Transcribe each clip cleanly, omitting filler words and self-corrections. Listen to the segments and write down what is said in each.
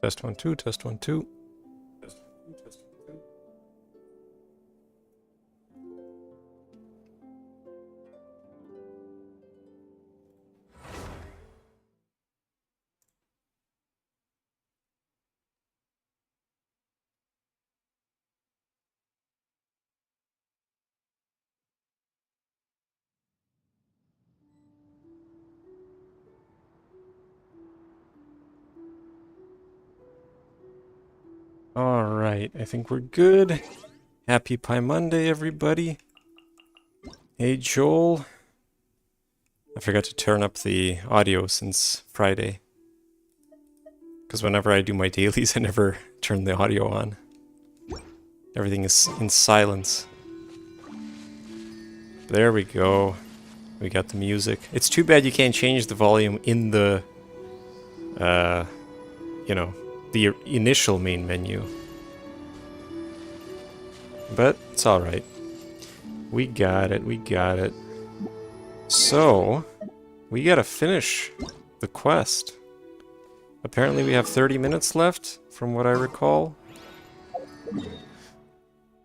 Test 1 2, test 1 2. Alright, I think we're good. Happy Paimonday, everybody. Hey, Joel. I forgot to turn up the audio since Friday. Because whenever I do my dailies, I never turn the audio on. Everything is in silence. There we go. We got the music. It's too bad you can't change the volume in the, you know, the initial main menu. But it's alright. We got it, we got it. So, we gotta finish the quest. Apparently we have 30 minutes left, from what I recall.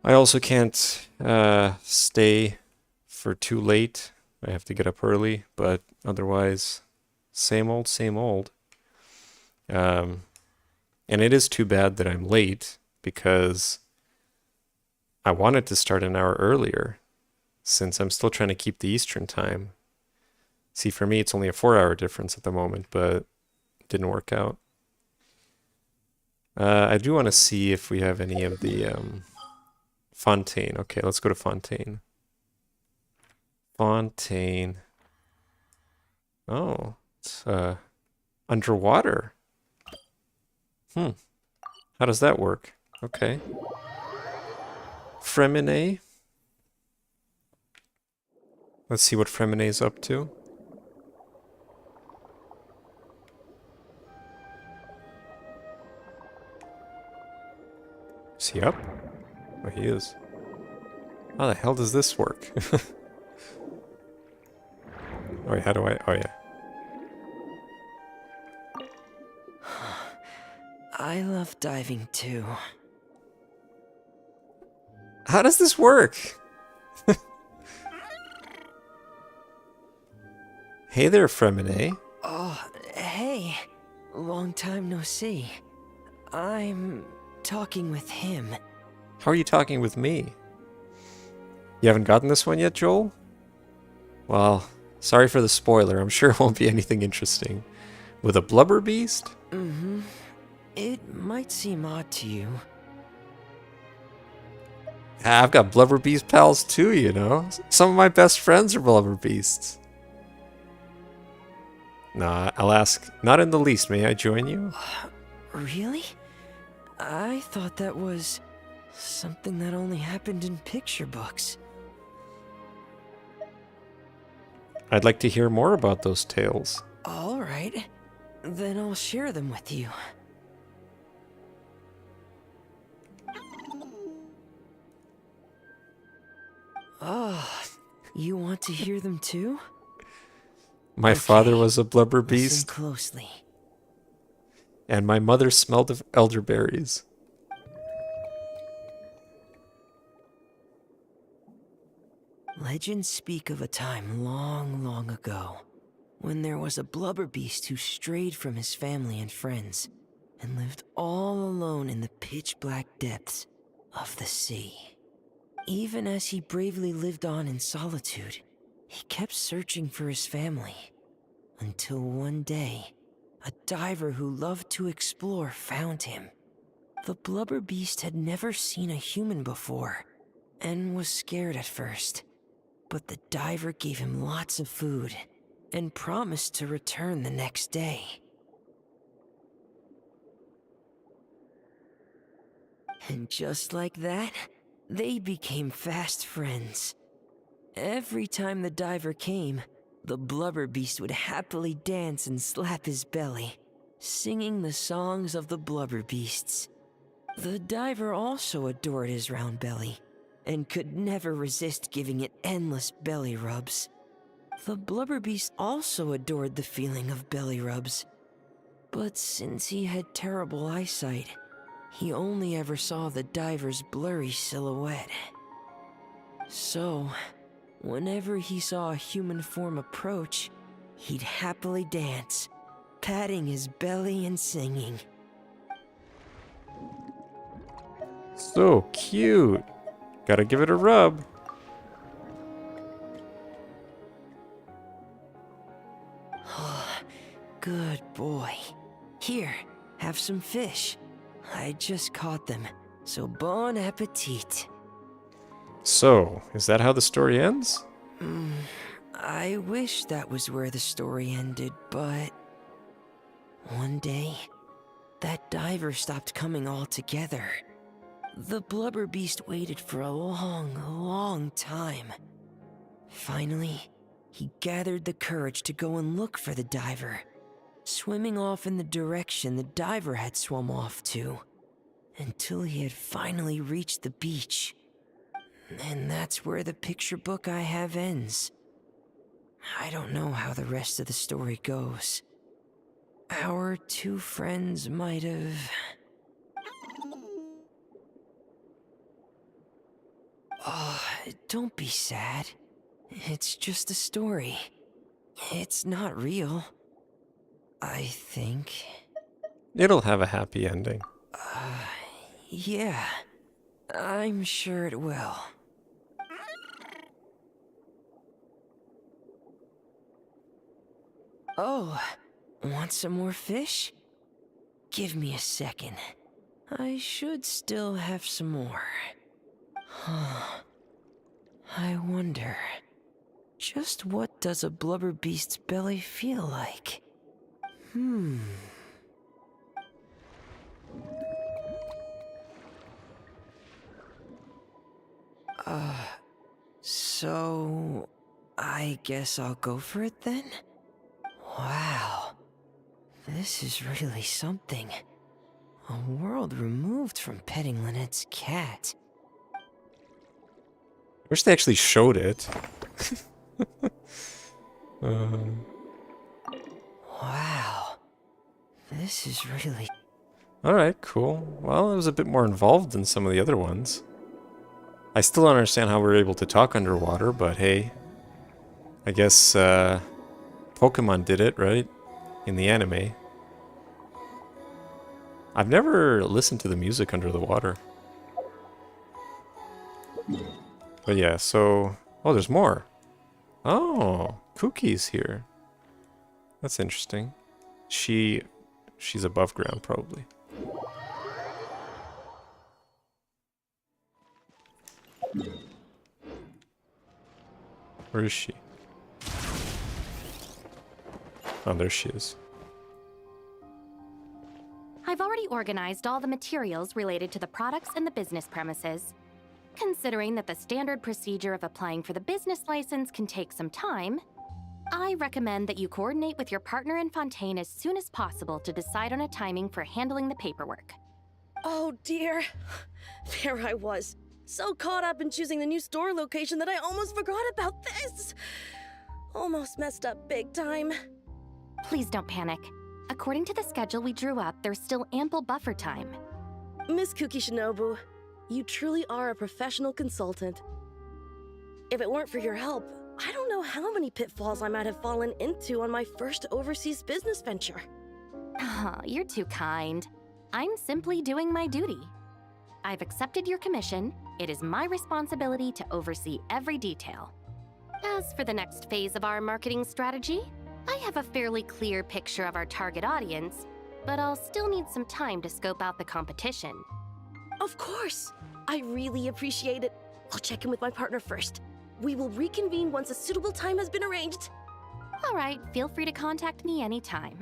I also can't stay for too late. I have to get up early, but otherwise, same old, same old. And it is too bad that I'm late, because I wanted to start an hour earlier, since I'm still trying to keep the Eastern time. See, for me, it's only a 4-hour difference at the moment, but it didn't work out. I do want to see if we have any of the Fontaine. Okay, let's go to Fontaine. Fontaine. Oh, it's underwater. How does that work? Okay. Fremine. Let's see what Fremine's up to. Is he up? Oh, he is. How the hell does this work? Oh, wait, how do I... Oh, yeah. I love diving too. How does this work? Hey there, Fremine. Oh, hey. Long time no see. I'm talking with him. How are you talking with me? You haven't gotten this one yet, Joel? Well, sorry for the spoiler. I'm sure it won't be anything interesting. With a blubber beast? Mm-hmm. It might seem odd to you. I've got blubber beast pals too, you know. Some of my best friends are blubber beasts. Nah, I'll ask. Not in the least. May I join you? Really? I thought that was something that only happened in picture books. I'd like to hear more about those tales. All right. Then I'll share them with you. Ah, you want to hear them too? My father was a blubber Listen beast, closely. and my mother smelled of elderberries. Legends speak of a time long, long ago, when there was a blubber beast who strayed from his family and friends, and lived all alone in the pitch-black depths of the sea. Even as he bravely lived on in solitude, he kept searching for his family, until one day, a diver who loved to explore found him. The blubber beast had never seen a human before, and was scared at first. But the diver gave him lots of food, and promised to return the next day. And just like that, they became fast friends. Every time the diver came, the blubber beast would happily dance and slap his belly, singing the songs of the blubber beasts. The diver also adored his round belly, and could never resist giving it endless belly rubs. The blubber beast also adored the feeling of belly rubs. But since he had terrible eyesight, he only ever saw the diver's blurry silhouette. So, whenever he saw a human form approach, he'd happily dance, patting his belly and singing. So cute. Gotta give it a rub. Good boy. Here, have some fish. I just caught them, so bon appetit. So, is that how the story ends? I wish that was where the story ended, but... One day, that diver stopped coming altogether. The blubber beast waited for a long, long time. Finally, he gathered the courage to go and look for the diver, swimming off in the direction the diver had swum off to, until he had finally reached the beach. And that's where the picture book I have ends. I don't know how the rest of the story goes. Our two friends might have... Oh, don't be sad. It's just a story. It's not real. I think. It'll have a happy ending. Yeah. I'm sure it will. Oh, want some more fish? Give me a second. I should still have some more. I wonder, just what does a blubber beast's belly feel like? So... I guess I'll go for it then? Wow. This is really something. A world removed from petting Lynette's cat. Wish they actually showed it. Wow. This is really... Alright, cool. Well, it was a bit more involved than some of the other ones. I still don't understand how we're able to talk underwater, but hey. I guess, Pokemon did it, right? In the anime. I've never listened to the music under the water. But yeah, so... Oh, there's more. Oh, Cookie's here. That's interesting. She's above ground, probably. Where is she? Oh, there she is. I've already organized all the materials related to the products and the business premises. Considering that the standard procedure of applying for the business license can take some time, I recommend that you coordinate with your partner in Fontaine as soon as possible to decide on a timing for handling the paperwork. Oh dear. There I was, so caught up in choosing the new store location that I almost forgot about this. Almost messed up big time. Please don't panic. According to the schedule we drew up, there's still ample buffer time. Miss Kuki Shinobu, you truly are a professional consultant. If it weren't for your help, I don't know how many pitfalls I might have fallen into on my first overseas business venture. Oh, you're too kind. I'm simply doing my duty. I've accepted your commission. It is my responsibility to oversee every detail. As for the next phase of our marketing strategy, I have a fairly clear picture of our target audience, but I'll still need some time to scope out the competition. Of course! I really appreciate it. I'll check in with my partner first. We will reconvene once a suitable time has been arranged. All right, feel free to contact me anytime.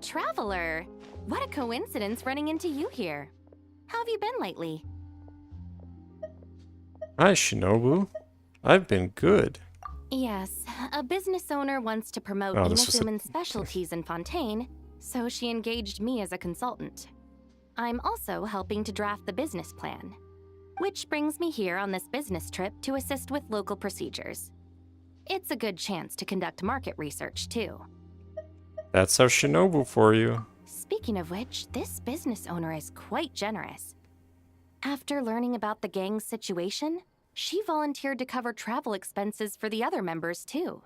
Traveler! What a coincidence running into you here. How have you been lately? Hi, Shinobu. I've been good. Yes, a business owner wants to promote Inazuman specialties in Fontaine, so she engaged me as a consultant. I'm also helping to draft the business plan, which brings me here on this business trip to assist with local procedures. It's a good chance to conduct market research, too. That's our Shinobu for you. Speaking of which, this business owner is quite generous. After learning about the gang's situation, she volunteered to cover travel expenses for the other members, too.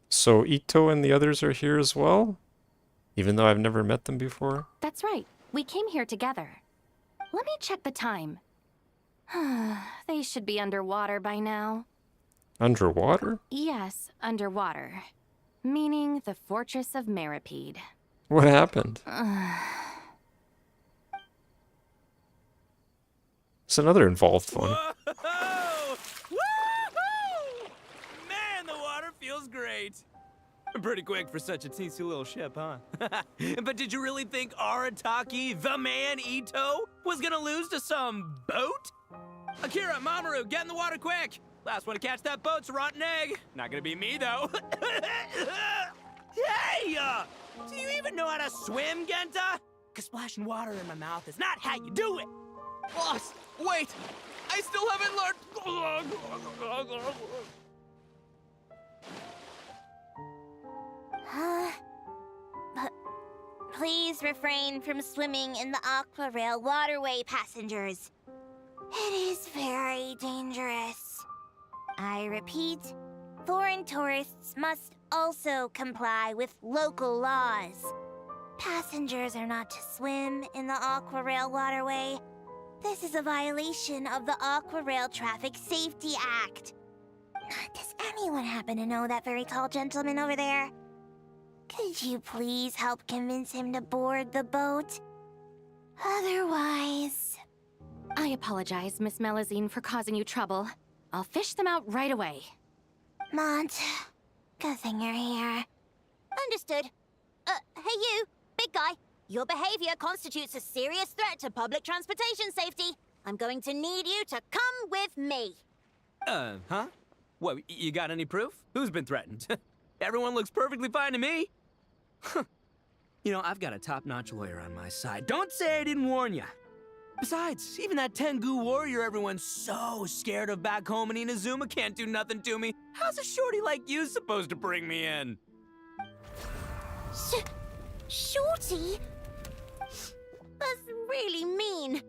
So Ito and the others are here as well? Even though I've never met them before? That's right. We came here together. Let me check the time. They should be underwater by now. Underwater? Yes, underwater. Meaning the Fortress of Maripede. What happened? It's another involved one. Whoa! Woo-hoo! Man, the water feels great. Pretty quick for such a teensy little ship, huh? But did you really think Arataki, the man Ito, was gonna lose to some boat? Akira, Mamoru, get in the water quick! Last one to catch that boat's a rotten egg. Not gonna be me, though. Hey! Do you even know how to swim, Genta? 'Cause splashing water in my mouth is not how you do it! Boss, wait! I still haven't learned... Please refrain from swimming in the Aqua Rail waterway, passengers. It is very dangerous. I repeat, foreign tourists must also comply with local laws. Passengers are not to swim in the Aqua Rail waterway. This is a violation of the Aqua Rail Traffic Safety Act. Does anyone happen to know that very tall gentleman over there? Could you please help convince him to board the boat? Otherwise... I apologize, Miss Melazine, for causing you trouble. I'll fish them out right away. Mont, good thing you're here. Understood. Hey you, big guy. Your behavior constitutes a serious threat to public transportation safety. I'm going to need you to come with me. Huh? What, you got any proof? Who's been threatened? Everyone looks perfectly fine to me. You know, I've got a top-notch lawyer on my side. Don't say I didn't warn ya. Besides, even that Tengu warrior everyone's so scared of back home in Inazuma can't do nothing to me. How's a shorty like you supposed to bring me in? Shorty? That's really mean.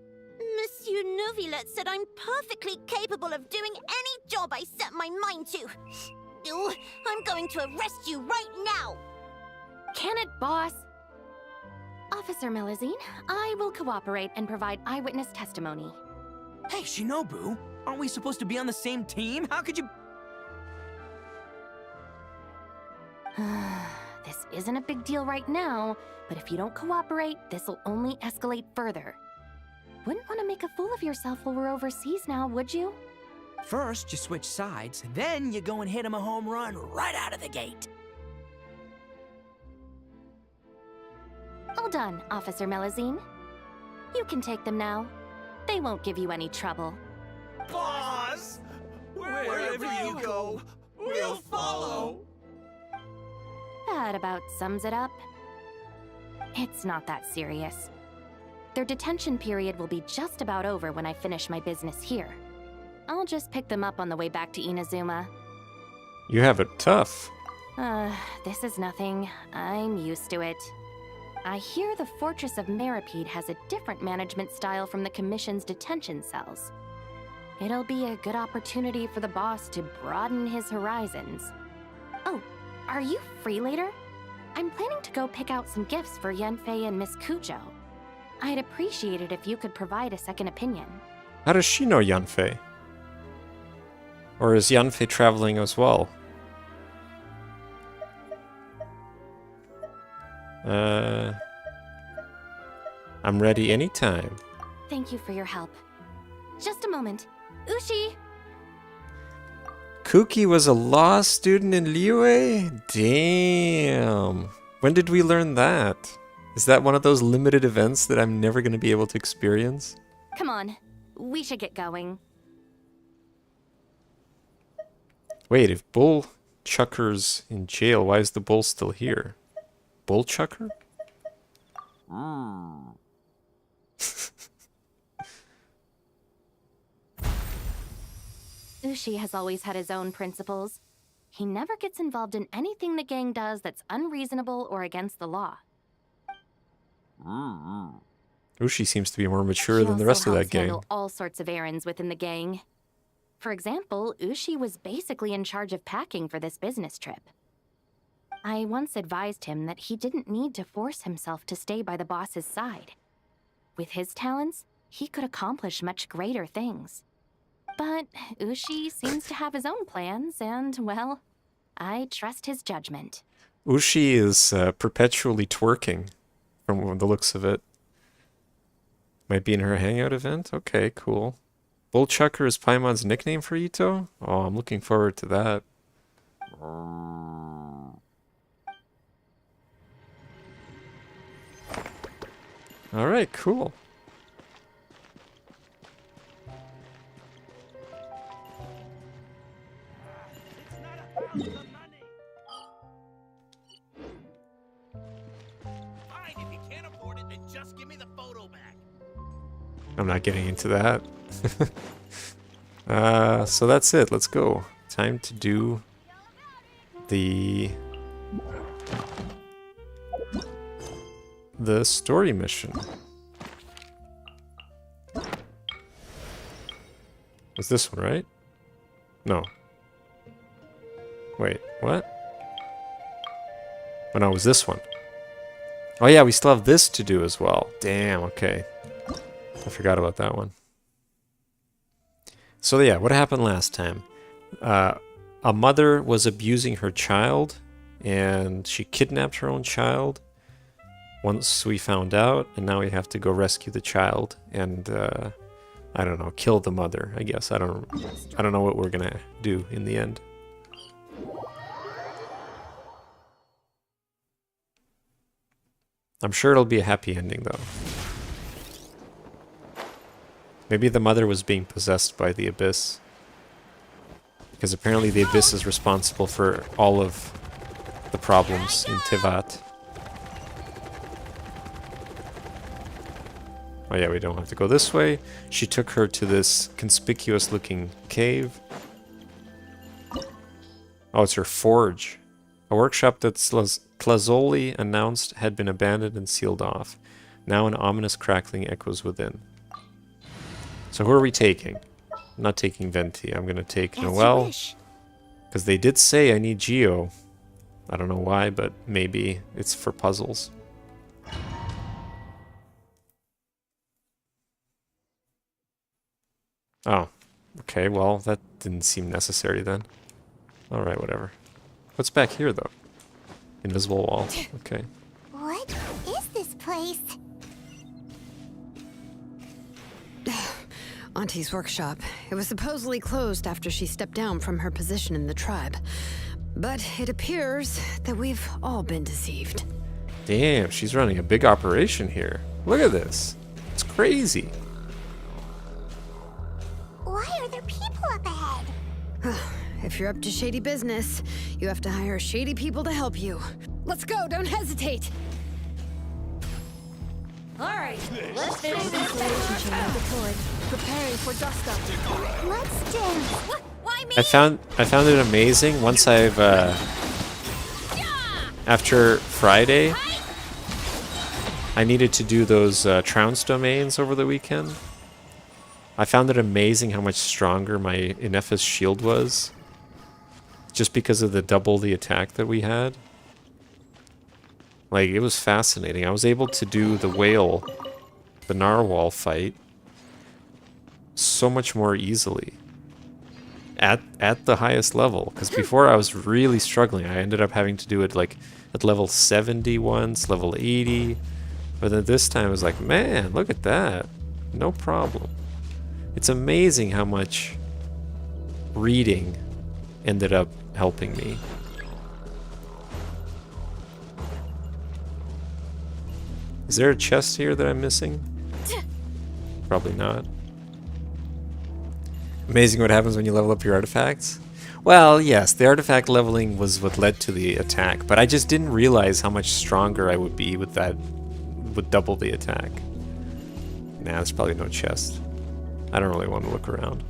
Monsieur Neuvillette said I'm perfectly capable of doing any job I set my mind to. Ew, I'm going to arrest you right now! Can it, boss? Officer Melazine, I will cooperate and provide eyewitness testimony. Hey, Shinobu, aren't we supposed to be on the same team? How could you... This isn't a big deal right now, but if you don't cooperate, this'll only escalate further. Wouldn't want to make a fool of yourself while we're overseas now, would you? First, you switch sides, and then you go and hit him a home run right out of the gate. All done, Officer Melazine. You can take them now. They won't give you any trouble. Boss! Wherever you go, we'll follow! That about sums it up. It's not that serious. Their detention period will be just about over when I finish my business here. I'll just pick them up on the way back to Inazuma. You have it tough. This is nothing. I'm used to it. I hear the Fortress of Maripede has a different management style from the Commission's detention cells. It'll be a good opportunity for the boss to broaden his horizons. Oh, are you free later? I'm planning to go pick out some gifts for Yanfei and Miss Kujo. I'd appreciate it if you could provide a second opinion. How does she know Yanfei? Or is Yanfei traveling as well? I'm ready anytime. Thank you for your help. Just a moment. Ushi! Kuki was a law student in Liyue? Damn. When did we learn that? Is that one of those limited events that I'm never going to be able to experience? Come on. We should get going. Wait, if Bull Chucker's in jail, why is the bull still here? Bull Chucker? Ushi has always had his own principles. he never gets involved in anything the gang does that's unreasonable or against the law. Ushi seems to be more mature He than the also rest of that helps handle gang. all sorts of errands within the gang. For example, Ushi was basically in charge of packing for this business trip. I once advised him that he didn't need to force himself to stay by the boss's side. With his talents, he could accomplish much greater things. But Ushi seems to have his own plans, and, well, I trust his judgment. Ushi is perpetually twerking, from the looks of it. Might be in her hangout event? Okay, cool. Bullchucker is Paimon's nickname for Ito? Oh, I'm looking forward to that. Alright, cool. I'm not getting into that. So that's it. Let's go. Time to do the story mission. Was this one, right? No. Wait, what? Oh no, it was this one. Oh yeah, we still have this to do as well. Damn, okay. I forgot about that one. So yeah, what happened last time? A mother was abusing her child, and she kidnapped her own child once we found out, and now we have to go rescue the child and I don't know, kill the mother, I guess. I don't know what we're gonna do in the end. I'm sure it'll be a happy ending though. Maybe the mother was being possessed by the Abyss. Because apparently the Abyss is responsible for all of the problems in Tivat. Oh yeah, we don't have to go this way. She took her to this conspicuous looking cave. Oh, it's her forge. A workshop that Tlazoli announced had been abandoned and sealed off. Now an ominous crackling echoes within. So who are we taking? I'm not taking Venti. I'm going to take Noelle. Because they did say I need Geo. I don't know why, but maybe it's for puzzles. Oh. Okay, well, that didn't seem necessary then. Alright, whatever. What's back here, though? Invisible wall. Okay. What is this place? Auntie's workshop. It was supposedly closed after she stepped down from her position in the tribe. But it appears that we've all been deceived. Damn, she's running a big operation here. Look at this. It's crazy. Why are there people up ahead? If you're up to shady business, you have to hire shady people to help you. Let's go, don't hesitate! Alright, let's finish this deployed. Preparing for dust up. Let's dance. Why me? I found it amazing once I've after Friday I needed to do those trounce domains over the weekend. I found it amazing how much stronger my Inefis shield was. Just because of the double the attack that we had. Like, it was fascinating. I was able to do the whale, the narwhal fight, so much more easily. At the highest level. Because before I was really struggling. I ended up having to do it like at level 70 once, level 80. But then this time I was like, man, look at that. No problem. It's amazing how much reading ended up helping me. Is there a chest here that I'm missing? Probably not. Amazing what happens when you level up your artifacts. Well, yes, the artifact leveling was what led to the attack, but I just didn't realize how much stronger I would be with that, with double the attack. Nah, there's probably no chest. I don't really want to look around.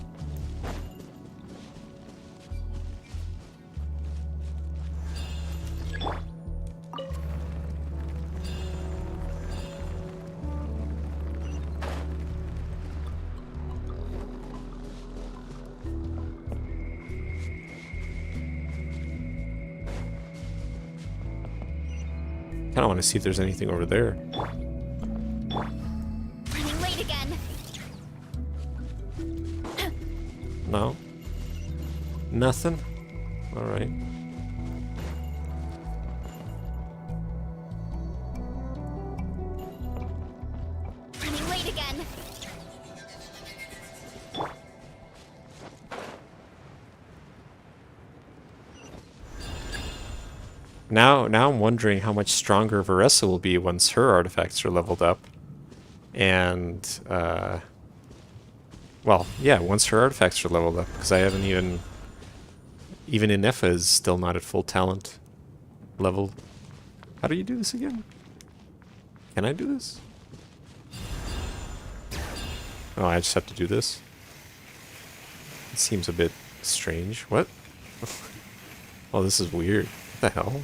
Kind of want to see if there's anything over there. Running late again. No? Nothing? Alright. Running late again. Now I'm wondering how much stronger Varessa will be once her artifacts are leveled up. And, well, yeah, once her artifacts are leveled up, because I haven't even Inefa is still not at full talent level. How do you do this again? Can I do this? Oh, I just have to do this? It seems a bit strange. What? Oh, this is weird. What the hell?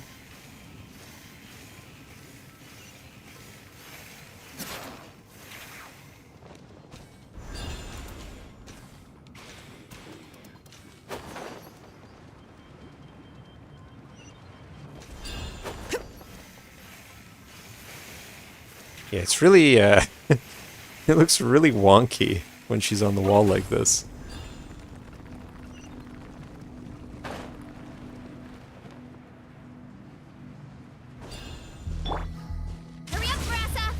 Yeah, it's really, it looks really wonky when she's on the wall like this. Hurry up, Brassa!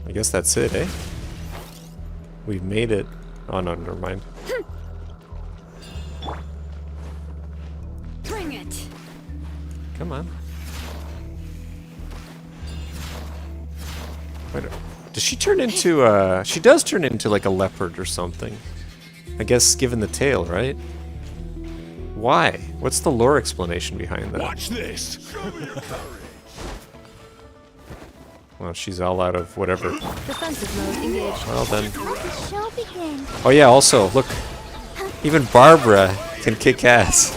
I guess that's it, eh? We've made it. Oh no, never mind. Bring it! Come on. Wait, does she turn into, she does turn into like a leopard or something. I guess given the tail, right? Why? What's the lore explanation behind that? Watch this. Well, she's all out of whatever. Defensive mode engaged. Well then. Let the show begin. Oh yeah, also, look. Even Barbara can kick ass.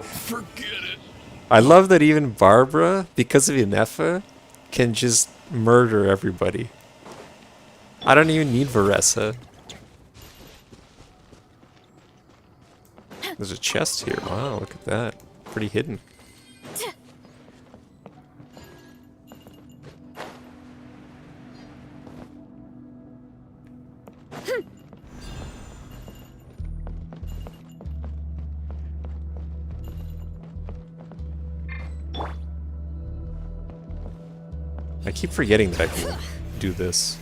Forget it. I love that even Barbara, because of Inefa, can just murder everybody. I don't even need Varessa. There's a chest here. Wow, look at that. Pretty hidden. I keep forgetting that I can do this.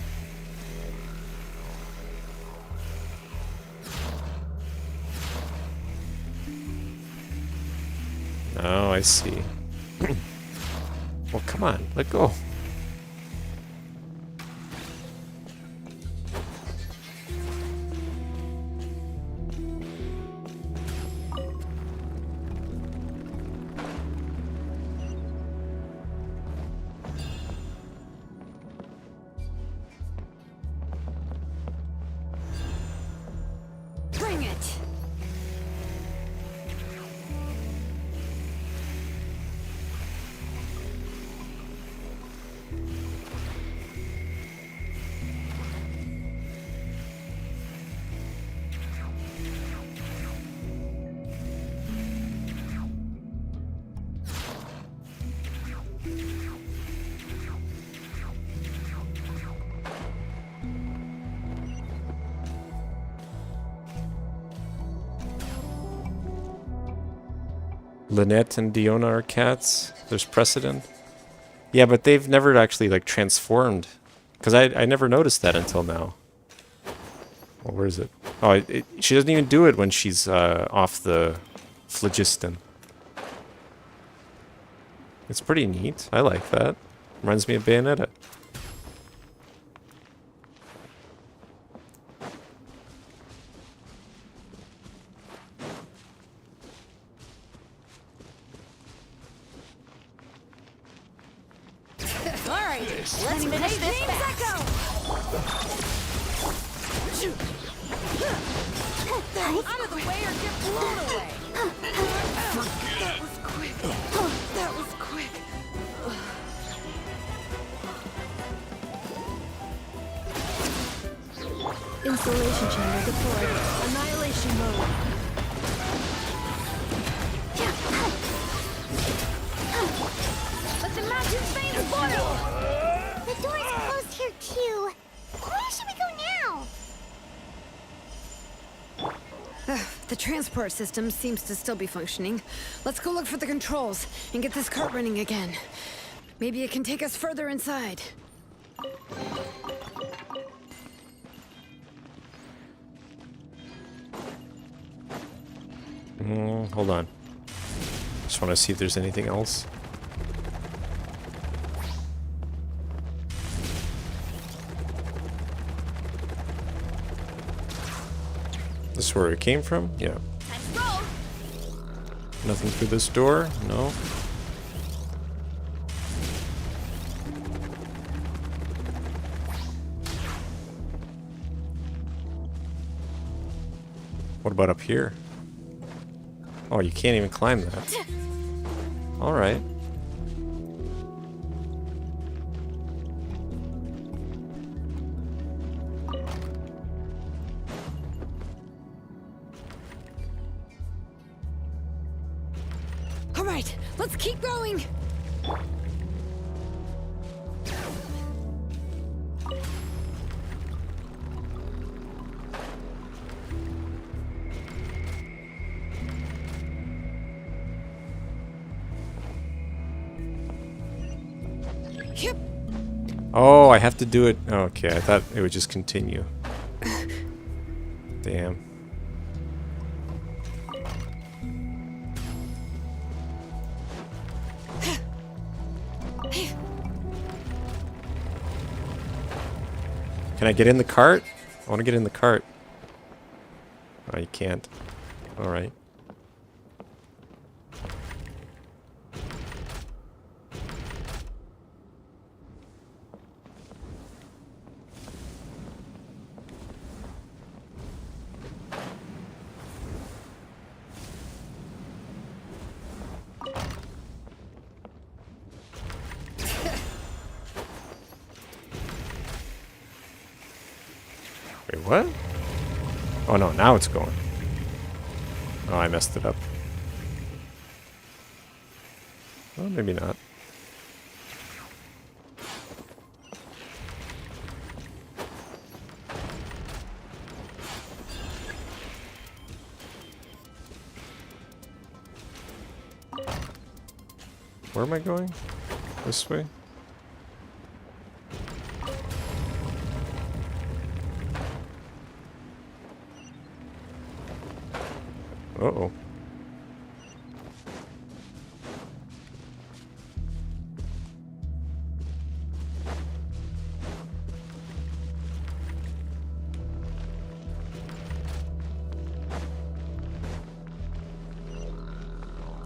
Oh, I see. Well, come on, let go. Bring it! Lynette and Diona are cats. There's precedent. Yeah, but they've never actually like transformed. Because I never noticed that until now. Well, where is it? Oh, she doesn't even do it when she's off the phlogiston. It's pretty neat. I like that. Reminds me of Bayonetta. Let's finish this back. Out of the way or get blown away. That was quick. That was quick. Insulation chamber deployed. Annihilation mode. Let the mountain's veins boil! The door's closed here too. Where should we go now? The transport system seems to still be functioning. Let's go look for the controls and get this cart running again. Maybe it can take us further inside. Hold on. Just want to see if there's anything else. This is where it came from? Yeah. Let's roll. Nothing through this door? No. What about up here? Oh, you can't even climb that. Alright. All right, let's keep going. Yep. Oh, I have to do it. Okay, I thought it would just continue. Damn. Can I get in the cart? I want to get in the cart. Oh, you can't. Alright. Wait, what? Oh no, now it's going. Oh, I messed it up. Well, maybe not. Where am I going? This way? Uh-oh.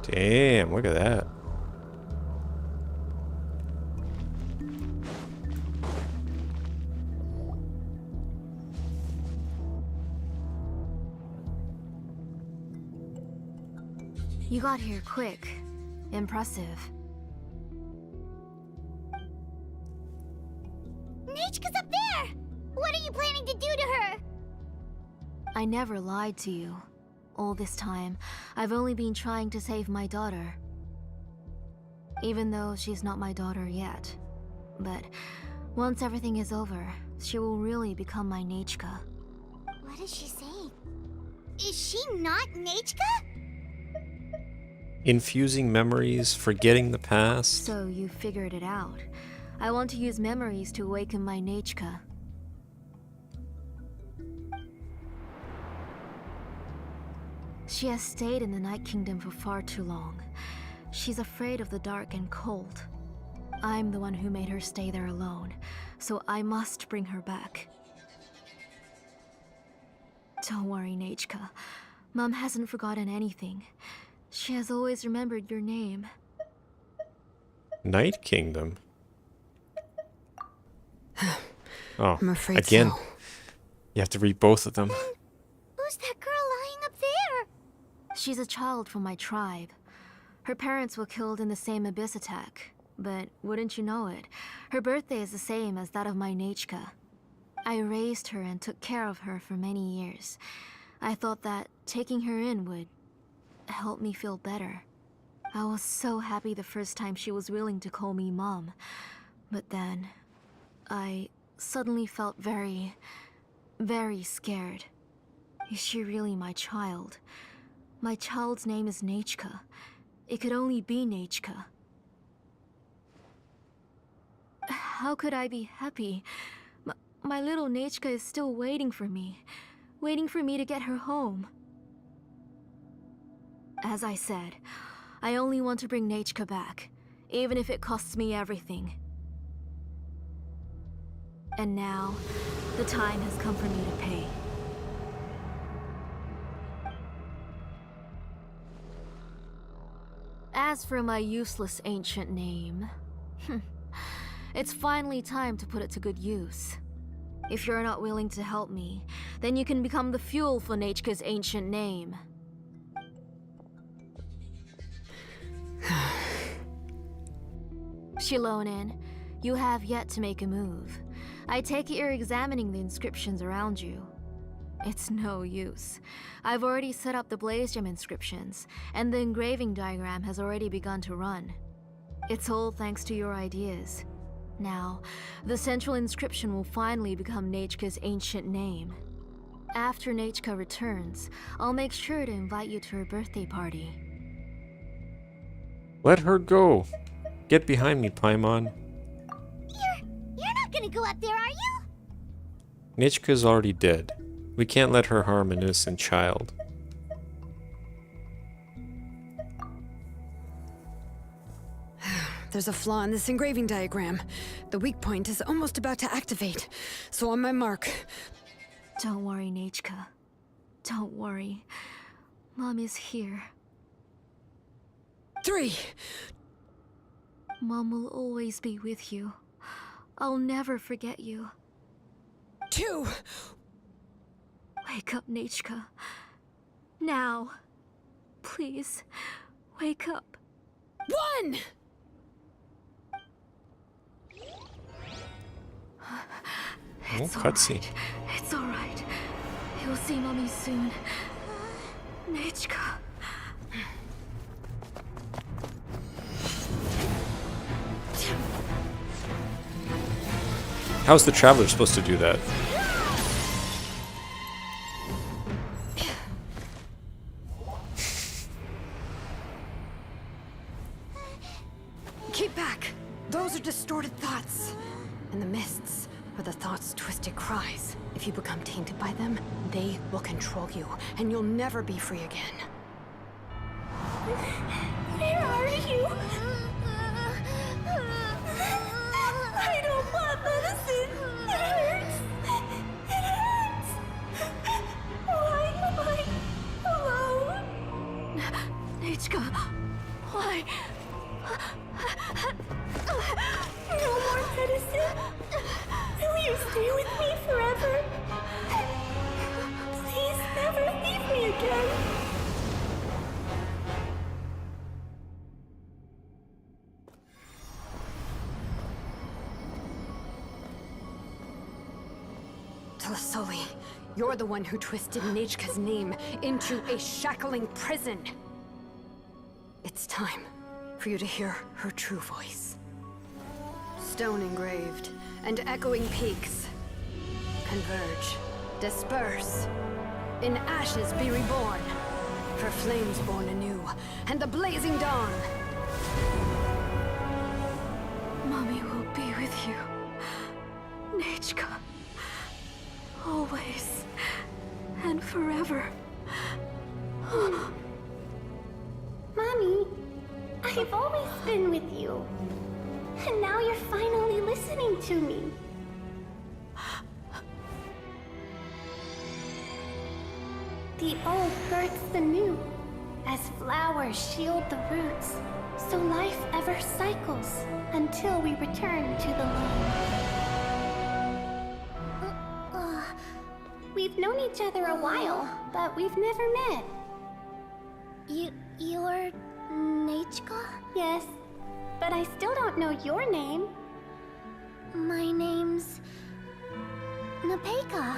Damn, look at that. You got here quick. Impressive. Nechka's up there! What are you planning to do to her? I never lied to you. All this time, I've only been trying to save my daughter. Even though she's not my daughter yet. But once everything is over, she will really become my Nechka. What is she saying? Is she not Nechka? Infusing memories, forgetting the past. So you figured it out. I want to use memories to awaken my Nechka. She has stayed in the Night Kingdom for far too long. She's afraid of the dark and cold. I'm the one who made her stay there alone, so I must bring her back. Don't worry, Nechka. Mom hasn't forgotten anything. She has always remembered your name. Night Kingdom. Oh, I'm afraid again. so. You have to read both of them. Who's that girl lying up there? She's a child from my tribe. Her parents were killed in the same abyss attack. But wouldn't you know it, her birthday is the same as that of my Nechka. I raised her and took care of her for many years. I thought that taking her in would help me feel better. I was so happy the first time she was willing to call me Mom. But then, I suddenly felt very, very scared. Is she really my child? My child's name is Nechka. It could only be Nechka. How could I be happy? My little Nechka is still waiting for me to get her home. As I said, I only want to bring Nechka back, even if it costs me everything. And now, the time has come for me to pay. As for my useless ancient name, it's finally time to put it to good use. If you're not willing to help me, then you can become the fuel for Nechka's ancient name. Shilonen, you have yet to make a move. I take it you're examining the inscriptions around you. It's no use. I've already set up the Blaze Gem inscriptions, and the engraving diagram has already begun to run. It's all thanks to your ideas. Now, the central inscription will finally become Nechka's ancient name. After Nechka returns, I'll make sure to invite you to her birthday party. Let her go. Get behind me, Paimon. You're not gonna go up there, are you? Nechka's already dead. We can't let her harm an innocent child. There's a flaw in this engraving diagram. The weak point is almost about to activate. So on my mark. Don't worry, Nechka. Don't worry. Mom is here. 3. Mom will always be with you. I'll never forget you. 2. Wake up, Nechka. Now. Please, wake up. 1. It's cutscene. alright. It's alright. You'll see Mommy soon. Nechka. How's the Traveler supposed to do that? Keep back. Those are distorted thoughts. And the mists are the thoughts' twisted cries. If you become tainted by them, they will control you, and you'll never be free again. Where are you? I don't want medicine. It hurts. It hurts. Why am I alone? Nechka, why? No more medicine. Will you stay with me forever? Please never leave me again. Telasoli, you're the one who twisted Nechka's name into a shackling prison. It's time for you to hear her true voice. Stone engraved and echoing peaks converge, disperse. In ashes be reborn, for flames born anew, and the blazing dawn. Mommy will be with you. Nechka. Always. And forever. Mommy, I've always been with you. And now you're finally listening to me. The old births the new, as flowers shield the roots, so life ever cycles until we return to the loam. We've known each other a while, but we've never met. You're Nechka? Yes, but I still don't know your name. My name's Napeka.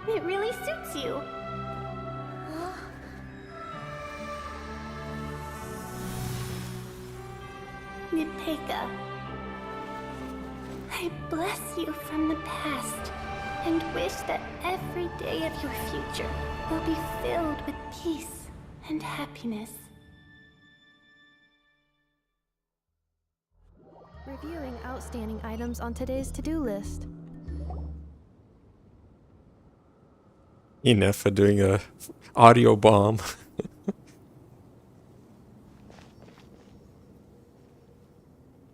It really suits you. Napeka, I bless you from the past and wish that every day of your future will be filled with peace and happiness. Reviewing outstanding items on today's to-do list. Enough for doing a audio bomb.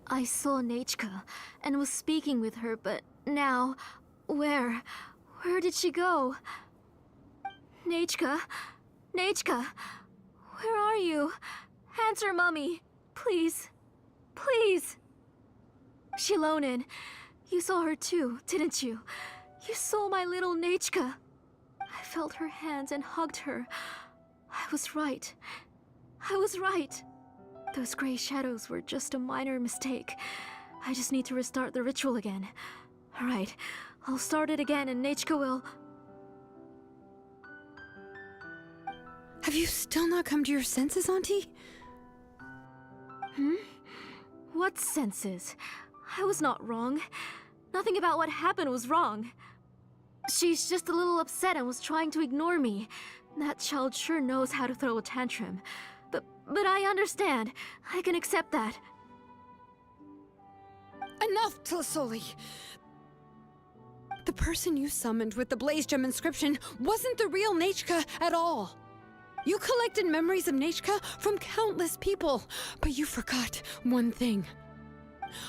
I saw Nachka and was speaking with her, but now, where did she go? Nachka? Nachka? Where are you? Answer, Mummy. Please. Please. Shilonen, you saw her too, didn't you? You saw my little Nachka. I felt her hands and hugged her. I was right. I was right. Those gray shadows were just a minor mistake. I just need to restart the ritual again. Alright, I'll start it again and Nachka will... Have you still not come to your senses, Auntie? What senses? I was not wrong. Nothing about what happened was wrong. She's just a little upset and was trying to ignore me. That child sure knows how to throw a tantrum. But I understand. I can accept that. Enough, Tlisoli! The person you summoned with the Blaze Gem inscription wasn't the real Nachka at all. You collected memories of Nachka from countless people, but you forgot one thing.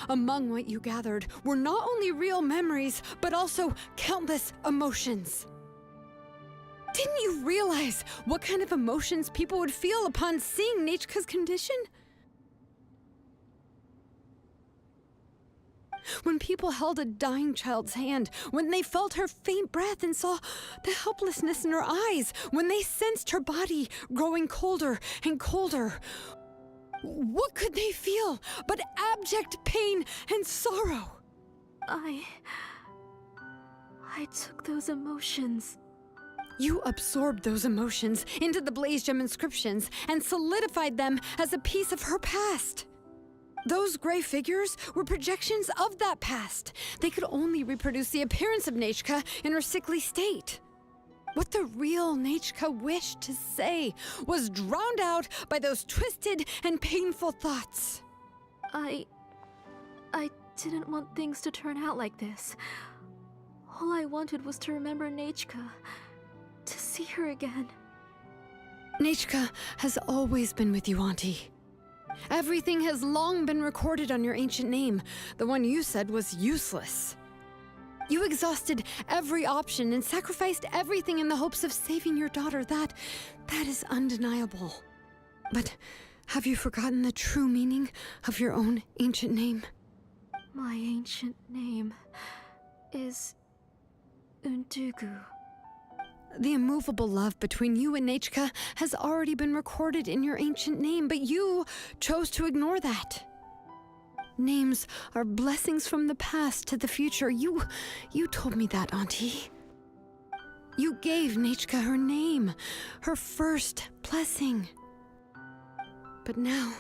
Among what you gathered were not only real memories, but also countless emotions. Didn't you realize what kind of emotions people would feel upon seeing Nachka's condition? When people held a dying child's hand, when they felt her faint breath and saw the helplessness in her eyes, when they sensed her body growing colder and colder, what could they feel but abject pain and sorrow? I took those emotions. You absorbed those emotions into the Blaze Gem inscriptions and solidified them as a piece of her past. Those gray figures were projections of that past. They could only reproduce the appearance of Nachka in her sickly state. What the real Nachka wished to say was drowned out by those twisted and painful thoughts. I didn't want things to turn out like this. All I wanted was to remember Nachka. To see her again. Nachka has always been with you, Auntie. Everything has long been recorded on your ancient name. The one you said was useless. You exhausted every option and sacrificed everything in the hopes of saving your daughter. That is undeniable. But have you forgotten the true meaning of your own ancient name? My ancient name is Undugu. The immovable love between you and Nachka has already been recorded in your ancient name, but you chose to ignore that. Names are blessings from the past to the future. You told me that, Auntie. You gave Nachka her name, her first blessing. But now,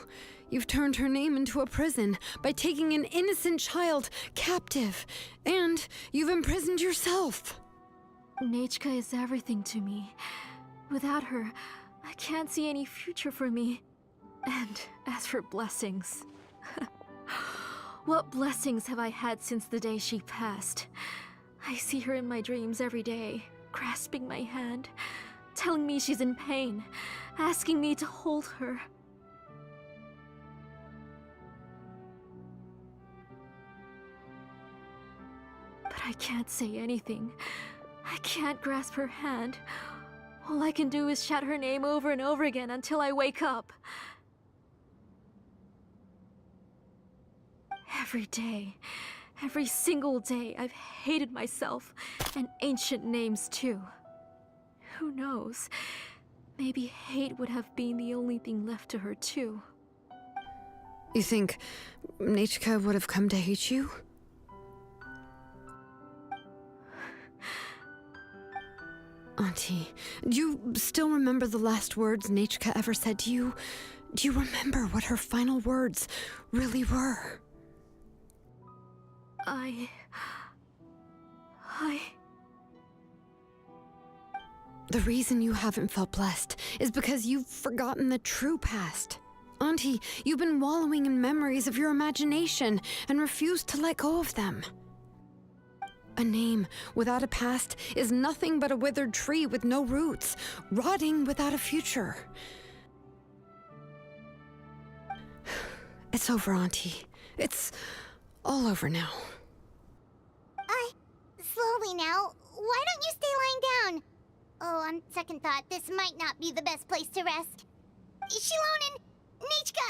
you've turned her name into a prison by taking an innocent child captive, and you've imprisoned yourself. Nachka is everything to me. Without her, I can't see any future for me. And as for blessings... what blessings have I had since the day she passed? I see her in my dreams every day, grasping my hand, telling me she's in pain, asking me to hold her. But I can't say anything. I can't grasp her hand. All I can do is shout her name over and over again until I wake up. Every day, every single day, I've hated myself, and ancient names too. Who knows? Maybe hate would have been the only thing left to her too. You think Nachka would have come to hate you? Auntie, do you still remember the last words Nachka ever said to you? Do you remember what her final words really were? The reason you haven't felt blessed is because you've forgotten the true past. Auntie, you've been wallowing in memories of your imagination and refused to let go of them. A name without a past is nothing but a withered tree with no roots, rotting without a future. It's over, Auntie. It's all over now. Slowly now. Why don't you stay lying down? Oh, on second thought, this might not be the best place to rest. Shilonen, Nichka,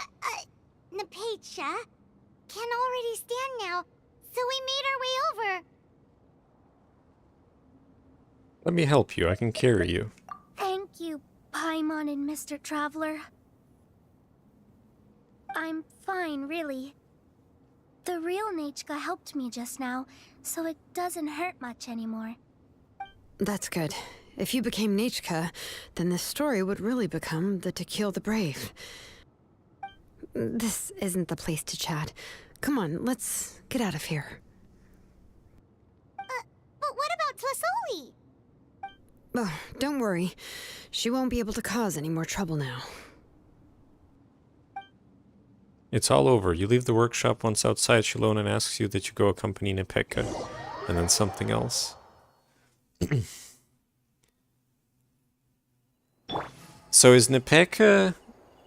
Napecha can already stand now, so we made our way over. Let me help you. I can carry you. Thank you, Paimon and Mr. Traveler. I'm fine, really. The real Nachka helped me just now, so it doesn't hurt much anymore. That's good. If you became Nachka, then this story would really become the To Kill the Brave. This isn't the place to chat. Come on, let's get out of here. But what about Tlasoli? Oh, don't worry. She won't be able to cause any more trouble now. It's all over. You leave the workshop once outside. Shilonen asks you that you go accompany Nepeka. And then something else. So is Nepeka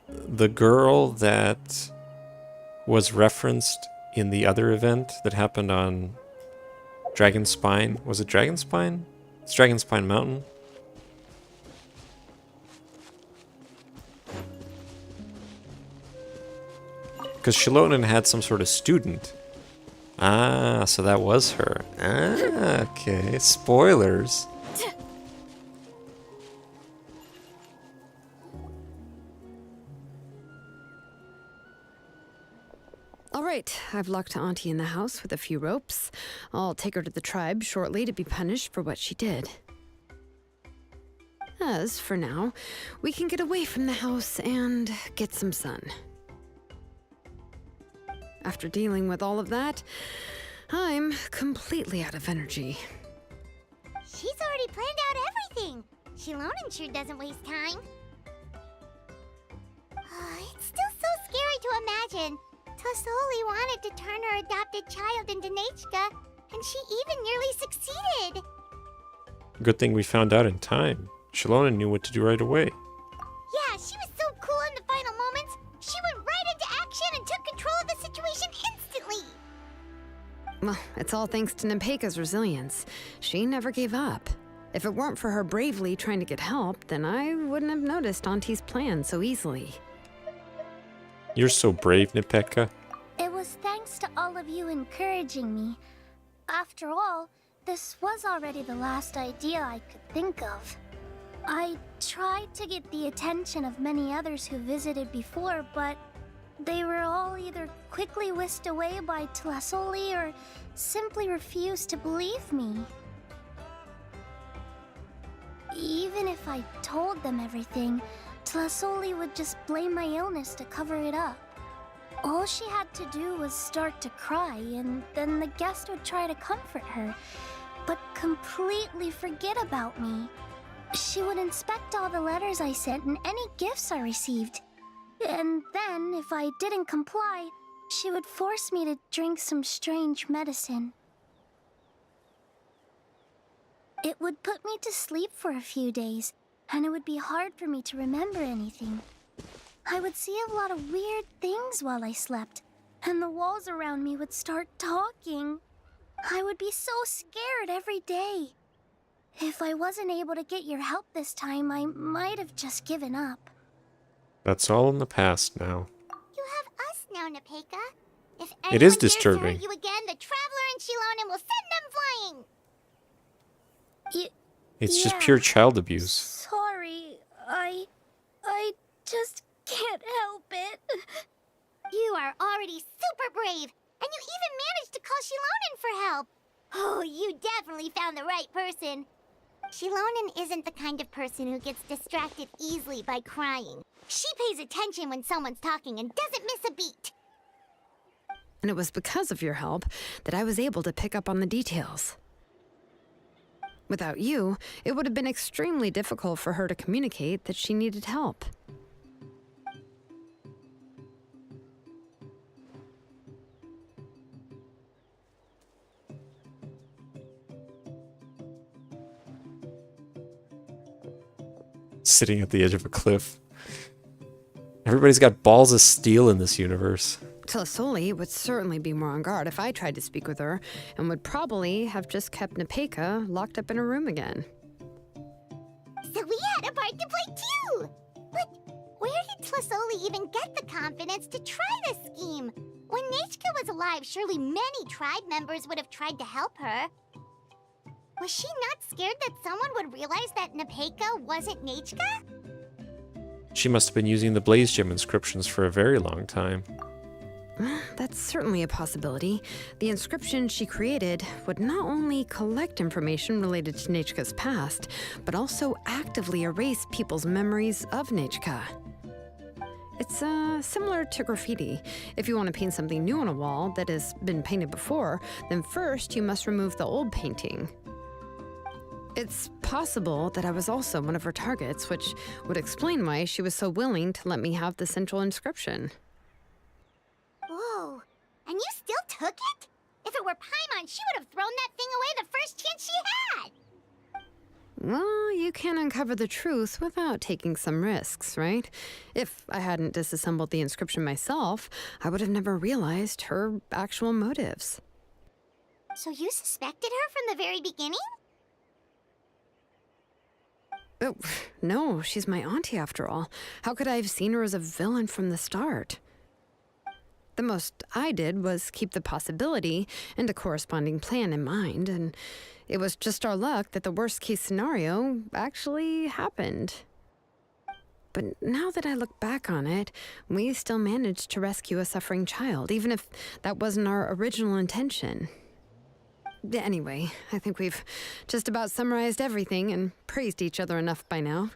the girl that was referenced in the other event that happened on Dragonspine? Was it Dragonspine? It's Dragonspine Mountain. Because Shilonen had some sort of student. Ah, so that was her. Ah, okay. Spoilers. All right, I've locked Auntie in the house with a few ropes. I'll take her to the tribe shortly to be punished for what she did. As for now, we can get away from the house and get some sun. After dealing with all of that, I'm completely out of energy. She's already planned out everything. Shilonen sure doesn't waste time. It's still so scary to imagine. Tlasoli wanted to turn her adopted child into Nachka, and she even nearly succeeded. Good thing we found out in time. Shilonen knew what to do right away. Yeah, she was so cool in the final moments. She went right into action and took control of the situation instantly. Well, it's all thanks to Nepeka's resilience. She never gave up. If it weren't for her bravely trying to get help, then I wouldn't have noticed Auntie's plan so easily. You're so brave, Nepeka. It was thanks to all of you encouraging me. After all, this was already the last idea I could think of. I tried to get the attention of many others who visited before, but they were all either quickly whisked away by Tlasoli or simply refused to believe me. Even if I told them everything, Tlasoli would just blame my illness to cover it up. All she had to do was start to cry, and then the guest would try to comfort her, but completely forget about me. She would inspect all the letters I sent and any gifts I received. And then, if I didn't comply, she would force me to drink some strange medicine. It would put me to sleep for a few days, and it would be hard for me to remember anything. I would see a lot of weird things while I slept, and the walls around me would start talking. I would be so scared every day. If I wasn't able to get your help this time, I might have just given up. That's all in the past now. You have us now, Nepeka. If It is anyone dares to disturbing. hurt you again, the Traveler and Shilonen will send them flying. It's just Yeah. pure child abuse. Sorry, I just can't help it. You are already super brave, and you even managed to call Shilonen for help. Oh, you definitely found the right person. Shilonen isn't the kind of person who gets distracted easily by crying. She pays attention when someone's talking and doesn't miss a beat. And it was because of your help that I was able to pick up on the details. Without you, it would have been extremely difficult for her to communicate that she needed help. Sitting at the edge of a cliff. Everybody's got balls of steel in this universe. Tlasoli would certainly be more on guard if I tried to speak with her, and would probably have just kept Nepeka locked up in a room again. So we had a part to play too! But where did Tlasoli even get the confidence to try this scheme? When Nechka was alive, surely many tribe members would have tried to help her. Was she not scared that someone would realize that Nepeka wasn't Nechka? She must have been using the Blaze Gem inscriptions for a very long time. That's certainly a possibility. The inscription she created would not only collect information related to Nechka's past, but also actively erase people's memories of Nechka. It's similar to graffiti. If you want to paint something new on a wall that has been painted before, then first you must remove the old painting. It's possible that I was also one of her targets, which would explain why she was so willing to let me have the central inscription. Whoa, and you still took it? If it were Paimon, she would have thrown that thing away the first chance she had! Well, you can't uncover the truth without taking some risks, right? If I hadn't disassembled the inscription myself, I would have never realized her actual motives. So you suspected her from the very beginning? Oh, no, she's my auntie after all. How could I have seen her as a villain from the start? The most I did was keep the possibility and a corresponding plan in mind, and it was just our luck that the worst-case scenario actually happened. But now that I look back on it, we still managed to rescue a suffering child, even if that wasn't our original intention. Anyway, I think we've just about summarized everything and praised each other enough by now.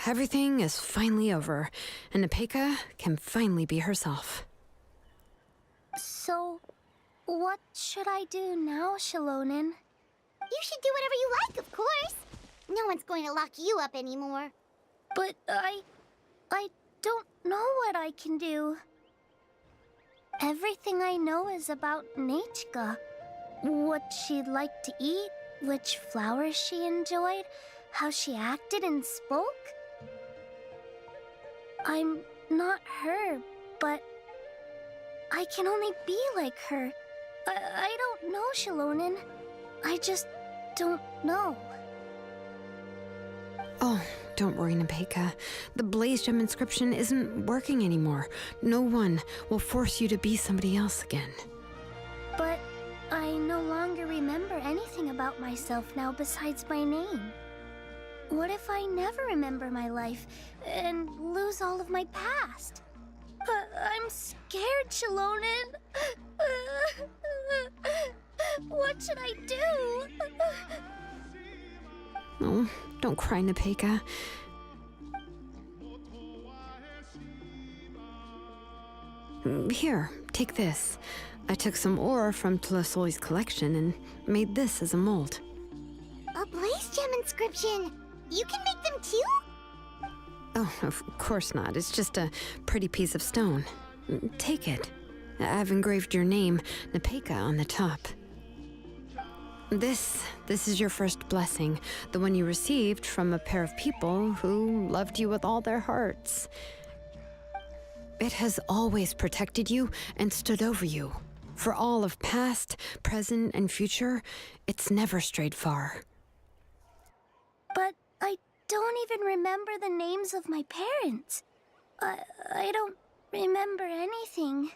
Everything is finally over, and Nepeka can finally be herself. So, what should I do now, Shilonen? You should do whatever you like, of course. No one's going to lock you up anymore. But I don't know what I can do. Everything I know is about Nechka. What she liked to eat, which flowers she enjoyed, how she acted and spoke. I'm not her, but I can only be like her. I don't know, Shilonen. I just don't know. Oh, don't worry, Nepeka. The Blaze Gem inscription isn't working anymore. No one will force you to be somebody else again. But I no longer remember anything about myself now besides my name. What if I never remember my life and lose all of my past? I'm scared, Shilonen. What should I do? Oh, don't cry, Nepeka. Here, take this. I took some ore from Tlasoli's collection and made this as a mold. A Blaze Gem inscription! You can make them too? Oh, of course not. It's just a pretty piece of stone. Take it. I've engraved your name, Nepeka, on the top. This is your first blessing, the one you received from a pair of people who loved you with all their hearts. It has always protected you and stood over you. For all of past, present, and future, it's never strayed far. But I don't even remember the names of my parents. I don't remember anything.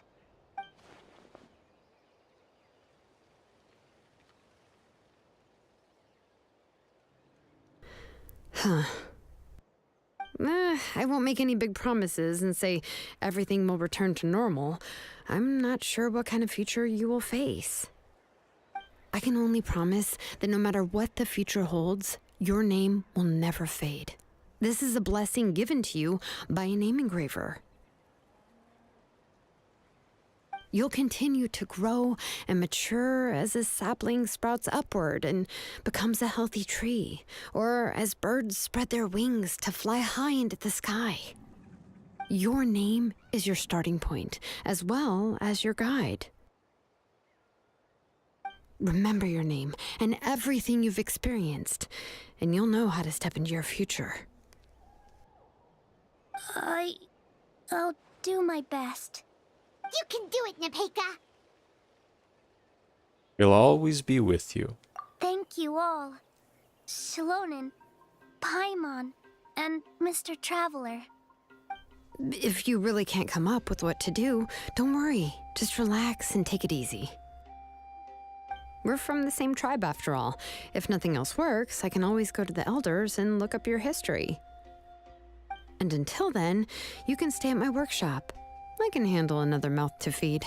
Huh. I won't make any big promises and say everything will return to normal. I'm not sure what kind of future you will face. I can only promise that no matter what the future holds, your name will never fade. This is a blessing given to you by a name engraver. You'll continue to grow and mature as a sapling sprouts upward and becomes a healthy tree, or as birds spread their wings to fly high into the sky. Your name is your starting point, as well as your guide. Remember your name and everything you've experienced, and you'll know how to step into your future. I'll do my best. You can do it, Nepeka. He'll always be with you. Thank you all. Shilonen, Paimon, and Mr. Traveler. If you really can't come up with what to do, don't worry. Just relax and take it easy. We're from the same tribe after all. If nothing else works, I can always go to the elders and look up your history. And until then, you can stay at my workshop. I can handle another mouth to feed.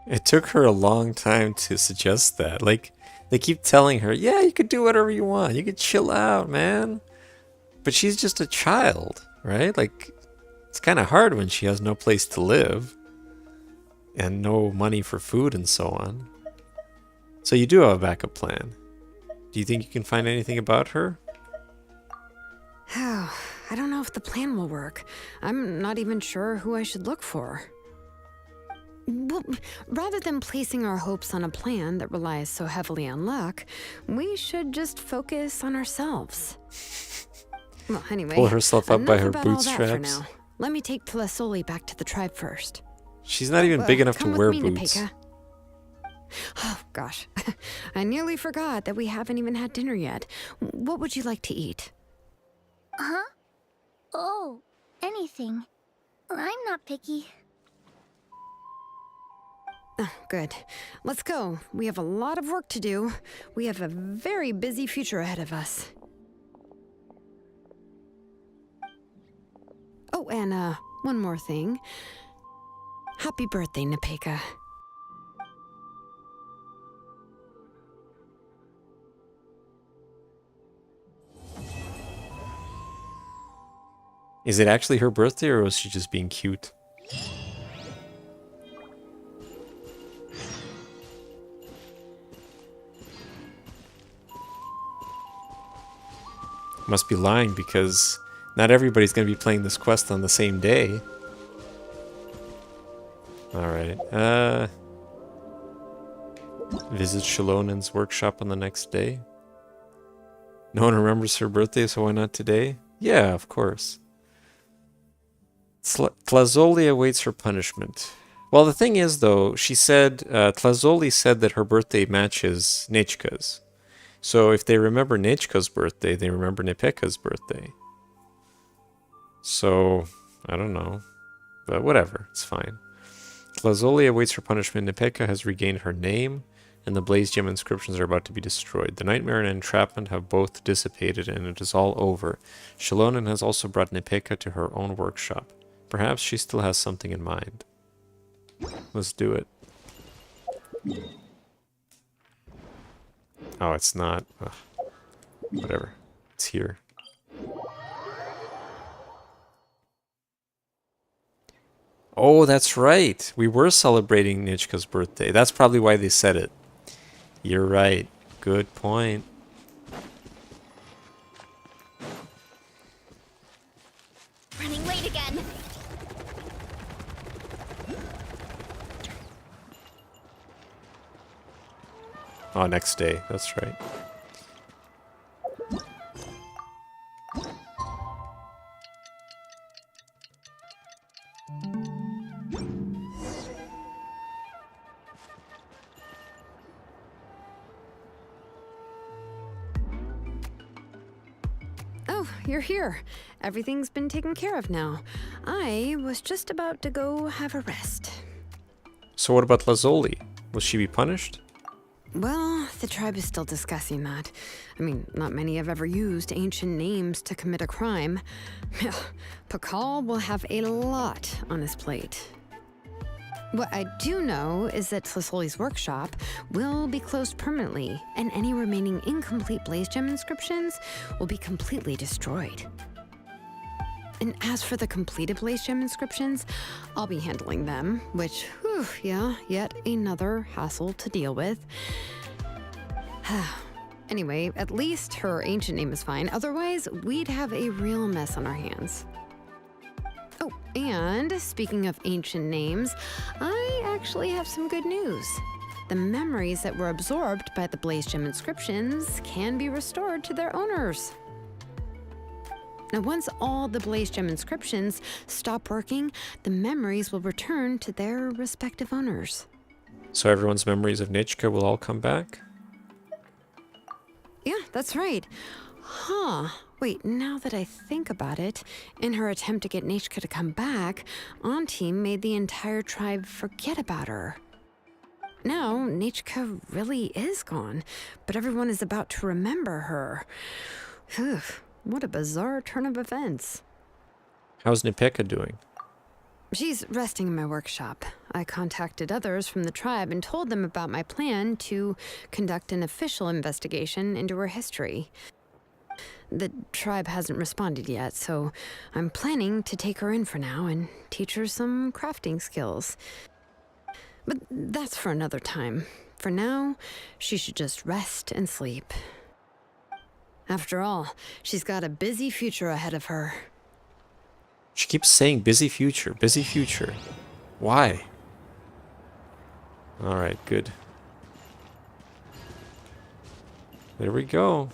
It took her a long time to suggest that. Like, they keep telling her, yeah, you could do whatever you want. You could chill out, man. But she's just a child, right? Like, it's kind of hard when she has no place to live and no money for food and so on. So you do have a backup plan. Do you think you can find anything about her? Oh, I don't know if the plan will work. I'm not even sure who I should look for. Well, rather than placing our hopes on a plan that relies so heavily on luck, we should just focus on ourselves. Well, anyway, Pull herself up by her about all that for bootstraps. now. Let me take Tlasoli back to the tribe first. She's not even big enough to Come with wear me, boots. Nepeka. Oh, gosh. I nearly forgot that we haven't even had dinner yet. What would you like to eat? Huh? Oh, anything. I'm not picky. Oh, good. Let's go. We have a lot of work to do. We have a very busy future ahead of us. Oh, and one more thing. Happy birthday, Nepeka. Is it actually her birthday or was she just being cute? Must be lying because not everybody's going to be playing this quest on the same day. Alright, visit Shilonen's workshop on the next day. No one remembers her birthday, so why not today? Yeah, of course. Tlazoli awaits her punishment. Well, the thing is, though, she said, Tlazoli said that her birthday matches Nechka's. So if they remember Nechka's birthday, they remember Nepeka's birthday. So, I don't know. But whatever, it's fine. Tlazoli awaits her punishment. Nepeka has regained her name, and the Blaze Gem inscriptions are about to be destroyed. The nightmare and entrapment have both dissipated, and it is all over. Shilonen has also brought Nepeka to her own workshop. Perhaps she still has something in mind. Let's do it. Oh, it's not. Ugh. Whatever. It's here. Oh, that's right. We were celebrating Nichka's birthday. That's probably why they said it. You're right. Good point. Running late again. Oh, next day. That's right. Oh, you're here. Everything's been taken care of now. I was just about to go have a rest. So what about Lazoli? Will she be punished? Well, the tribe is still discussing that. I mean, not many have ever used ancient names to commit a crime. Pakal will have a lot on his plate. What I do know is that Tlasoli's workshop will be closed permanently, and any remaining incomplete Blaze Gem inscriptions will be completely destroyed. And as for the completed Blaze Gem inscriptions, I'll be handling them, which, whew, yeah, yet another hassle to deal with. Anyway, at least her ancient name is fine. Otherwise, we'd have a real mess on our hands. Oh, and speaking of ancient names, I actually have some good news. The memories that were absorbed by the Blaze Gem inscriptions can be restored to their owners. Now, once all the Blaze Gem inscriptions stop working, the memories will return to their respective owners. So everyone's memories of Nichka will all come back? Yeah, that's right. Huh. Wait, now that I think about it, in her attempt to get Nichka to come back, Auntie made the entire tribe forget about her. Now, Nichka really is gone, but everyone is about to remember her. Whew, what a bizarre turn of events. How's Nipeka doing? She's resting in my workshop. I contacted others from the tribe and told them about my plan to conduct an official investigation into her history. The tribe hasn't responded yet, so I'm planning to take her in for now and teach her some crafting skills. But that's for another time. For now, she should just rest and sleep. After all, she's got a busy future ahead of her. She keeps saying busy future, busy future. Why? Alright, good. There we go.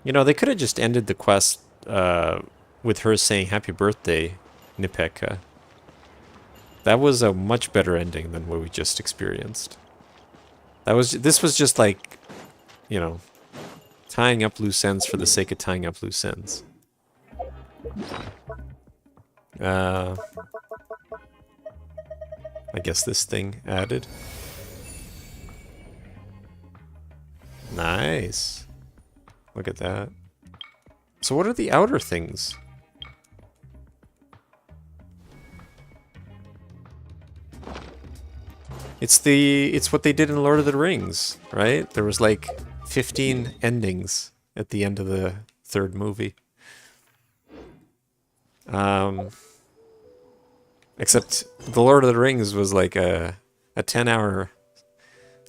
You know, they could have just ended the quest with her saying happy birthday, Nipeka. That was a much better ending than what we just experienced. This was just like, you know, tying up loose ends for the sake of tying up loose ends. I guess this thing added. Nice. Look at that. So what are the outer things? It's what they did in Lord of the Rings, right? There was like 15 endings at the end of the third movie. Except the Lord of the Rings was like a 10-hour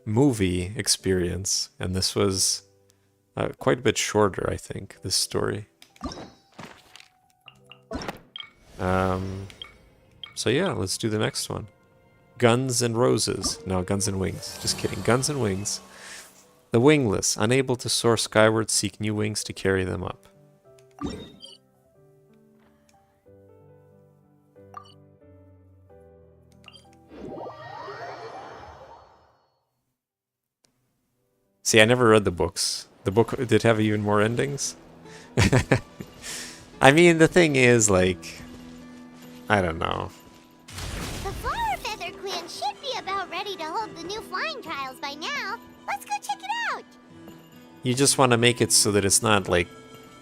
movie experience, and this was quite a bit shorter, I think, this story. So yeah, let's do the next one. Guns and Roses. No, Guns and Wings. Just kidding. Guns and Wings. The wingless, unable to soar skyward, seek new wings to carry them up. See, I never read the books. The book did have even more endings. I mean, the thing is, like, I don't know. The Flower Feather Clan should be about ready to hold the new flying trials by now. Let's go check it out. You just want to make it so that it's not, like,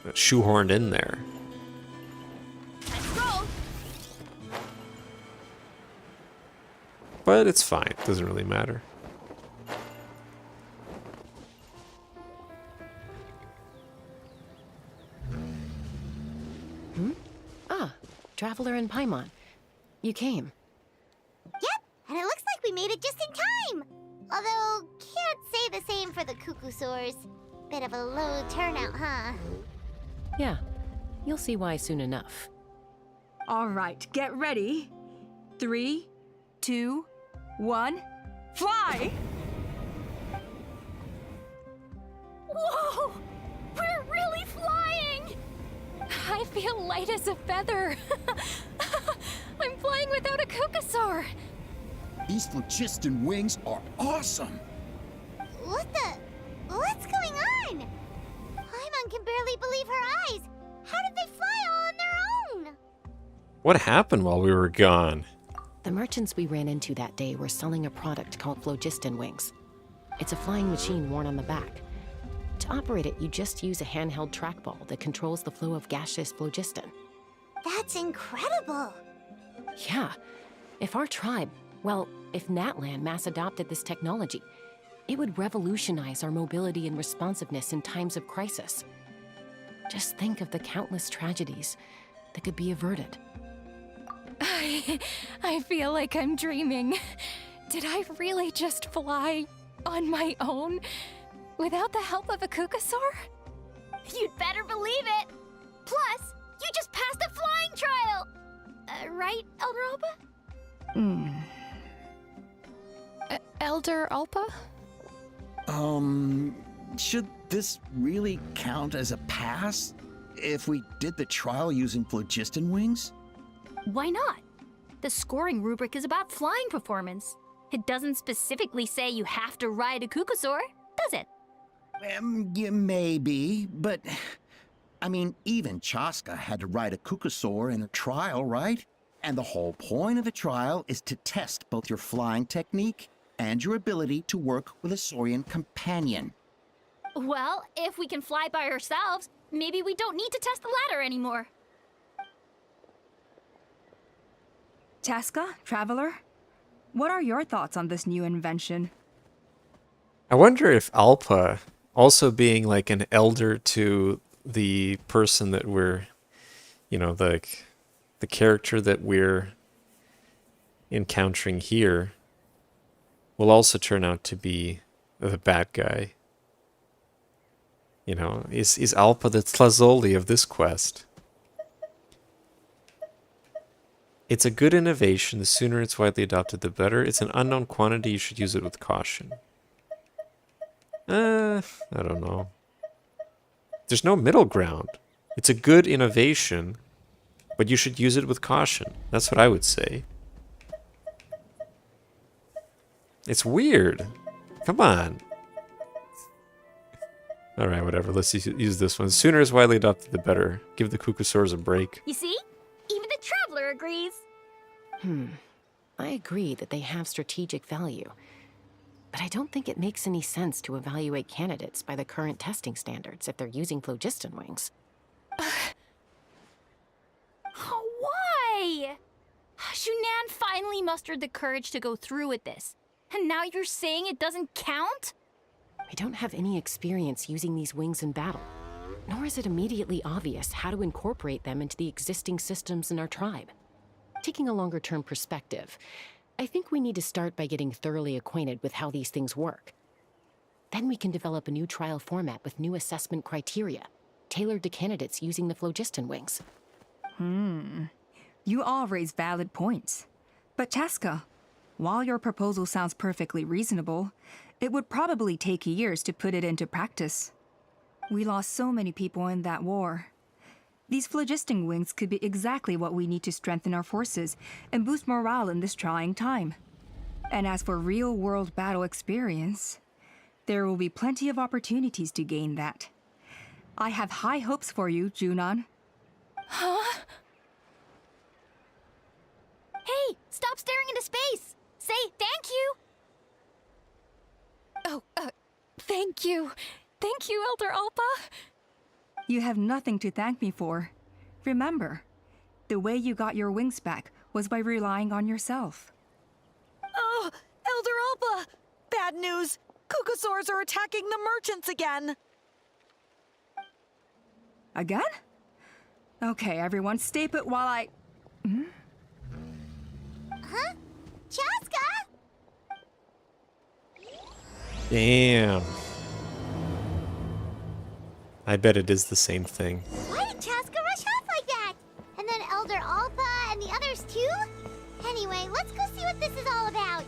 shoehorned in there. Let's go. But it's fine. It doesn't really matter. Traveler in Paimon. You came. Yep, and it looks like we made it just in time. Although, can't say the same for the Cuckoosaurs. Bit of a low turnout, huh? Yeah, you'll see why soon enough. All right, get ready. 3, 2, 1, fly! Whoa! We're really flying! I feel light as a feather. I'm flying without a Cuckoosaur. These phlogiston wings are awesome! What's going on? Paimon can barely believe her eyes. How did they fly all on their own? What happened while we were gone? The merchants we ran into that day were selling a product called phlogiston wings. It's a flying machine worn on the back. To operate it, you just use a handheld trackball that controls the flow of gaseous phlogiston. That's incredible. Yeah. If our tribe, well, if Natlan mass adopted this technology, it would revolutionize our mobility and responsiveness in times of crisis. Just think of the countless tragedies that could be averted. I feel like I'm dreaming. Did I really just fly on my own without the help of a Kukasaur? You'd better believe it. Plus, you just passed a flying trial. Right, Elder Alba? Elder Alpa? Should this really count as a pass if we did the trial using phlogiston wings? Why not? The scoring rubric is about flying performance. It doesn't specifically say you have to ride a Kukasaur, does it? Yeah, maybe, but I mean, even Chaska had to ride a Kukasaur in a trial, right? And the whole point of the trial is to test both your flying technique and your ability to work with a Saurian companion. Well, if we can fly by ourselves, maybe we don't need to test the ladder anymore. Chaska, Traveler, what are your thoughts on this new invention? I wonder if Alpa, also being like an elder to the person that we're, the character that we're encountering here, will also turn out to be the bad guy. Is Alpa the Tlazoli of this quest? It's a good innovation. The sooner it's widely adopted, the better. It's an unknown quantity. You should use it with caution. I don't know. There's no middle ground. It's a good innovation, but you should use it with caution. That's what I would say. It's weird. Come on. Alright, whatever. Let's use this one. The sooner it's widely adopted, the better. Give the Kukasaurs a break. You see? Even the Traveler agrees. I agree that they have strategic value, but I don't think it makes any sense to evaluate candidates by the current testing standards if they're using phlogiston wings. Why? Shunan finally mustered the courage to go through with this, and now you're saying it doesn't count? We don't have any experience using these wings in battle, nor is it immediately obvious how to incorporate them into the existing systems in our tribe. Taking a longer-term perspective, I think we need to start by getting thoroughly acquainted with how these things work. Then we can develop a new trial format with new assessment criteria, tailored to candidates using the phlogiston wings. You all raise valid points. But Chaska, while your proposal sounds perfectly reasonable, it would probably take years to put it into practice. We lost so many people in that war. These phlogiston wings could be exactly what we need to strengthen our forces and boost morale in this trying time. And as for real-world battle experience, there will be plenty of opportunities to gain that. I have high hopes for you, Junon. Huh? Hey, stop staring into space! Say thank you! Oh, thank you. Thank you, Elder Alpa. You have nothing to thank me for. Remember, the way you got your wings back was by relying on yourself. Oh, Elder Alpa! Bad news! Kukasaurs are attacking the merchants again! Again? Okay, everyone, stay put while I... Huh? Chaska? Damn. I bet it is the same thing. Why did Chaska rush off like that? And then Elder Alpa and the others too? Anyway, let's go see what this is all about.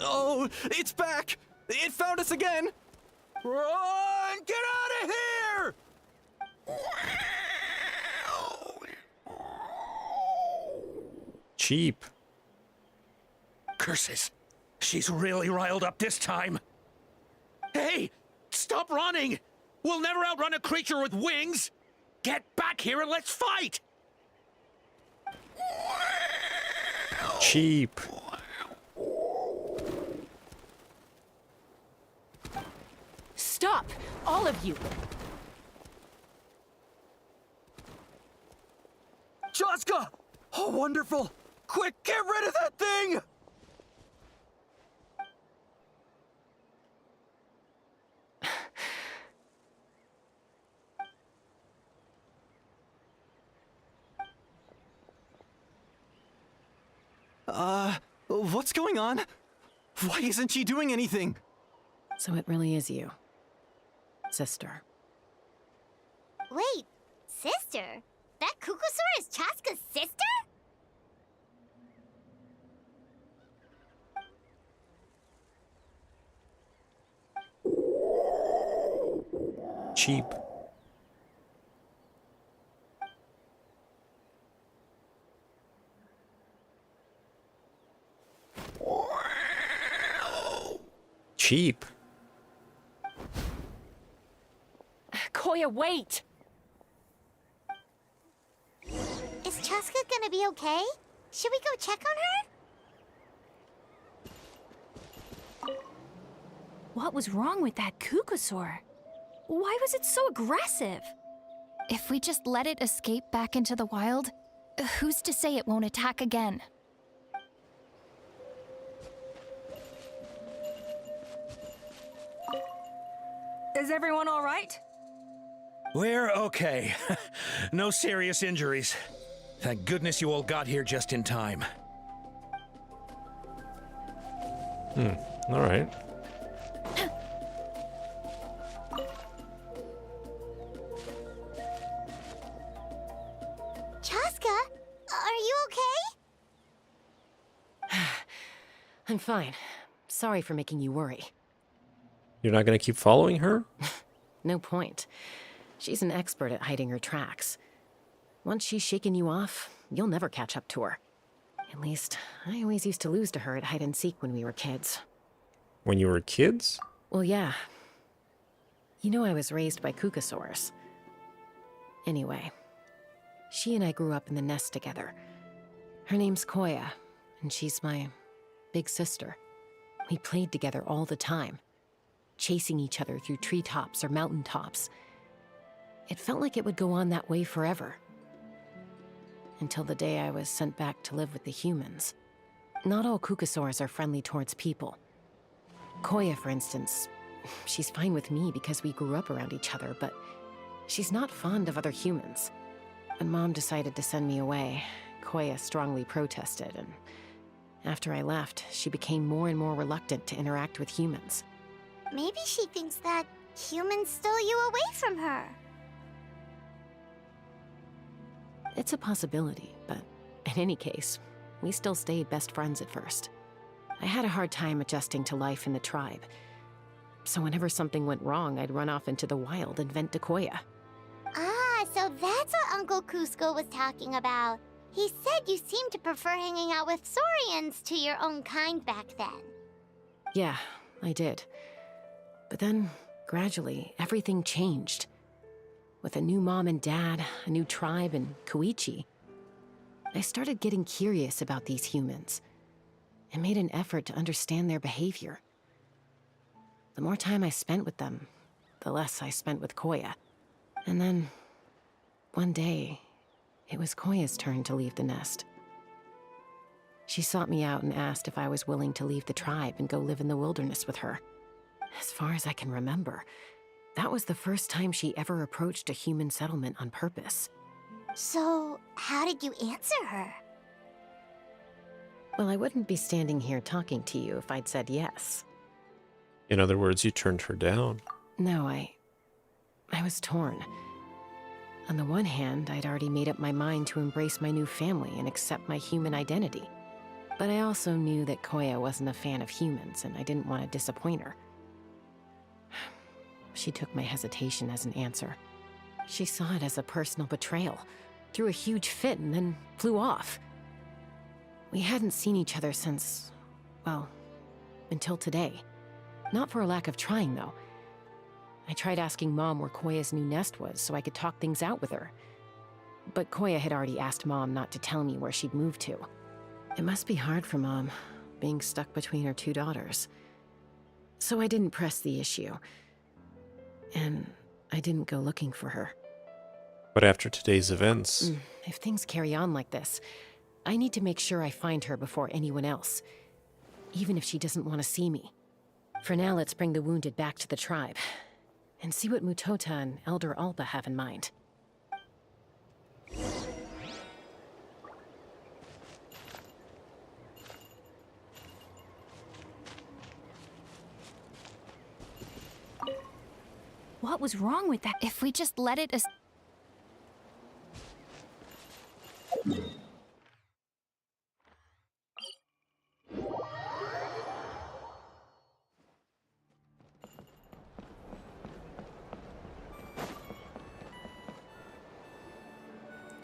Oh, it's back! It found us again! Run! Get out of here! Cheap. Curses! She's really riled up this time. Hey! Stop running! We'll never outrun a creature with wings! Get back here and let's fight! Cheap. Stop! All of you! Chaska! Oh, wonderful! Quick, get rid of that thing! What's going on? Why isn't she doing anything? So it really is you, sister. Wait, sister? That Kukusaur is Chaska's sister? Cheap. Cheap. Koya, wait! Is Chaska gonna be okay? Should we go check on her? What was wrong with that Kukusaur? Why was it so aggressive? If we just let it escape back into the wild, who's to say it won't attack again? Is everyone all right? We're okay. No serious injuries. Thank goodness you all got here just in time. All right. Chaska, are you okay? I'm fine. Sorry for making you worry. You're not gonna keep following her? No point. She's an expert at hiding her tracks. Once she's shaken you off, you'll never catch up to her. At least, I always used to lose to her at hide-and-seek when we were kids. When you were kids? Well, yeah. You know I was raised by Kukusaurs. Anyway, she and I grew up in the nest together. Her name's Koya, and she's my big sister. We played together all the time, chasing each other through treetops or mountaintops. It felt like it would go on that way forever. Until the day I was sent back to live with the humans. Not all Kukusaurs are friendly towards people. Koya, for instance, she's fine with me because we grew up around each other, but she's not fond of other humans. When Mom decided to send me away, Koya strongly protested, and after I left, she became more and more reluctant to interact with humans. Maybe she thinks that humans stole you away from her. It's a possibility, but in any case, we still stayed best friends at first. I had a hard time adjusting to life in the tribe. So whenever something went wrong, I'd run off into the wild and vent to Koya. Ah, so that's what Uncle Cusco was talking about. He said you seemed to prefer hanging out with Saurians to your own kind back then. Yeah, I did. But then, gradually, everything changed. With a new mom and dad, a new tribe, and Koichi, I started getting curious about these humans and made an effort to understand their behavior. The more time I spent with them, the less I spent with Koya. And then, one day, it was Koya's turn to leave the nest. She sought me out and asked if I was willing to leave the tribe and go live in the wilderness with her. As far as I can remember, that was the first time she ever approached a human settlement on purpose. So, how did you answer her? Well, I wouldn't be standing here talking to you if I'd said yes. In other words, you turned her down. No, I was torn. On the one hand, I'd already made up my mind to embrace my new family and accept my human identity. But I also knew that Koya wasn't a fan of humans, and I didn't want to disappoint her. She took my hesitation as an answer. She saw it as a personal betrayal, threw a huge fit, and then flew off. We hadn't seen each other since, well, Until today. Not for a lack of trying, though. I tried asking Mom where Koya's new nest was so I could talk things out with her. But Koya had already asked Mom not to tell me where she'd moved to. It must be hard for Mom, being stuck between her two daughters. So I didn't press the issue. And I didn't go looking for her. But after today's events... If things carry on like this, I need to make sure I find her before anyone else. Even if she doesn't want to see me. For now, let's bring the wounded back to the tribe. And see what Mutota and Elder Alba have in mind. What was wrong with that? If we just let it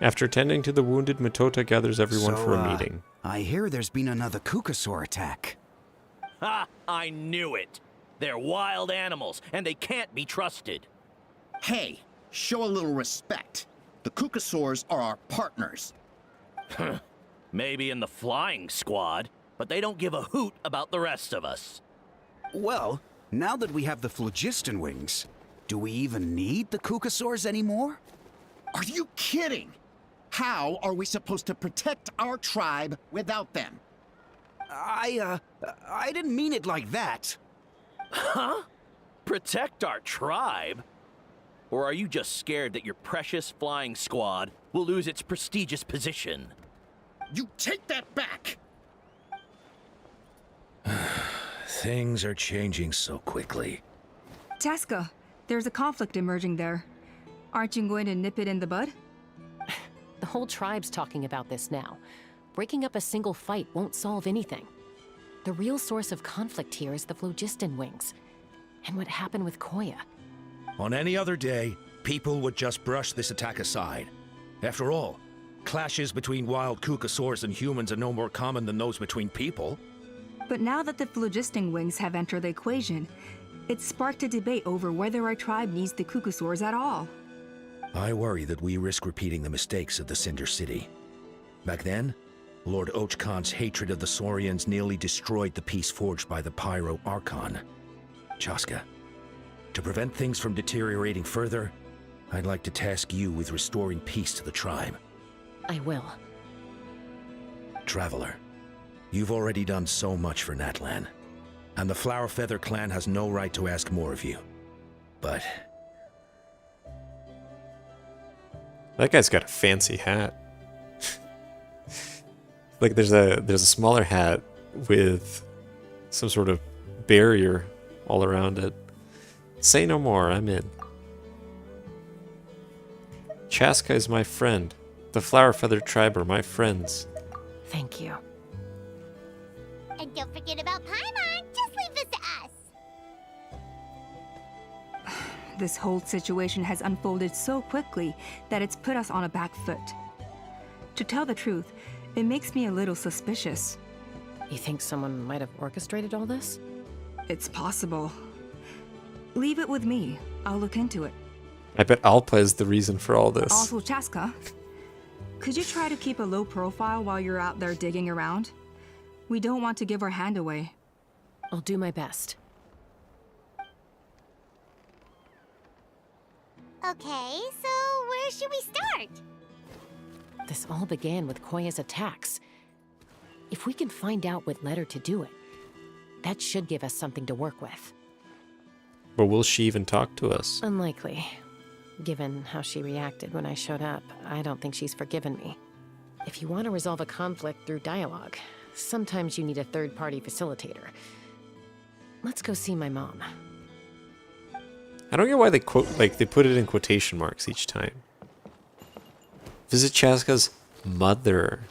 After tending to the wounded, Mutota gathers everyone for a meeting. I hear there's been another Kukasaur attack. Ha! I knew it! They're wild animals, and they can't be trusted. Hey, show a little respect. The Kukasaurs are our partners. Maybe in the flying squad, but they don't give a hoot about the rest of us. Well, now that we have the phlogiston wings, do we even need the Kukasaurs anymore? Are you kidding? How are we supposed to protect our tribe without them? I didn't mean it like that. Huh? Protect our tribe? Or are you just scared that your precious flying squad will lose its prestigious position? You take that back! Things are changing so quickly. Chaska, there's a conflict emerging there. Aren't you going to nip it in the bud? The whole tribe's talking about this now. Breaking up a single fight won't solve anything. The real source of conflict here is the phlogiston wings. And what happened with Koya. On any other day, people would just brush this attack aside. After all, clashes between wild Kukasaurs and humans are no more common than those between people. But now that the phlogiston wings have entered the equation, it's sparked a debate over whether our tribe needs the Kukasaurs at all. I worry that we risk repeating the mistakes of the Cinder City. Back then, Lord Ochkan's hatred of the Saurians nearly destroyed the peace forged by the Pyro Archon. Chaska, to prevent things from deteriorating further, I'd like to task you with restoring peace to the tribe. I will. Traveler, you've already done so much for Natlan, and the Flower Feather clan has no right to ask more of you. But... that guy's got a fancy hat. Like there's a smaller hat with some sort of barrier all around it. Say no more, I'm in. Chaska is my friend. The Flower Feather tribe are my friends. Thank you. And don't forget about Paimon. Just leave this to us. This whole situation has unfolded so quickly that it's put us on a back foot. To tell the truth, it makes me a little suspicious. You think someone might have orchestrated all this? It's possible. Leave it with me. I'll look into it. I bet Alpa is the reason for all this. Also, Chaska, could you try to keep a low profile while you're out there digging around? We don't want to give our hand away. I'll do my best. Okay, so where should we start? This all began with Koya's attacks. If we can find out what led her to do it, that should give us something to work with. But will she even talk to us? Unlikely. Given how she reacted when I showed up, I don't think she's forgiven me. If you want to resolve a conflict through dialogue, sometimes you need a third-party facilitator. Let's go see my mom. I don't get why they they put it in quotation marks each time. Visit Chaska's mother.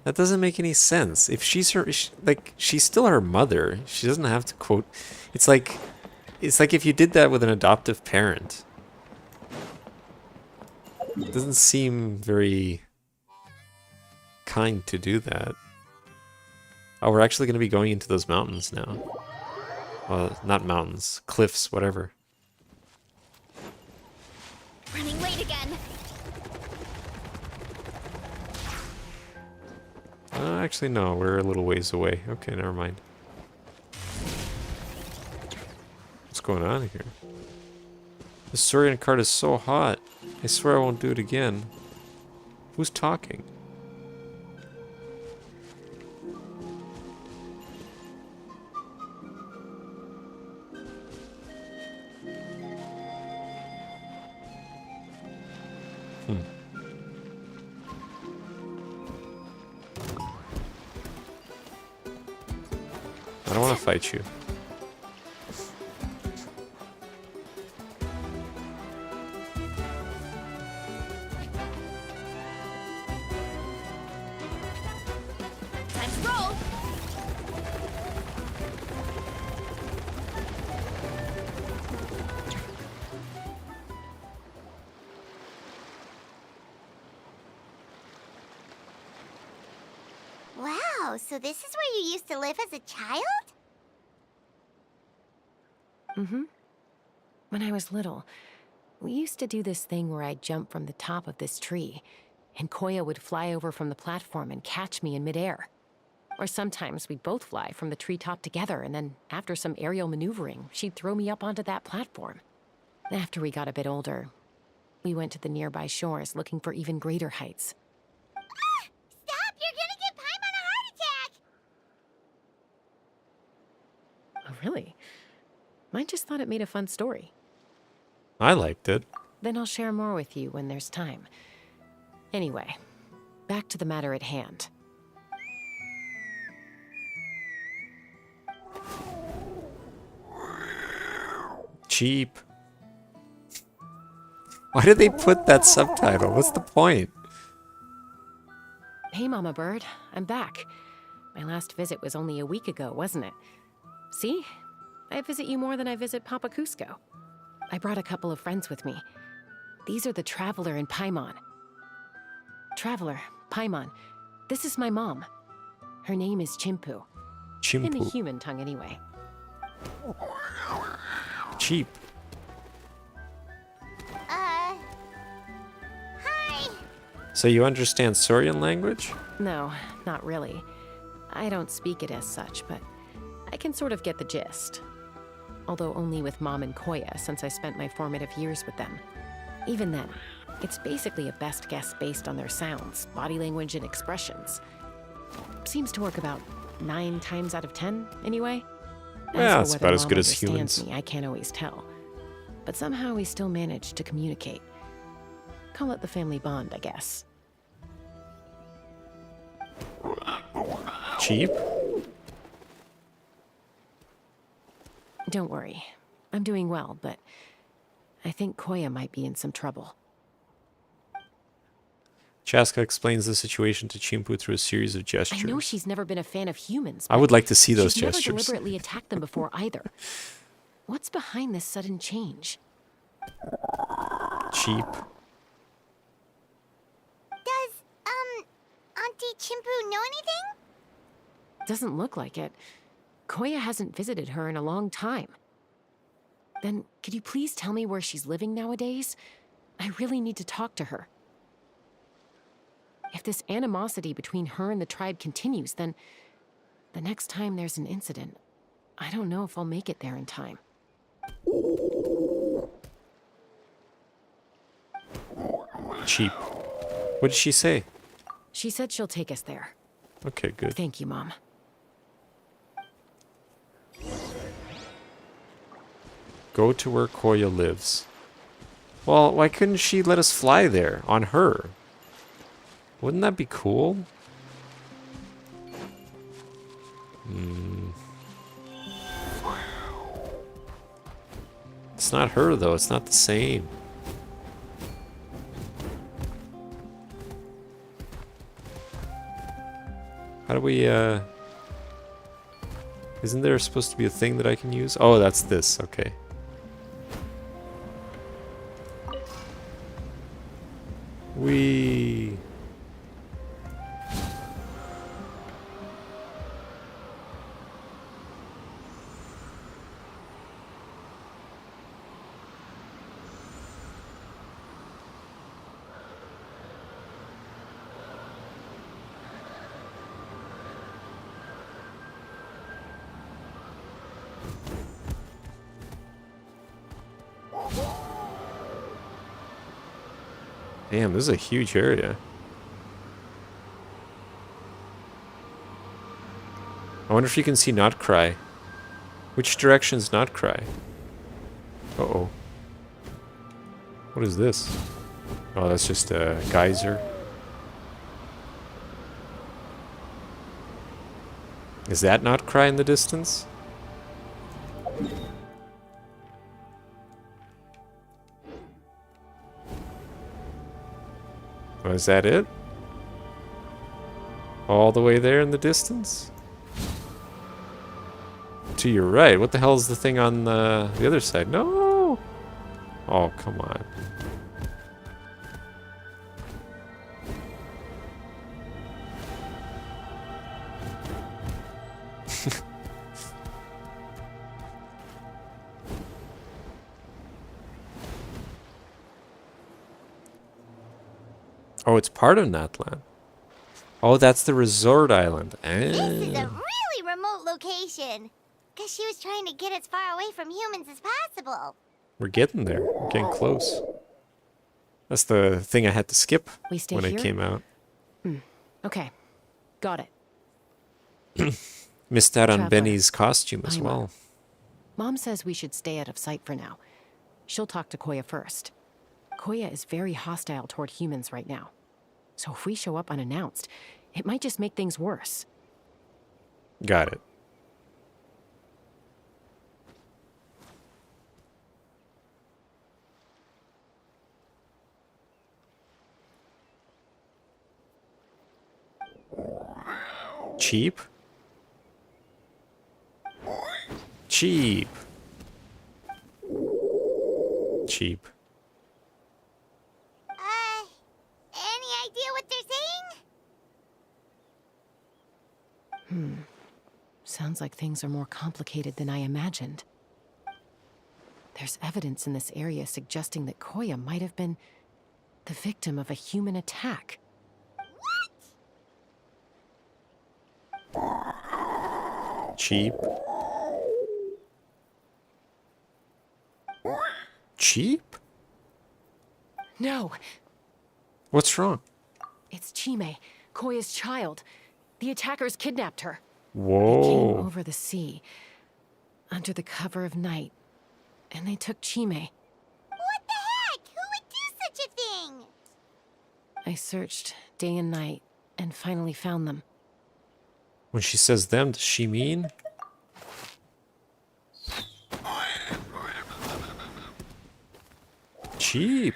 That doesn't make any sense. If she's her, she's still her mother. She doesn't have to quote. It's like if you did that with an adoptive parent. It doesn't seem very kind to do that. Oh, we're actually going to be going into those mountains now. Well, not mountains, cliffs, whatever. Running late again. Actually, no, we're a little ways away. Okay, never mind. What's going on here? The Saurian card is so hot. I swear I won't do it again. Who's talking? I don't want to fight you. Time to roll. Wow, so this is where you used to live as a child? Mm-hmm. When I was little, we used to do this thing where I'd jump from the top of this tree, and Koya would fly over from the platform and catch me in midair. Or sometimes we'd both fly from the treetop together, and then after some aerial maneuvering, she'd throw me up onto that platform. After we got a bit older, we went to the nearby shores looking for even greater heights. Stop! You're gonna give Paimon a heart attack! Oh, really? I just thought it made a fun story. I liked it. Then I'll share more with you when there's time. Anyway, back to the matter at hand. Cheap. Why did they put that subtitle? What's the point? Hey, Mama Bird, I'm back. My last visit was only a week ago, wasn't it? See? I visit you more than I visit Papa Cusco. I brought a couple of friends with me. These are the Traveler and Paimon. Traveler, Paimon, this is my mom. Her name is Chimpu. In the Chimpu. human tongue, anyway. Cheap. Hi. So you understand Saurian language? No, not really. I don't speak it as such, but I can sort of get the gist. Although only with Mom and Koya, since I spent my formative years with them. Even then, it's basically a best guess based on their sounds, body language, and expressions. Seems to work about 9 times out of 10, anyway. Yeah, As it's for about whether as Mom good as understands humans. me, I can't always tell. But somehow we still manage to communicate. Call it the family bond, I guess. Cheap? Don't worry. I'm doing well, but I think Koya might be in some trouble. Chaska explains the situation to Chimpu through a series of I gestures. know she's never been a fan of humans. I would but like to see those she's gestures. never deliberately attacked them before either. What's behind this sudden change? Cheap. Does, Auntie Chimpu know anything? Doesn't look like it. Koya hasn't visited her in a long time. Then, could you please tell me where she's living nowadays? I really need to talk to her. If this animosity between her and the tribe continues, then the next time there's an incident, I don't know if I'll make it there in time. Cheap. What did she say? She said she'll take us there. Okay, good. Thank you, Mom. Go to where Koya lives. Well, why couldn't she let us fly there on her? Wouldn't that be cool? It's not her though, it's not the same. How do we, isn't there supposed to be a thing that I can use? Oh, that's this, okay. Damn, this is a huge area. I wonder if you can see Not Cry. Which direction's Not Cry? Uh-oh. What is this? Oh, that's just a geyser. Is that Not Cry in the distance? Oh, is that it? All the way there in the distance? To your right. What the hell is the thing on the other side? No! Oh, come on. Oh, it's part of Natlan. Oh, that's the resort island. This is a Ah. really remote location. Guess she was trying to get as far away from humans as possible. We're getting there. We're getting close. That's the thing I had to skip We stay when it here? came out. Okay. Got it. Missed out on Traveler. Benny's costume as Paimon. well. Mom says we should stay out of sight for now. She'll talk to Koya first. Koya is very hostile toward humans right now. So if we show up unannounced, it might just make things worse. Got it. Cheap? Cheap. Cheap. Any idea what they're saying? Sounds like things are more complicated than I imagined. There's evidence in this area suggesting that Koya might have been the victim of a human attack. Cheap. Cheap? No, What's wrong? it's Chime, Koya's child. The attackers kidnapped her. They came Whoa. over the sea, under the cover of night, and they took Chime. What the heck? Who would do such a thing? I searched day and night, and finally found them. When she says them, does she mean? Cheap.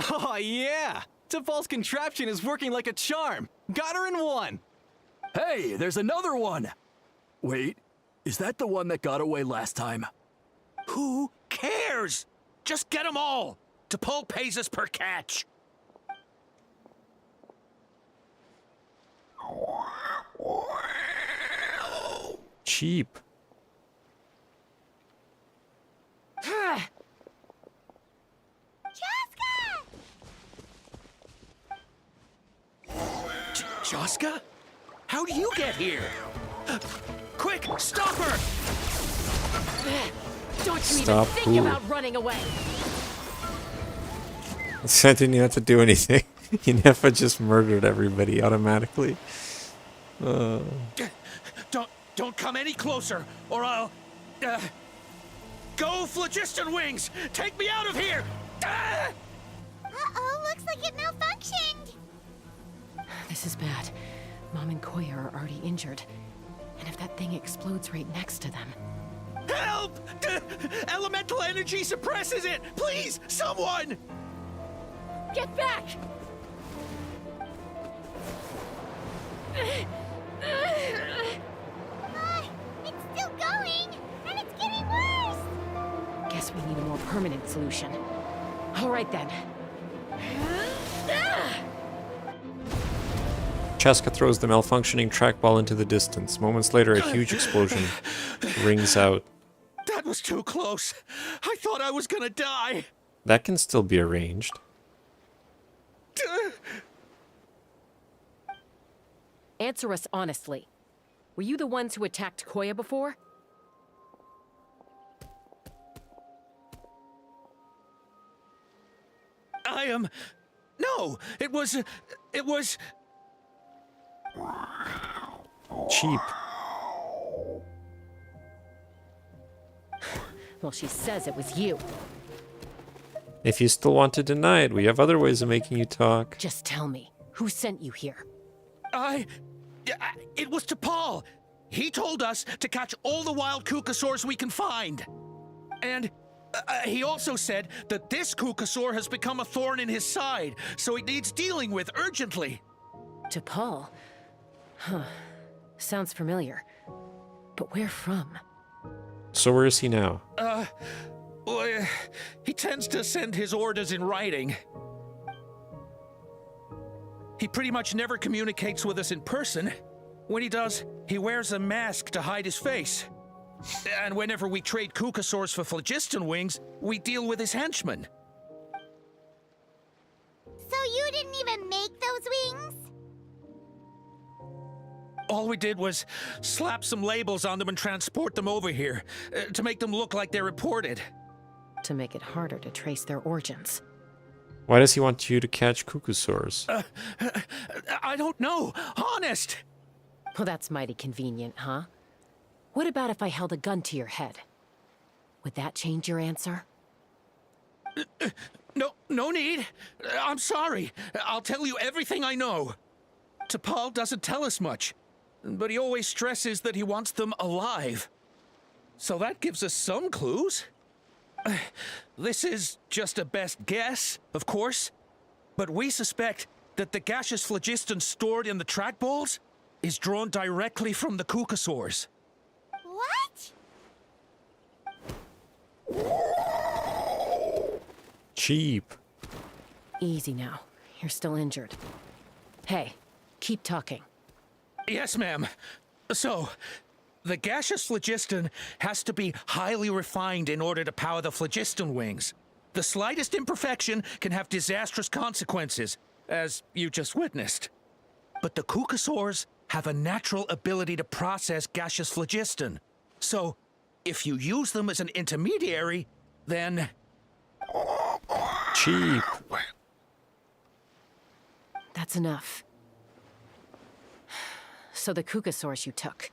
Oh, yeah! Tafal's contraption is working like a charm. Got her in one. Hey, there's another one! Wait, is that the one that got away last time? Who cares? Just get them all. T'Pol pays us per catch. Cheap. Joska? How do you get here? Quick, stop her! Don't you Stop even think who? about running away! I didn't even have to do anything. Yennefer just murdered everybody automatically. Don't come any closer, or I'll... Go, Phlogiston Wings! Take me out of here! Uh-oh, looks like it malfunctioned. This is bad. Mom and Koya are already injured. And if that thing explodes right next to them... Help! Elemental energy suppresses it! Please, someone! Get back! It's still going, and it's getting worse. Guess we need a more permanent solution. All right then. Chaska throws the malfunctioning trackball into the distance. Moments later, a huge explosion rings out. That was too close. I thought I was gonna die. That can still be arranged. Answer us honestly. Were you the ones who attacked Koya before? I am... No, it was... Cheap. Well, she says it was you. If you still want to deny it, we have other ways of making you talk. Just tell me, who sent you here? It was T'Pol. He told us to catch all the wild Kukasaurs we can find. And he also said that this Kukasaur has become a thorn in his side, so it needs dealing with urgently. T'Pol? Huh. Sounds familiar. But where from? So where is he now? Well, he tends to send his orders in writing. He pretty much never communicates with us in person. When he does, he wears a mask to hide his face. And whenever we trade Kukasaurs for phlogiston wings, we deal with his henchmen. So you didn't even make those wings? All we did was slap some labels on them and transport them over here, to make them look like they're imported. To make it harder to trace their origins. Why does he want you to catch Kukasaurs? I don't know, honest! Well, that's mighty convenient, huh? What about if I held a gun to your head? Would that change your answer? No need. I'm sorry. I'll tell you everything I know. T'Pol doesn't tell us much, but he always stresses that he wants them alive. So that gives us some clues. This is just a best guess, of course, but we suspect that the gaseous phlogiston stored in the trackballs is drawn directly from the Kukasaurs. What? Cheap. Easy now. You're still injured. Hey, keep talking. Yes, ma'am. So, the gaseous phlogiston has to be highly refined in order to power the phlogiston wings. The slightest imperfection can have disastrous consequences, as you just witnessed. But the Kukasaurs have a natural ability to process gaseous phlogiston. So, if you use them as an intermediary, then... Cheap. That's enough. So the Kukasaurs you took,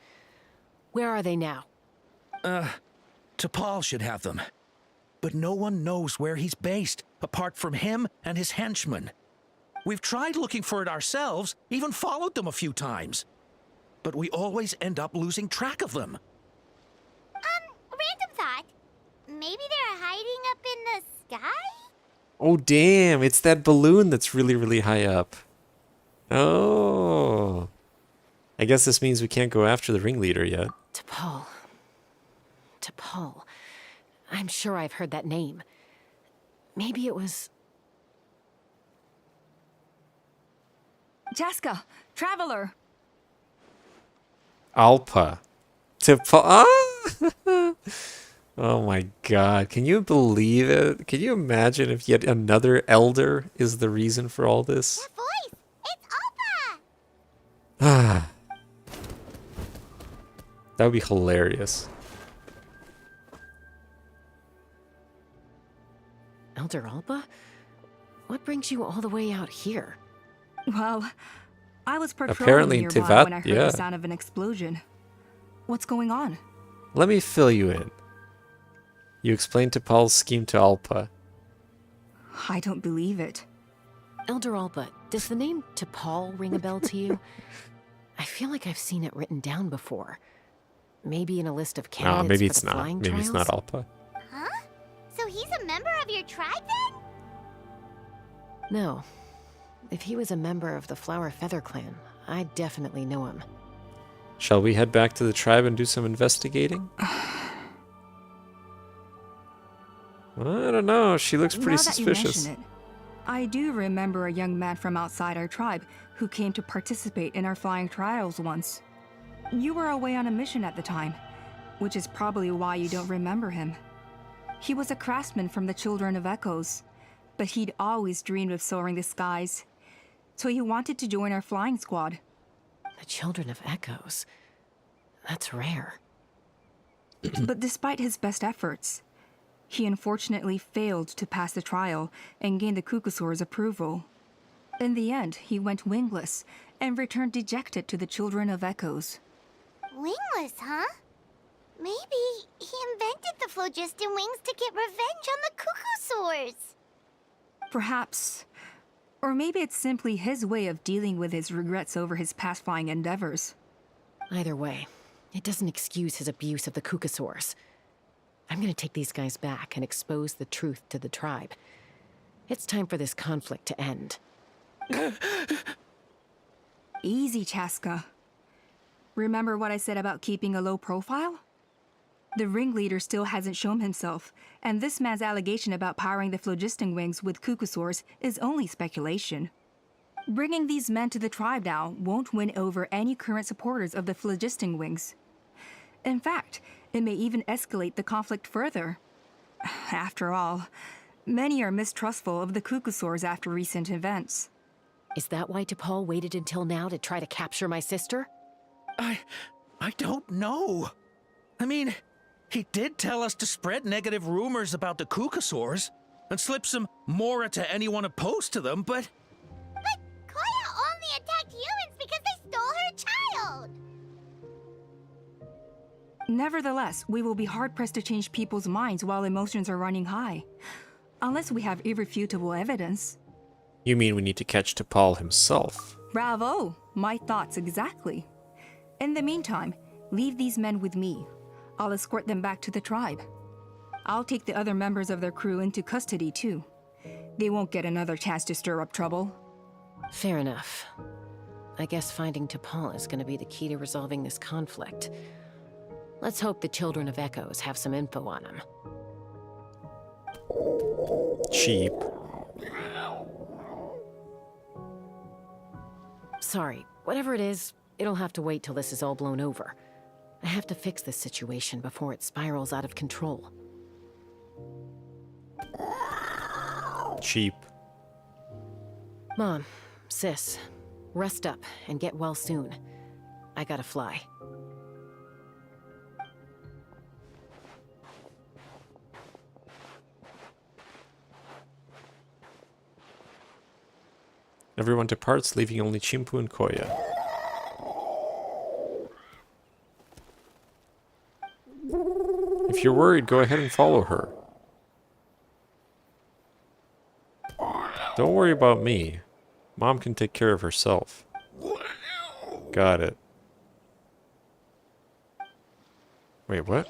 where are they now? T'Pol should have them. But no one knows where he's based, apart from him and his henchmen. We've tried looking for it ourselves, even followed them a few times. But we always end up losing track of them. Random thought. Maybe they're hiding up in the sky? Oh, damn. It's that balloon that's really, really high up. Oh. I guess this means we can't go after the ringleader yet. T'Pol. T'Pol. I'm sure I've heard that name. Maybe it was... Chaska, Traveler! Alpa. Ah! Oh my god. Can you believe it? Can you imagine if yet another elder is the reason for all this? That voice! It's Alpa! Ah. That would be hilarious. Elder Alba? What brings you all the way out here? Well, I was patrolling Apparently nearby Tivat, when I heard yeah. the sound of an explosion. What's going on? Let me fill you in. You explained T'Pol's scheme to Alpa. I don't believe it. Elder Alba, does the name T'Pol ring a bell to you? I feel like I've seen it written down before. Maybe in a list of candidates maybe for it's the not. flying Maybe it's trials? not Alpa. Huh? So he's a member of your tribe then? No. If he was a member of the Flower Feather Clan, I'd definitely know him. Shall we head back to the tribe and do some investigating? I don't know. She looks pretty Now that you suspicious. mention it, I do remember a young man from outside our tribe who came to participate in our flying trials once. You were away on a mission at the time, which is probably why you don't remember him. He was a craftsman from the Children of Echoes, but he'd always dreamed of soaring the skies, so he wanted to join our flying squad. The Children of Echoes? That's rare. But despite his best efforts, He unfortunately failed to pass the trial and gain the Kukusaur's approval. In the end, he went wingless and returned dejected to the Children of Echoes. Wingless, huh? Maybe he invented the phlogiston wings to get revenge on the Kukusaurs. Perhaps. Or maybe it's simply his way of dealing with his regrets over his past flying endeavors. Either way, it doesn't excuse his abuse of the Kukusaurs. I'm gonna take these guys back and expose the truth to the tribe. It's time for this conflict to end. Easy, Chaska. Remember what I said about keeping a low profile? The ringleader still hasn't shown himself, and this man's allegation about powering the phlogiston wings with Kukusaurs is only speculation. Bringing these men to the tribe now won't win over any current supporters of the phlogiston wings. In fact, it may even escalate the conflict further. After all, many are mistrustful of the Kukusaurs after recent events. Is that why T'Pol waited until now to try to capture my sister? I don't know. I mean, he did tell us to spread negative rumors about the Kukusaurs and slip some Mora to anyone opposed to them, but... But Koya only attacked humans because they stole her child! Nevertheless, we will be hard-pressed to change people's minds while emotions are running high. Unless we have irrefutable evidence. You mean we need to catch T'Pol himself? Bravo! My thoughts exactly. In the meantime, leave these men with me. I'll escort them back to the tribe. I'll take the other members of their crew into custody too. They won't get another chance to stir up trouble. Fair enough. I guess finding T'Pol is gonna be the key to resolving this conflict. Let's hope the Children of Echoes have some info on him. Cheap. Sorry, whatever it is, it'll have to wait till this is all blown over. I have to fix this situation before it spirals out of control. Cheap. Mom, sis, rest up and get well soon. I gotta fly. Everyone departs, leaving only Chimpu and Koya. If you're worried, go ahead and follow her. Don't worry about me. Mom can take care of herself. Got it. Wait, what?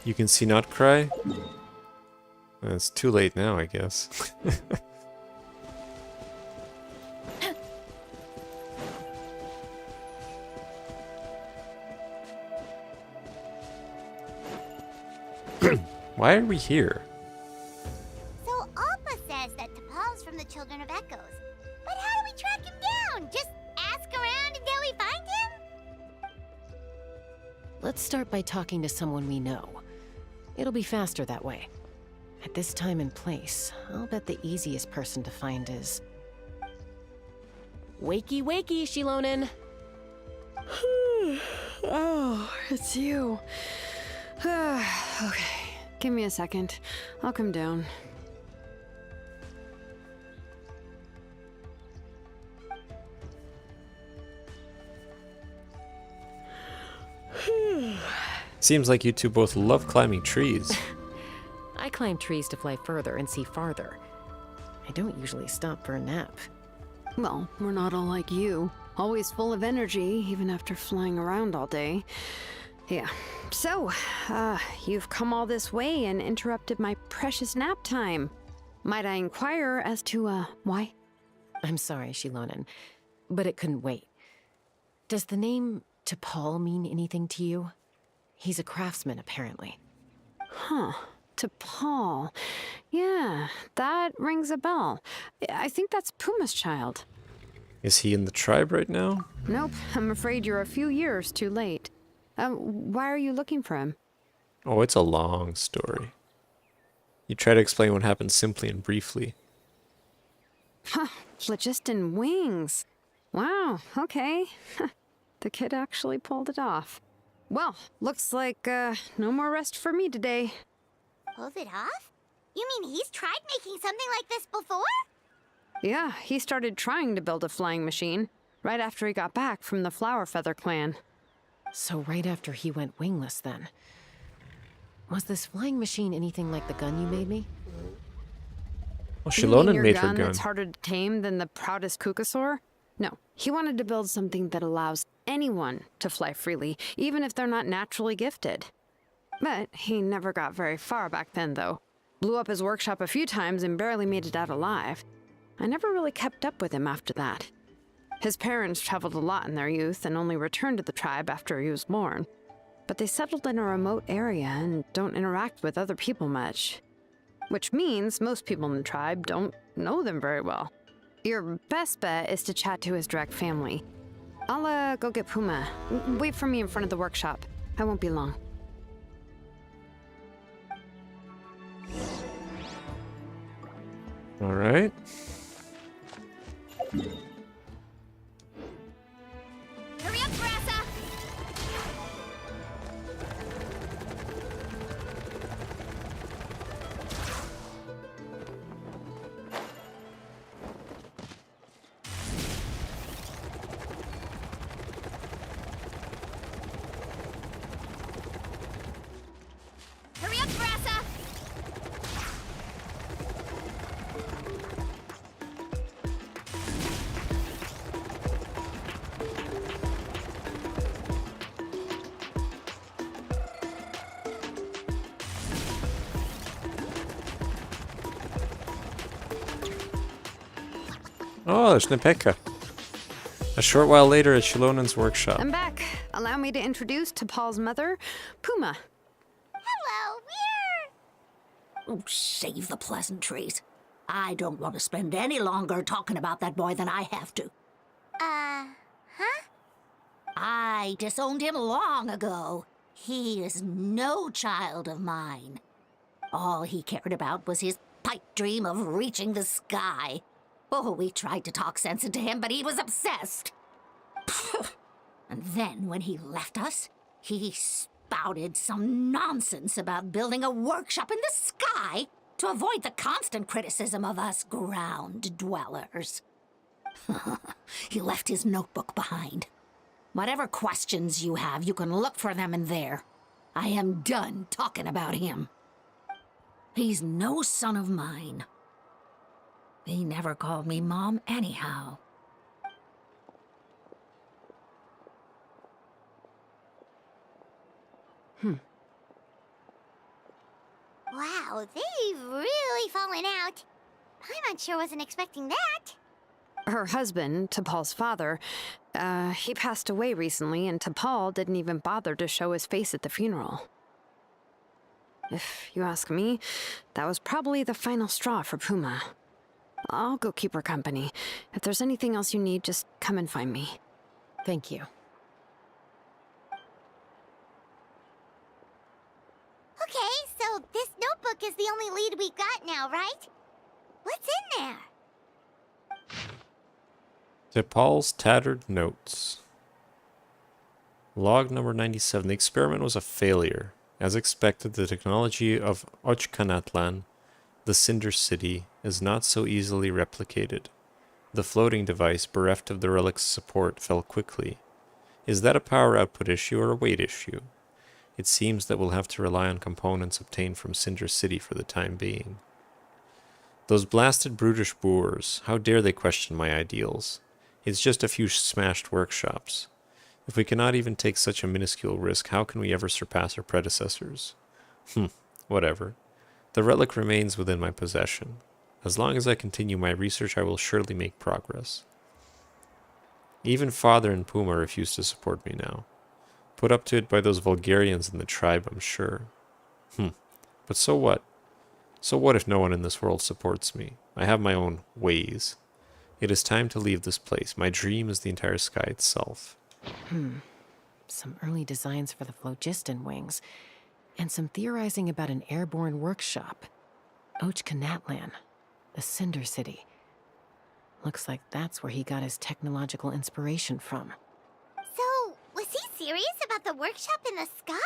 You can see not cry? It's too late now, I guess. Why are we here? So Appa says that T'Pol's from the Children of Echoes. But how do we track him down? Just ask around until we find him? Let's start by talking to someone we know. It'll be faster that way. At this time and place, I'll bet the easiest person to find is... Wakey, wakey, Shilonen! Oh, it's you. Okay, give me a second. I'll come down. Seems like you two both love climbing trees. I climb trees to fly further and see farther. I don't usually stop for a nap. Well, we're not all like you. Always full of energy, even after flying around all day. Yeah. So, you've come all this way and interrupted my precious nap time. Might I inquire as to, why? I'm sorry, Shilonen, but it couldn't wait. Does the name T'Pol mean anything to you? He's a craftsman, apparently. Huh. T'Pol. Yeah, that rings a bell. I think that's Puma's child. Is he in the tribe right now? Nope, I'm afraid you're a few years too late. Why are you looking for him? Oh, it's a long story. You try to explain what happened simply and briefly. Huh, phlogiston wings. Wow, okay. The kid actually pulled it off. Well, looks like no more rest for me today. Pulled it off? You mean he's tried making something like this before? Yeah, he started trying to build a flying machine right after he got back from the Flower Feather clan. So right after he went wingless, then. Was this flying machine anything like the gun you made me? Well, You mean Shilonen your made her gun gun. that's harder to tame than the proudest Kukasaur? No, he wanted to build something that allows anyone to fly freely, even if they're not naturally gifted. But he never got very far back then, though. Blew up his workshop a few times and barely made it out alive. I never really kept up with him after that. His parents traveled a lot in their youth and only returned to the tribe after he was born. But they settled in a remote area and don't interact with other people much. Which means most people in the tribe don't know them very well. Your best bet is to chat to his direct family. I'll go get Puma. Wait for me in front of the workshop. I won't be long. All right. Hurry up, Grassa! Hurry up, Grassa! Oh, there's Nepeka. A short while later at Shilonen's workshop. I'm back. Allow me to introduce T'Pol's mother, Puma. Hello, Oh, save the pleasantries. I don't want to spend any longer talking about that boy than I have to. huh? I disowned him long ago. He is no child of mine. All he cared about was his pipe dream of reaching the sky. Oh, we tried to talk sense into him, but he was obsessed. And then when he left us, he spouted some nonsense about building a workshop in the sky to avoid the constant criticism of us ground dwellers. He left his notebook behind. Whatever questions you have, you can look for them in there. I am done talking about him. He's no son of mine. He never called me Mom anyhow. Wow, they've really fallen out. Paimon sure wasn't expecting that. Her husband, T'Pol's father, he passed away recently, and T'Pol didn't even bother to show his face at the funeral. If you ask me, that was probably the final straw for Puma. I'll go keep her company. If there's anything else you need, just come and find me. Thank you. Okay, so this notebook is the only lead we got now, right? What's in there? T'Pol's tattered notes. Log number 97. The experiment was a failure. As expected, the technology of Ochkanatlan, the Cinder City, is not so easily replicated. The floating device, bereft of the relic's support, fell quickly. Is that a power output issue or a weight issue? It seems that we'll have to rely on components obtained from Cinder City for the time being. Those blasted brutish boors, how dare they question my ideals? It's just a few smashed workshops. If we cannot even take such a minuscule risk, how can we ever surpass our predecessors? Whatever. The relic remains within my possession. As long as I continue my research, I will surely make progress. Even Father and Puma refuse to support me now. Put up to it by those Vulgarians in the tribe, I'm sure. But so what? So what if no one in this world supports me? I have my own ways. It is time to leave this place. My dream is the entire sky itself. Some early designs for the phlogiston wings, and some theorizing about an airborne workshop. Ochkanatlan, the Cinder City. Looks like that's where he got his technological inspiration from. So, was he serious about the workshop in the sky?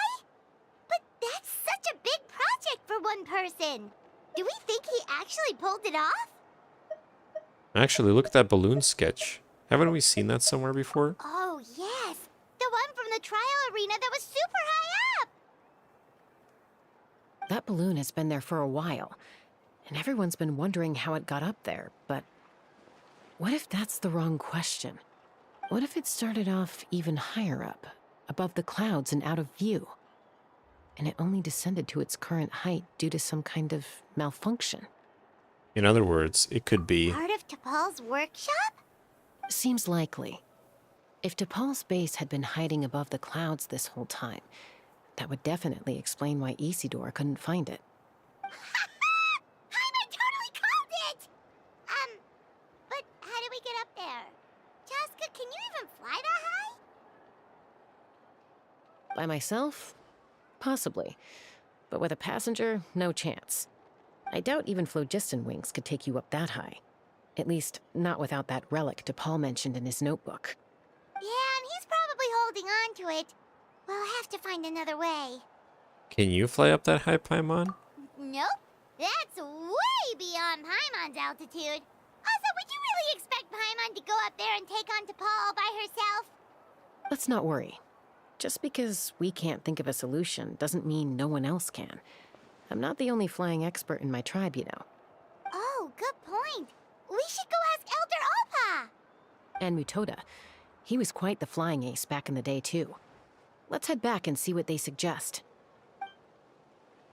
But that's such a big project for one person. Do we think he actually pulled it off? Actually, look at that balloon sketch. Haven't we seen that somewhere before? Oh, yes. The one from the trial arena that was super high up. That balloon has been there for a while, and everyone's been wondering how it got up there, but what if that's the wrong question? What if it started off even higher up, above the clouds and out of view, and it only descended to its current height due to some kind of malfunction? In other words, it could be... Part of T'Pol's workshop? Seems likely. If T'Pol's base had been hiding above the clouds this whole time, that would definitely explain why Isidore couldn't find it. I totally called it! But how do we get up there? Chaska, can you even fly that high? By myself? Possibly. But with a passenger, no chance. I doubt even phlogiston wings could take you up that high. At least, not without that relic T'Pol mentioned in his notebook. Yeah, and he's probably holding on to it. We'll have to find another way. Can you fly up that high, Paimon? Nope. That's way beyond Paimon's altitude. Also, would you really expect Paimon to go up there and take on T'Pol all by herself? Let's not worry. Just because we can't think of a solution doesn't mean no one else can. I'm not the only flying expert in my tribe, you know. Oh, good point. We should go ask Elder Oppa. And Mutoda. He was quite the flying ace back in the day, too. Let's head back and see what they suggest.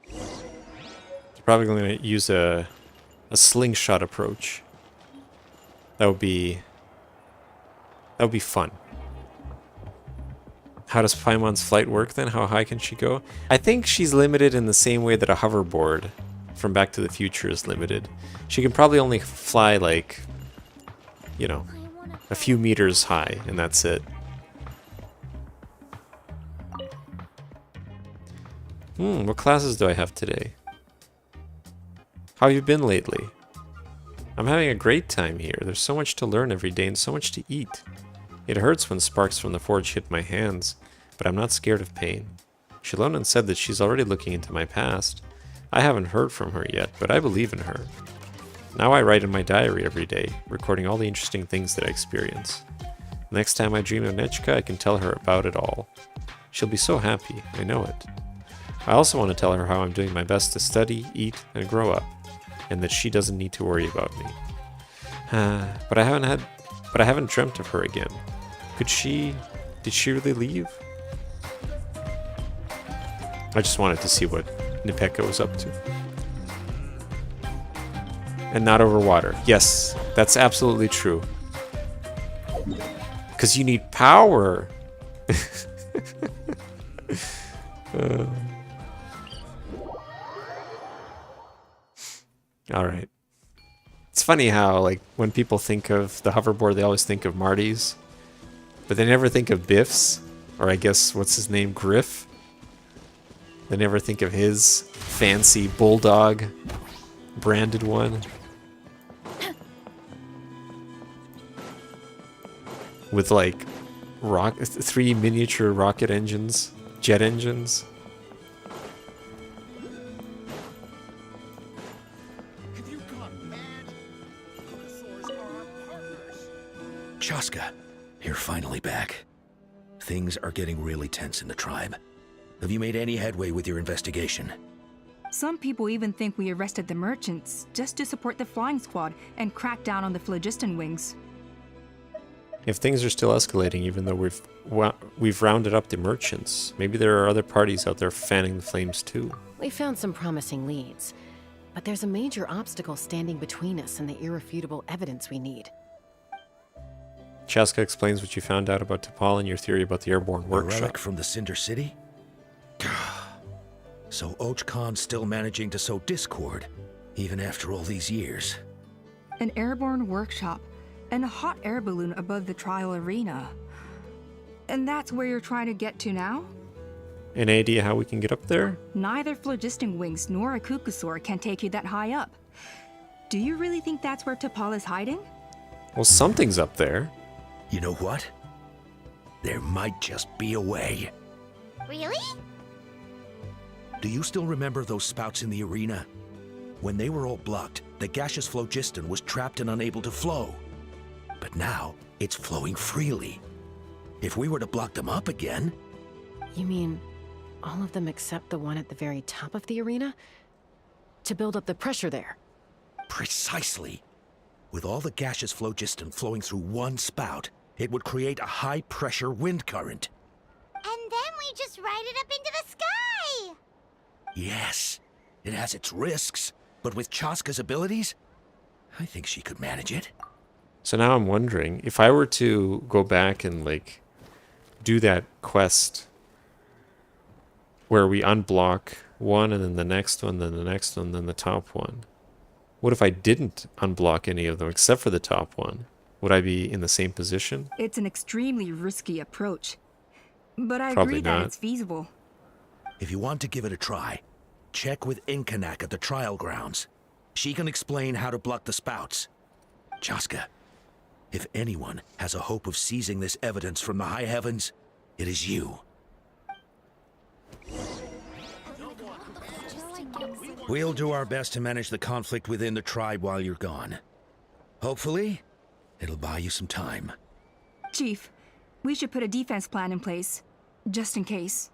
They're probably going to use a slingshot approach. That would be fun. How does Paimon's flight work then? How high can she go? I think she's limited in the same way that a hoverboard from Back to the Future is limited. She can probably only fly like, you know, a few meters high, and that's it. What classes do I have today? How have you been lately? I'm having a great time here. There's so much to learn every day and so much to eat. It hurts when sparks from the forge hit my hands, but I'm not scared of pain. Shalonan said that she's already looking into my past. I haven't heard from her yet, but I believe in her. Now I write in my diary every day, recording all the interesting things that I experience. Next time I dream of Nechka, I can tell her about it all. She'll be so happy, I know it. I also want to tell her how I'm doing my best to study, eat, and grow up, and that she doesn't need to worry about me. But I haven't dreamt of her again. Did she really leave? I just wanted to see what Nipeka was up to. And not over water. Yes, that's absolutely true. Because you need power. Alright. It's funny how, like, when people think of the hoverboard, they always think of Marty's. But they never think of Biff's. Or I guess, what's his name? Griff? They never think of his fancy bulldog branded one. With, like, 3 miniature rocket engines. Jet engines. Chaska, you're finally back. Things are getting really tense in the tribe. Have you made any headway with your investigation? Some people even think we arrested the merchants just to support the flying squad and crack down on the phlogiston wings. If things are still escalating, even though we've rounded up the merchants, maybe there are other parties out there fanning the flames too. We found some promising leads, but there's a major obstacle standing between us and the irrefutable evidence we need. Chaska explains what you found out about T'Pol and your theory about the airborne workshop. A relic from the Cinder City? So Khan's still managing to sow discord, even after all these years. An airborne workshop and a hot air balloon above the trial arena. And that's where you're trying to get to now? Any idea how we can get up there? Neither phlogiston wings nor a Kukusaur can take you that high up. Do you really think that's where T'Pol is hiding? Well, something's up there. You know what? There might just be a way. Really? Do you still remember those spouts in the arena? When they were all blocked, the gaseous phlogiston was trapped and unable to flow. But now, it's flowing freely. If we were to block them up again... You mean all of them except the one at the very top of the arena? To build up the pressure there? Precisely. With all the gaseous phlogiston flowing through one spout, it would create a high-pressure wind current. And then we just ride it up into the sky! Yes, it has its risks, but with Chaska's abilities, I think she could manage it. So now I'm wondering, if I were to go back and, like, do that quest where we unblock one and then the next one, then the next one, then the top one. What if I didn't unblock any of them except for the top one? Would I be in the same position? It's an extremely risky approach. But I Probably agree that not. it's feasible. If you want to give it a try, check with Inkanak at the trial grounds. She can explain how to block the spouts. Chaska, if anyone has a hope of seizing this evidence from the high heavens, it is you. We'll do our best to manage the conflict within the tribe while you're gone. Hopefully, it'll buy you some time. Chief, we should put a defense plan in place, just in case.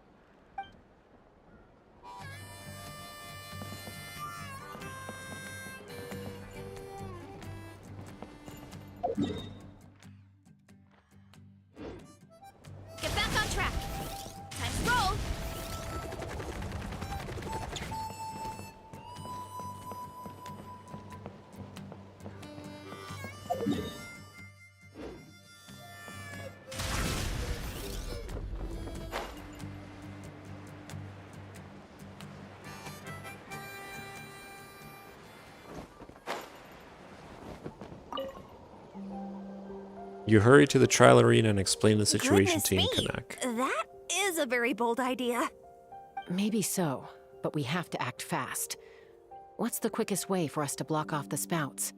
Get back on track. Time to roll. You hurry to the trial arena and explain the situation Goodness to me, Inkanak. That is a very bold idea. Maybe so, but we have to act fast. What's the quickest way for us to block off the spouts?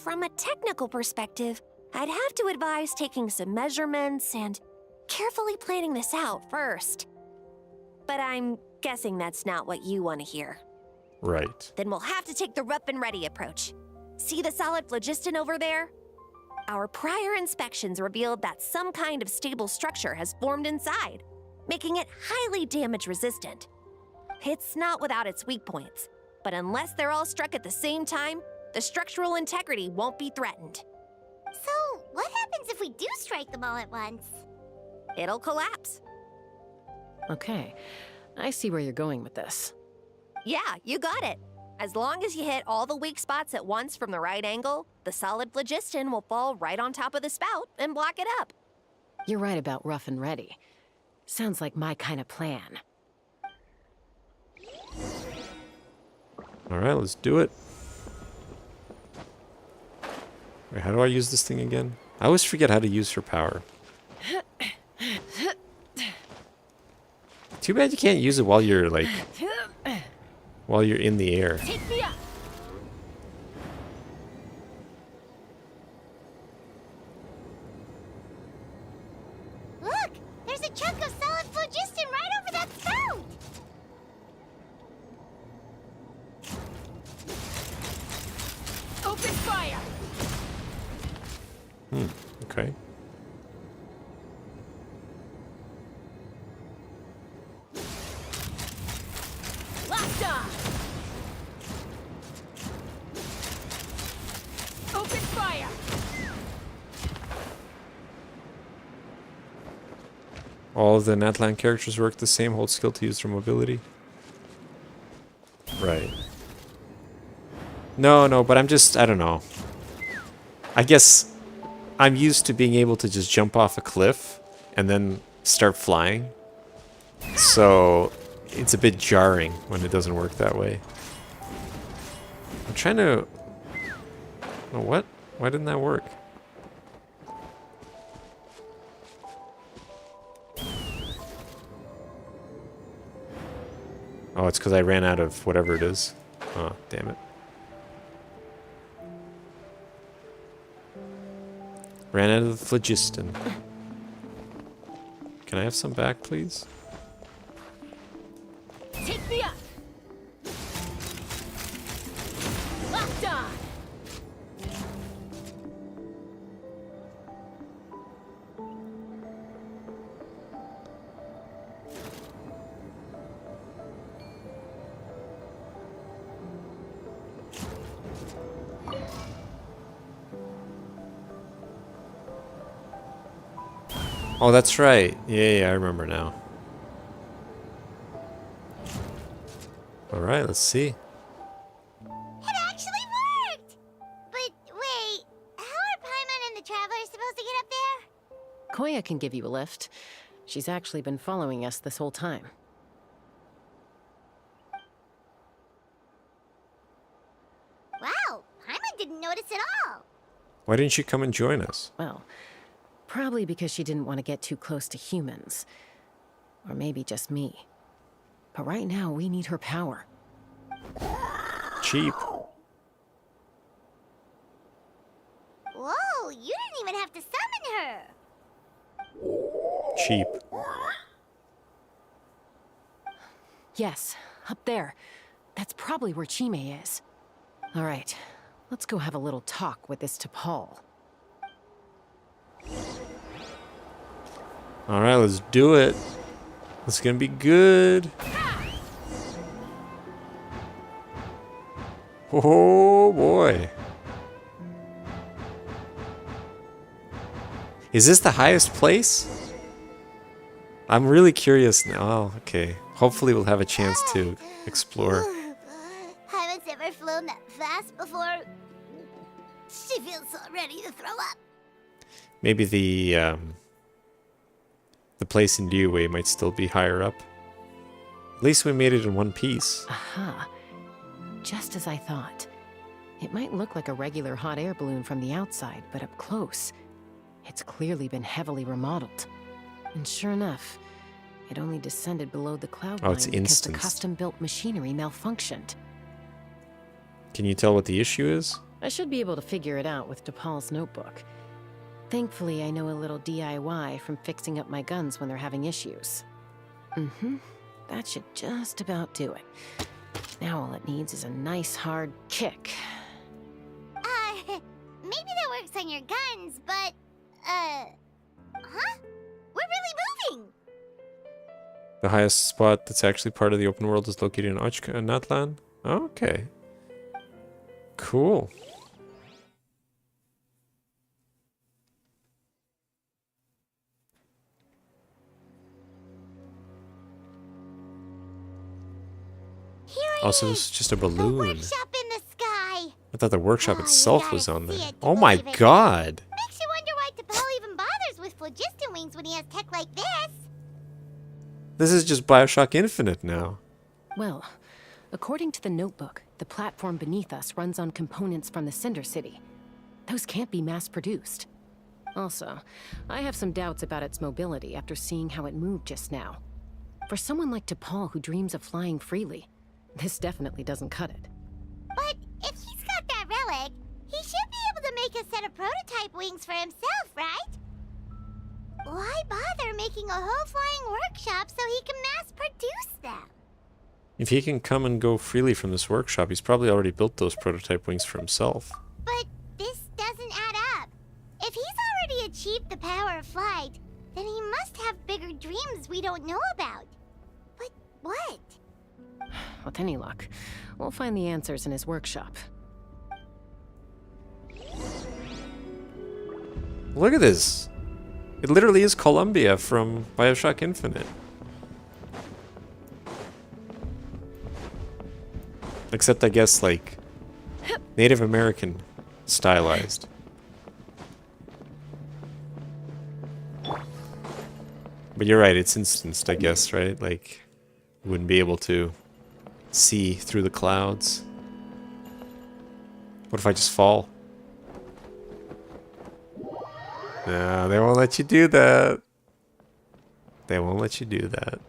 From a technical perspective, I'd have to advise taking some measurements and carefully planning this out first. But I'm guessing that's not what you want to hear. Right. Then we'll have to take the rough and ready approach. See the solid phlogiston over there? Our prior inspections revealed that some kind of stable structure has formed inside, making it highly damage resistant. It's not without its weak points, but unless they're all struck at the same time, the structural integrity won't be threatened. So, what happens if we do strike them all at once? It'll collapse. Okay, I see where you're going with this. Yeah, you got it. As long as you hit all the weak spots at once from the right angle, the solid phlogiston will fall right on top of the spout and block it up. You're right about rough and ready. Sounds like my kind of plan. Alright, let's do it. Wait, how do I use this thing again? I always forget how to use her power. Too bad you can't use it while you're, like, while you're in the air. Take me up. Look! There's a chunk of solid phlogiston right over that spout! Open fire. Okay. Locked on. Open fire. All of the Natlan characters work the same, hold skill to use their mobility. Right. No, but I'm just, I don't know. I guess I'm used to being able to just jump off a cliff and then start flying. So it's a bit jarring when it doesn't work that way. I'm trying to... Oh, what? Why didn't that work? Oh, it's because I ran out of whatever it is. Oh, damn it. Ran out of the phlogiston. Can I have some back, please? Take me up! Locked on! Oh, that's right. Yeah, I remember now. Alright, let's see. It actually worked! But wait, how are Paimon and the Travelers supposed to get up there? Koya can give you a lift. She's actually been following us this whole time. Wow, Paimon didn't notice at all. Why didn't you come and join us? Well, probably because she didn't want to get too close to humans. Or maybe just me. But right now, we need her power. Cheap. Whoa, you didn't even have to summon her. Cheap. Yes, up there. That's probably where Chime is. All right, let's go have a little talk with this T'Pol. Alright, let's do it. It's gonna be good. Oh boy. Is this the highest place? I'm really curious now. Oh, okay. Hopefully we'll have a chance to explore. Haven't ever flown that fast before. She feels so ready to throw up. Maybe the place in Liyue might still be higher up. At least we made it in one piece. Aha. Just as I thought. It might look like a regular hot air balloon from the outside, but up close, it's clearly been heavily remodeled. And sure enough, it only descended below the cloud line it's because instanced. the custom-built machinery malfunctioned. Can you tell what the issue is? I should be able to figure it out with DePaul's notebook. Thankfully, I know a little DIY from fixing up my guns when they're having issues. That should just about do it. Now all it needs is a nice hard kick. Maybe that works on your guns, but, huh? We're really moving! The highest spot that's actually part of the open world is located in Natlan? Okay. Cool. Also, this is just a balloon. Workshop in the sky! I thought the workshop itself was on there. it to Oh my believe it. god! Makes you wonder why T'Pol even bothers with phlogiston wings when he has tech like this. This is just Bioshock Infinite now. Well, according to the notebook, the platform beneath us runs on components from the Cinder City. Those can't be mass-produced. Also, I have some doubts about its mobility after seeing how it moved just now. For someone like T'Pol who dreams of flying freely, this definitely doesn't cut it. But if he's got that relic, he should be able to make a set of prototype wings for himself, right? Why bother making a whole flying workshop so he can mass-produce them? If he can come and go freely from this workshop, he's probably already built those prototype wings for himself. But this doesn't add up. If he's already achieved the power of flight, then he must have bigger dreams we don't know about. But what? With any luck, we'll find the answers in his workshop. Look at this. It literally is Columbia from Bioshock Infinite. Except, I guess, like, Native American stylized. But you're right, it's instanced, I guess, right? Like, you wouldn't be able to see through the clouds. What if I just fall? No, they won't let you do that. They won't let you do that.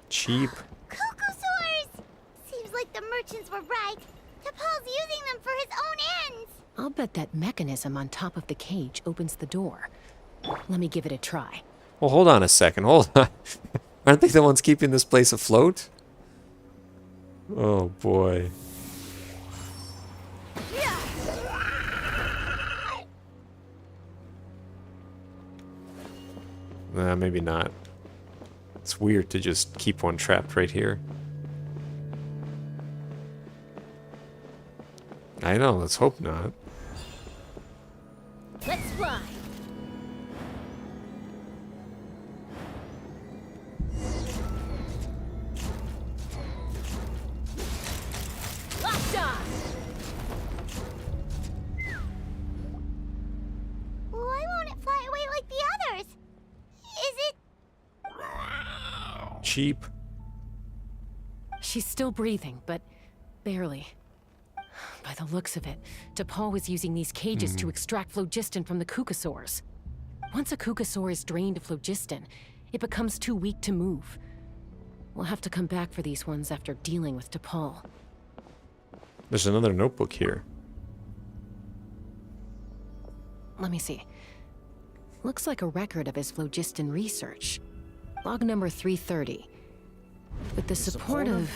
Cheap. Kukusor! I'll bet that mechanism on top of the cage opens the door. Let me give it a try. Well, hold on a second. Hold on. Aren't they the ones keeping this place afloat? Oh, boy. Maybe not. It's weird to just keep one trapped right here. I know, let's hope not. Let's fly. Locked on! Why won't it fly away like the others? Is it... Cheap. She's still breathing, but barely. By the looks of it, T'Pol was using these cages to extract phlogiston from the Kukasaurs. Once a Kukasaur is drained of phlogiston, it becomes too weak to move. We'll have to come back for these ones after dealing with T'Pol. There's another notebook here. Let me see. Looks like a record of his phlogiston research. Log number 330. With the support of...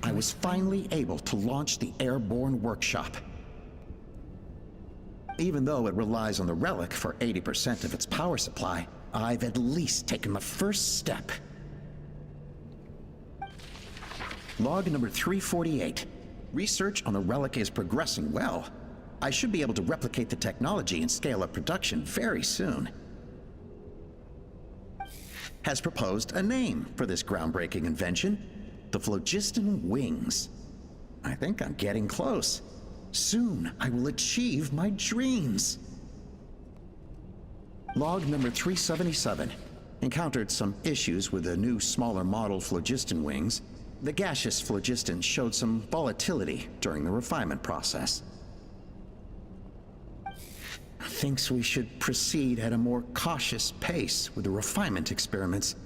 I was finally able to launch the airborne workshop. Even though it relies on the relic for 80% of its power supply, I've at least taken the first step. Log number 348. Research on the relic is progressing well. I should be able to replicate the technology and scale up production very soon. Has proposed a name for this groundbreaking invention: the phlogiston wings. I think I'm getting close. Soon I will achieve my dreams. Log number 377. Encountered some issues with the new smaller model phlogiston wings. The gaseous phlogiston showed some volatility during the refinement process. Thinks we should proceed at a more cautious pace with the refinement experiments.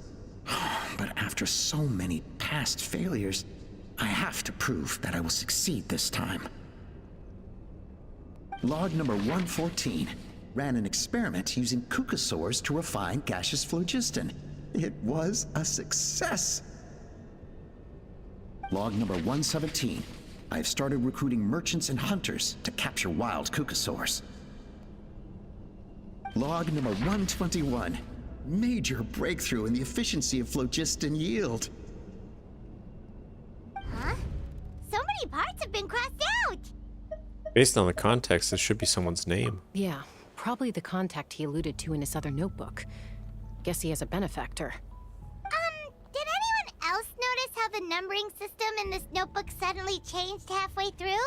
But after so many past failures, I have to prove that I will succeed this time. Log number 114. Ran an experiment using Kukasaurs to refine gaseous phlogiston. It was a success. Log number 117. I've started recruiting merchants and hunters to capture wild Kukasaurs. Log number 121. Major breakthrough in the efficiency of phlogiston yield. Huh? So many parts have been crossed out! Based on the context, this should be someone's name. Yeah, probably the contact he alluded to in his other notebook. Guess he has a benefactor. Did anyone else notice how the numbering system in this notebook suddenly changed halfway through?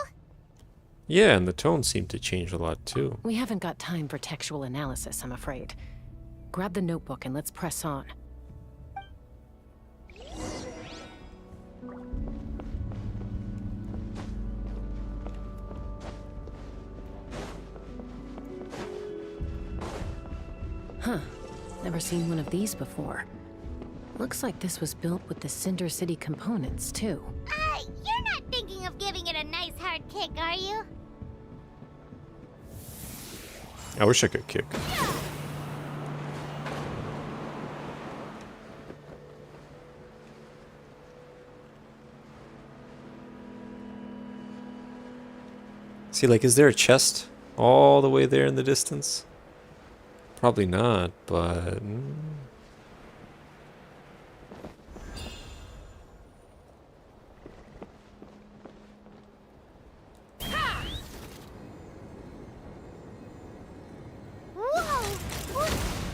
Yeah, and the tone seemed to change a lot too. We haven't got time for textual analysis, I'm afraid. Grab the notebook and let's press on. Huh. Never seen one of these before. Looks like this was built with the Cinder City components, too. You're not thinking of giving it a nice hard kick, are you? I wish I could kick. See, like, is there a chest all the way there in the distance? Probably not, but...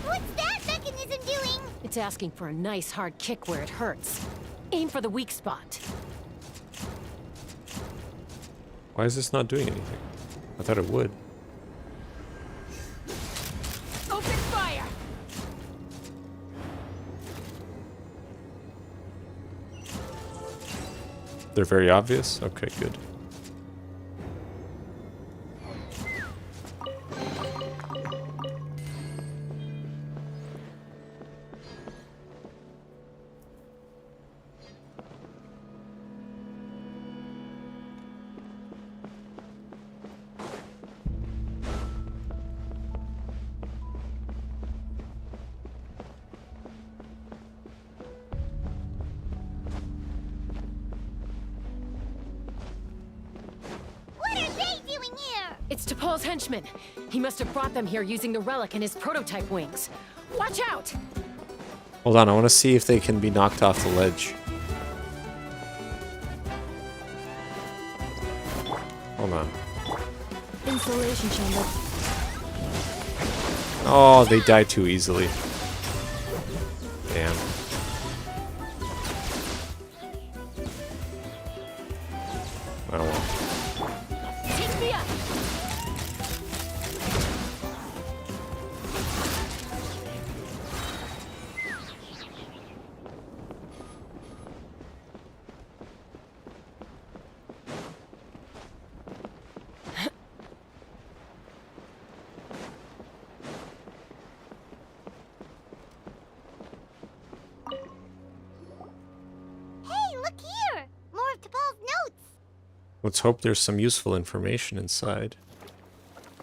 What's that mechanism doing? It's asking for a nice hard kick where it hurts. Aim for the weak spot. Why is this not doing anything? I thought it would. Open fire! They're very obvious? Okay, good. It's T'Pol's henchmen. He must have brought them here using the relic in his prototype wings. Watch out! Hold on, I want to see if they can be knocked off the ledge. Hold on. Installation chamber. Oh, they die too easily. Damn. Oh well. Take me up! Hey, look here! More of T'Pol's notes! Let's hope there's some useful information inside.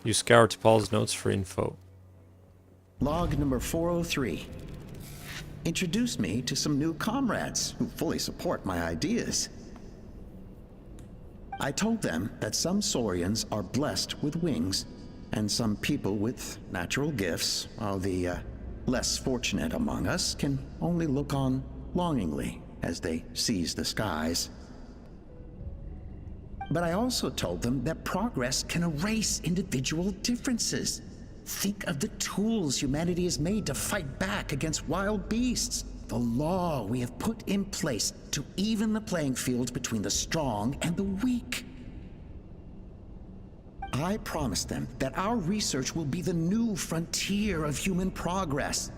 You scour T'Pol's notes for info. Log number 403. Introduce me to some new comrades who fully support my ideas. I told them that some Saurians are blessed with wings, and some people with natural gifts, while the less fortunate among us can only look on longingly as they seize the skies. But I also told them that progress can erase individual differences. Think of the tools humanity has made to fight back against wild beasts. The law we have put in place to even the playing field between the strong and the weak. I promised them that our research will be the new frontier of human progress.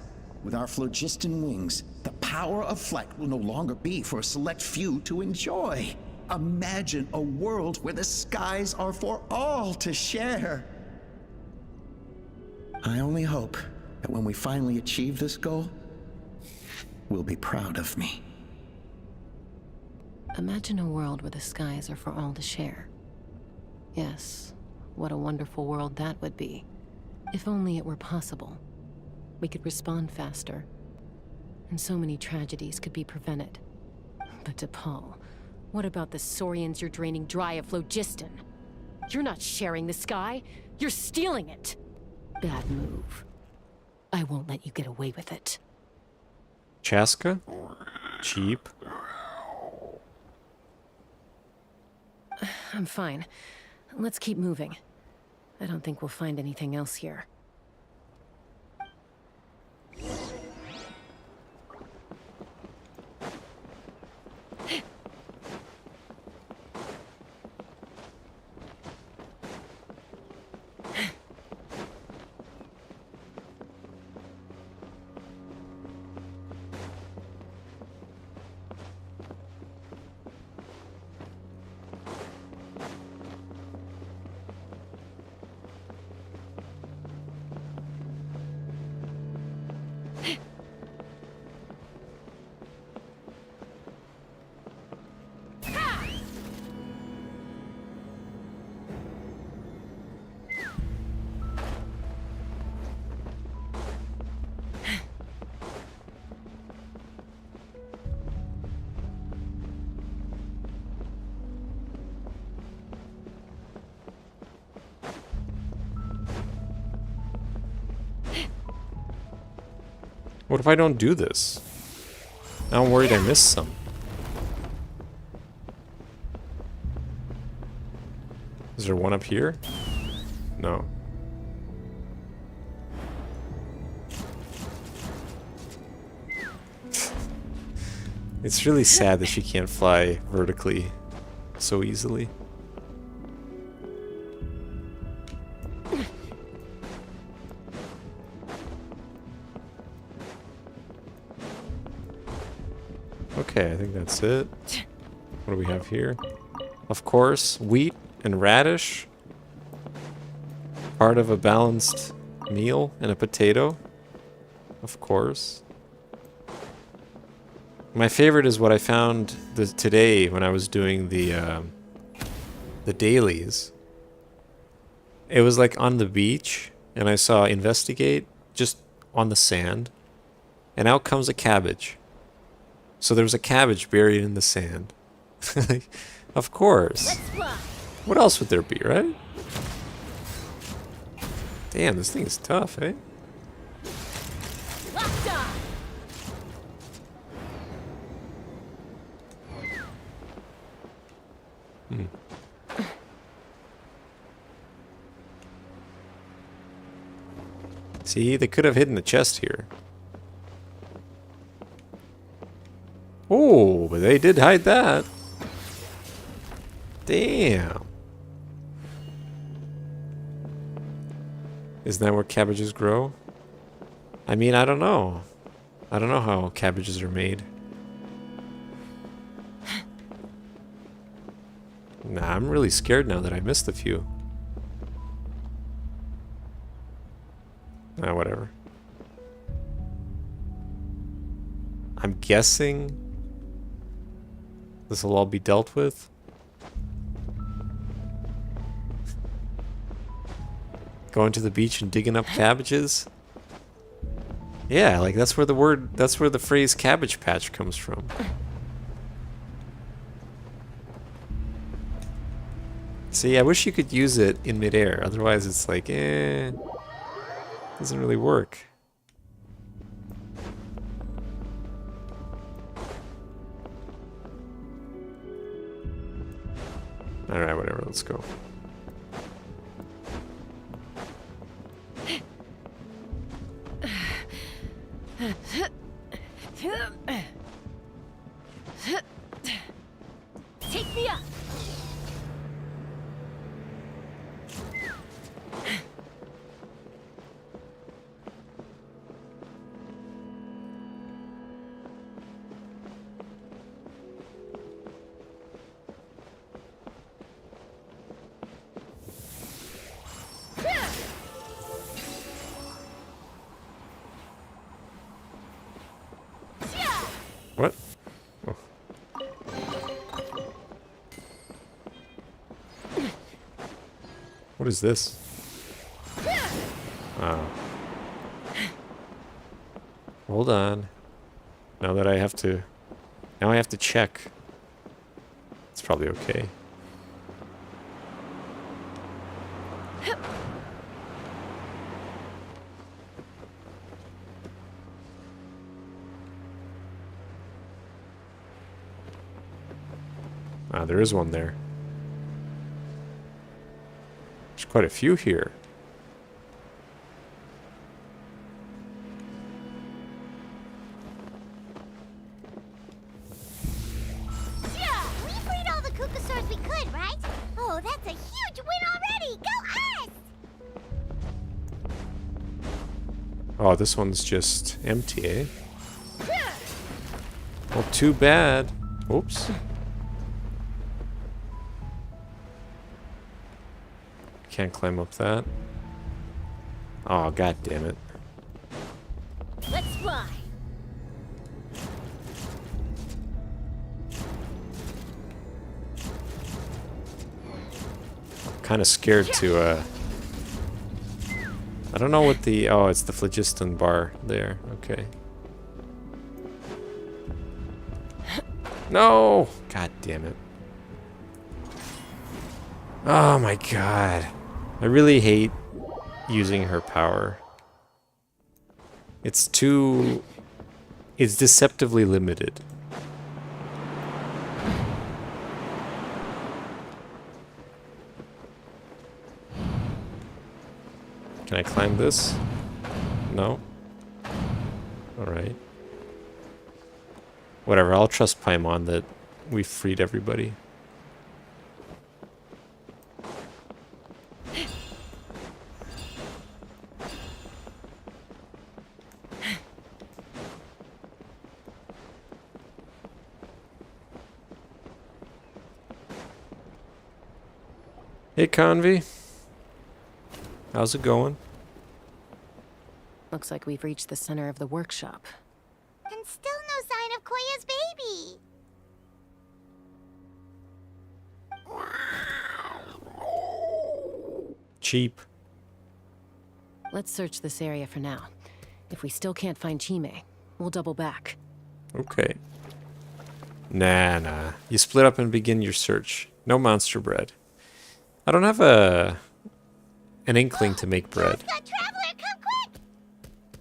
With our phlogiston wings, the power of flight will no longer be for a select few to enjoy. Imagine a world where the skies are for all to share. I only hope that when we finally achieve this goal, we'll be proud of me. Imagine a world where the skies are for all to share. Yes, what a wonderful world that would be. If only it were possible. We could respond faster, and so many tragedies could be prevented. But T'Pol, what about the Saurians you're draining dry of phlogiston? You're not sharing the sky, you're stealing it! Bad move. I won't let you get away with it. Chaska? Cheap. I'm fine. Let's keep moving. I don't think we'll find anything else here. What if I don't do this? Now I'm worried I missed some. Is there one up here? No. It's really sad that she can't fly vertically so easily. Okay, I think that's it. What do we have here? Of course, wheat and radish. Part of a balanced meal and a potato. Of course. My favorite is what I found today when I was doing the dailies. It was like on the beach, and I saw investigate just on the sand, and out comes a cabbage. So there was a cabbage buried in the sand. Of course. What else would there be, right? Damn, this thing is tough, eh? Hmm. See, they could have hidden the chest here. Oh, but they did hide that. Damn. Isn't that where cabbages grow? I mean, I don't know. I don't know how cabbages are made. Nah, I'm really scared now that I missed a few. Ah, whatever. I'm guessing this will all be dealt with. Going to the beach and digging up cabbages? Yeah, like that's where the phrase cabbage patch comes from. See, I wish you could use it in midair, otherwise it's like, doesn't really work. Alright, whatever, let's go. Take me up. What? Oh. What is this? Oh. Hold on. Now I have to check. It's probably okay. Ah, there is one there. There's quite a few here. We freed all the Kukasaurs we could, right? Oh, that's a huge win already! Go us! Oh, this one's just empty, eh? Well, too bad. Oops. Can't climb up that. Oh, god damn it. Let's fly. Kind of scared to, I don't know what the... Oh, it's the phlogiston bar there. Okay. No! God damn it. Oh my god. I really hate using her power. It's deceptively limited. Can I climb this? No? Alright. Whatever, I'll trust Paimon that we freed everybody. Hey, Convy. How's it going? Looks like we've reached the center of the workshop. And still no sign of Koya's baby. Cheap. Let's search this area for now. If we still can't find Chime, we'll double back. Okay. Nah. You split up and begin your search. No monster bread. I don't have an inkling to make bread. Traveler, come quick!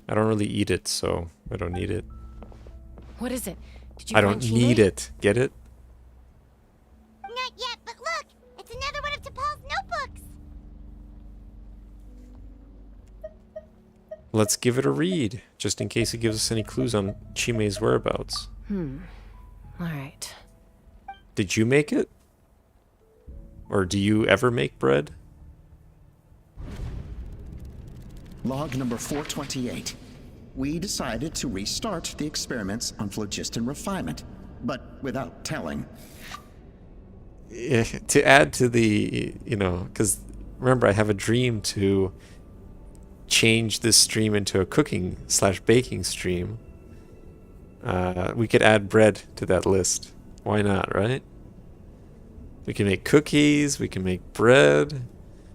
I don't really eat it, so I don't need it. What is it? Did you I don't find need Chile? it. Get it? Not yet, but look! It's another one of T'Pol's notebooks! Let's give it a read, just in case it gives us any clues on Chime's whereabouts. Alright. Did you make it? Or do you ever make bread? Log number 428. We decided to restart the experiments on phlogiston refinement, but without telling. To add to the, because remember I have a dream to change this stream into a cooking/baking stream. We could add bread to that list. Why not, right? We can make cookies, we can make bread,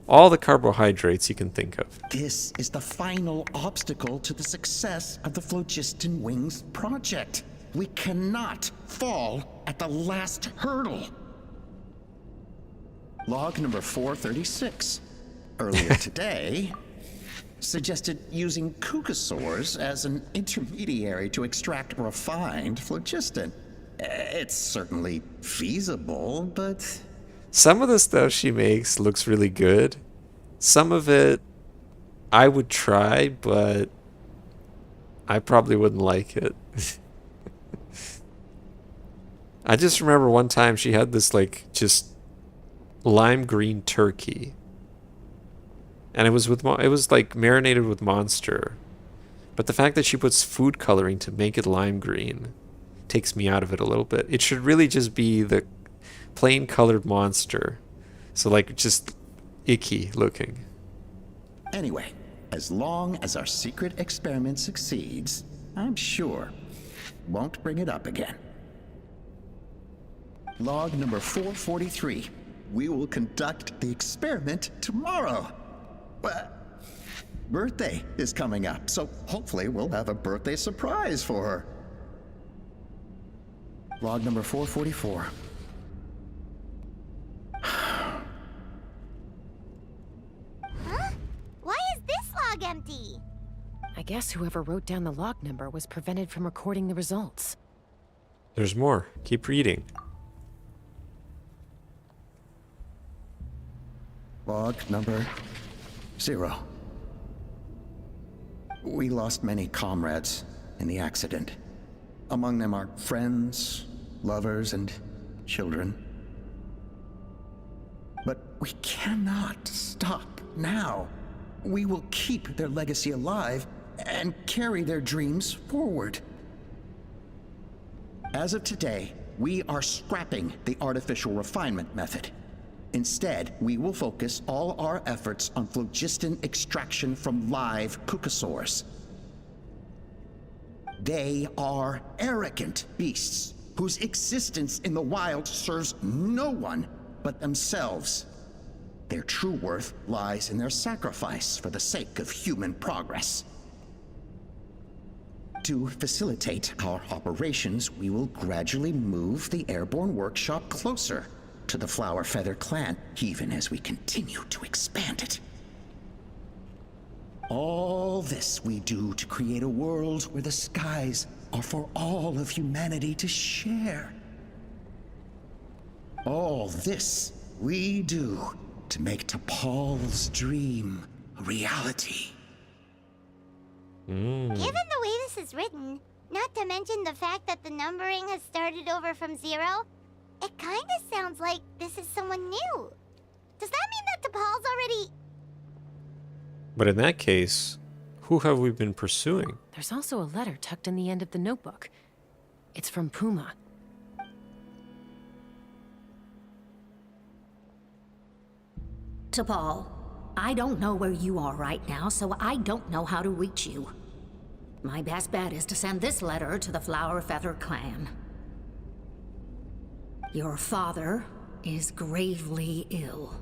all the carbohydrates you can think of. This is the final obstacle to the success of the Phlogiston Wings project. We cannot fall at the last hurdle. Log number 436. Earlier today, suggested using cucosaurs as an intermediary to extract refined phlogiston. It's certainly feasible, but... Some of the stuff she makes looks really good. Some of it I would try, but I probably wouldn't like it. I just remember one time she had this just lime green turkey. And it was marinated with Monster. But the fact that she puts food coloring to make it lime green takes me out of it a little bit. It should really just be the plain colored Monster. So just icky looking. Anyway, as long as our secret experiment succeeds, I'm sure won't bring it up again. Log number 443. We will conduct the experiment tomorrow. Birthday is coming up, so hopefully we'll have a birthday surprise for her. Log number 444. Why is this log empty? I guess whoever wrote down the log number was prevented from recording the results. There's more. Keep reading. Log number 0. We lost many comrades in the accident. Among them are friends, lovers, and children. But we cannot stop now. We will keep their legacy alive and carry their dreams forward. As of today, we are scrapping the artificial refinement method. Instead, we will focus all our efforts on phlogiston extraction from live cucosaurs. They are arrogant beasts whose existence in the wild serves no one but themselves. Their true worth lies in their sacrifice for the sake of human progress. To facilitate our operations, we will gradually move the airborne workshop closer to the Flower Feather clan, even as we continue to expand it. All this we do to create a world where the skies are for all of humanity to share. All this we do to make T'Pol's dream a reality. Given the way this is written, not to mention the fact that the numbering has started over from 0, it kind of sounds like this is someone new. Does that mean that T'Pol's already... But in that case, who have we been pursuing? There's also a letter tucked in the end of the notebook. It's from Puma. T'Pol, I don't know where you are right now, so I don't know how to reach you. My best bet is to send this letter to the Flower Feather clan. Your father is gravely ill.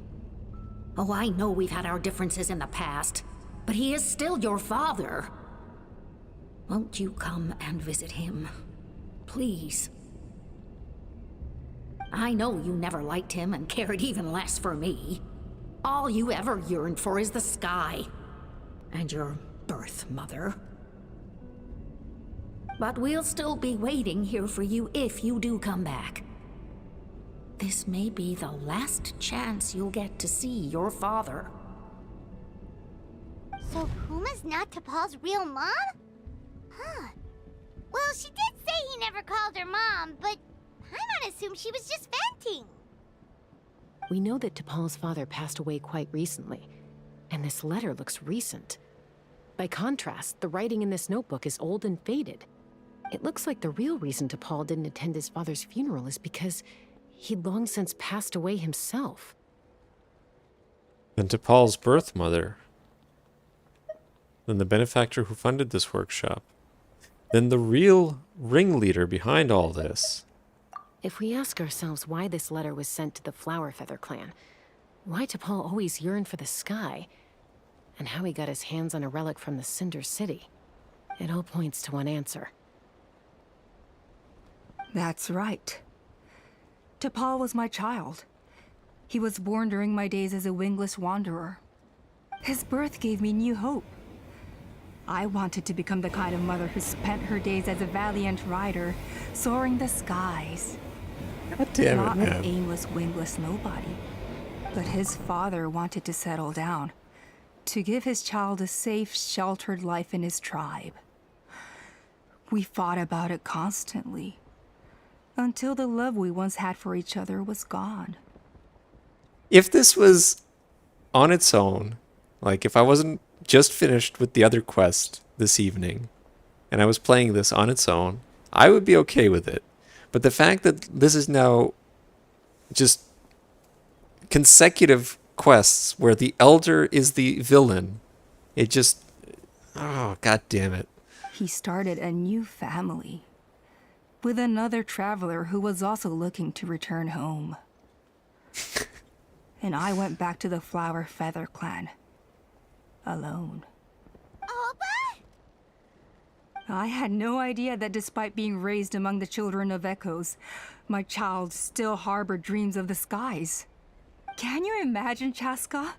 Oh, I know we've had our differences in the past, but he is still your father. Won't you come and visit him? Please. I know you never liked him and cared even less for me. All you ever yearned for is the sky. And your birth mother. But we'll still be waiting here for you if you do come back. This may be the last chance you'll get to see your father. So Puma's not T'Pol's real mom? Huh. Well, she did say he never called her mom, but Paimon assumed she was just venting. We know that T'Pol's father passed away quite recently, and this letter looks recent. By contrast, the writing in this notebook is old and faded. It looks like the real reason T'Pol didn't attend his father's funeral is because he'd long since passed away himself. Then T'Pol's birth mother. Then the benefactor who funded this workshop. Then the real ringleader behind all this. If we ask ourselves why this letter was sent to the Flower Feather clan, why T'Pol always yearned for the sky, and how he got his hands on a relic from the Cinder City, it all points to one answer. That's right. T'Pol was my child. He was born during my days as a wingless wanderer. His birth gave me new hope. I wanted to become the kind of mother who spent her days as a valiant rider, soaring the skies. God damn it, Not man. an aimless, wingless nobody. But his father wanted to settle down, to give his child a safe, sheltered life in his tribe. We fought about it constantly, until the love we once had for each other was gone. If this was on its own, like if I wasn't just finished with the other quest this evening, and I was playing this on its own, I would be okay with it. But the fact that this is now just consecutive quests where the Elder is the villain, it just... Oh, god damn it. He started a new family, with another traveler who was also looking to return home. And I went back to the Flower Feather clan. Alone. Alba? I had no idea that despite being raised among the children of echoes, my child still harbored dreams of the skies. Can you imagine, Chaska?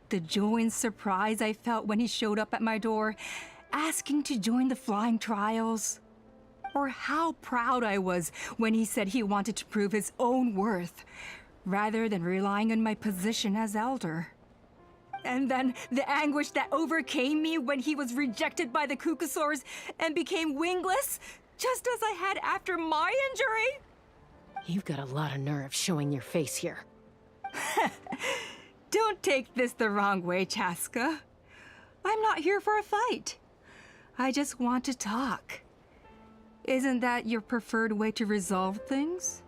The joy and surprise I felt when he showed up at my door, asking to join the flying trials. Or how proud I was when he said he wanted to prove his own worth, rather than relying on my position as elder. And then the anguish that overcame me when he was rejected by the Kukusaurs and became wingless, just as I had after my injury. You've got a lot of nerve showing your face here. Don't take this the wrong way, Chaska. I'm not here for a fight. I just want to talk. Isn't that your preferred way to resolve things?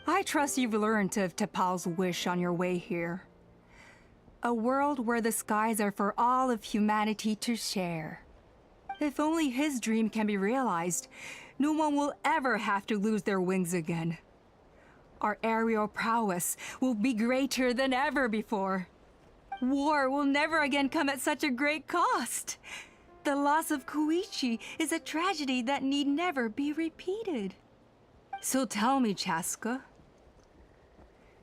I trust you've learned of T'Pol's wish on your way here. A world where the skies are for all of humanity to share. If only his dream can be realized, no one will ever have to lose their wings again. Our aerial prowess will be greater than ever before. War will never again come at such a great cost. The loss of Koichi is a tragedy that need never be repeated. So tell me, Chaska,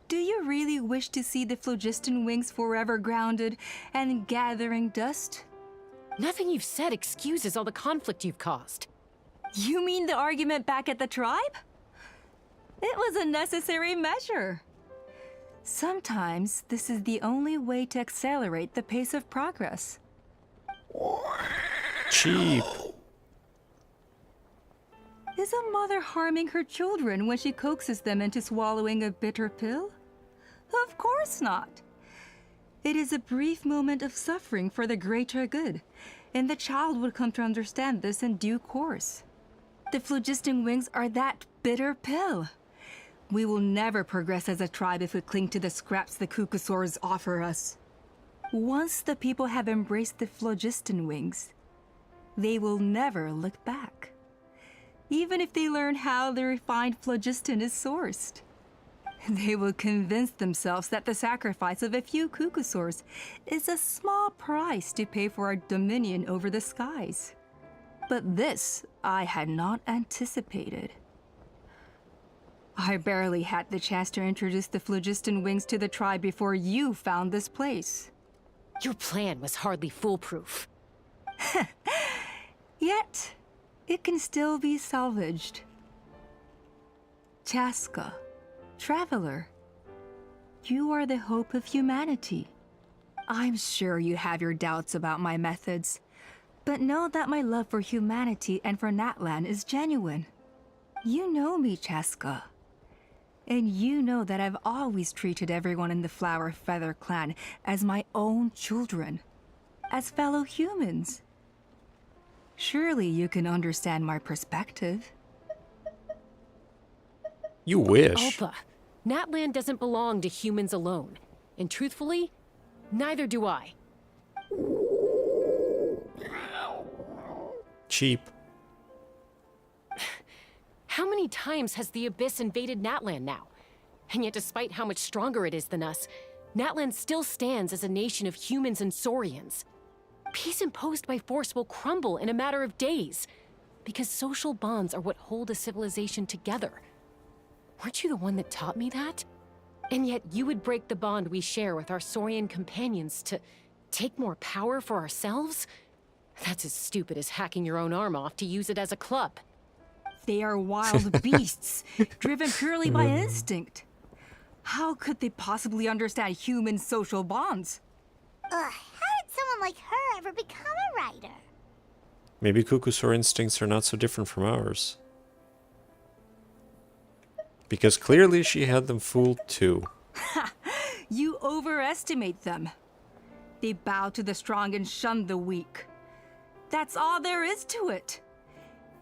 do you really wish to see the phlogiston wings forever grounded and gathering dust? Nothing you've said excuses all the conflict you've caused. You mean the argument back at the tribe? It was a necessary measure. Sometimes this is the only way to accelerate the pace of progress. Cheap. Is a mother harming her children when she coaxes them into swallowing a bitter pill? Of course not. It is a brief moment of suffering for the greater good, and the child would come to understand this in due course. The phlogiston wings are that bitter pill. We will never progress as a tribe if we cling to the scraps the Kukusaurs offer us. Once the people have embraced the phlogiston wings, they will never look back. Even if they learn how the refined phlogiston is sourced. They will convince themselves that the sacrifice of a few Kukusaurs is a small price to pay for our dominion over the skies. But this I had not anticipated. I barely had the chance to introduce the phlogiston wings to the tribe before you found this place. Your plan was hardly foolproof. Yet, it can still be salvaged. Chaska, traveler, you are the hope of humanity. I'm sure you have your doubts about my methods, but know that my love for humanity and for Natlan is genuine. You know me, Chaska. And you know that I've always treated everyone in the Flower Feather clan as my own children, as fellow humans. Surely you can understand my perspective. You wish. Alpa, Natlan doesn't belong to humans alone. And truthfully, neither do I. Cheap. How many times has the Abyss invaded Natlan now? And yet despite how much stronger it is than us, Natlan still stands as a nation of humans and Saurians. Peace imposed by force will crumble in a matter of days, because social bonds are what hold a civilization together. Weren't you the one that taught me that? And yet you would break the bond we share with our Saurian companions to take more power for ourselves? That's as stupid as hacking your own arm off to use it as a club. They are wild beasts, driven purely by instinct. How could they possibly understand human social bonds? How did someone like her ever become a writer? Maybe Kukusaur instincts are not so different from ours. Because clearly she had them fooled too. You overestimate them. They bow to the strong and shun the weak. That's all there is to it.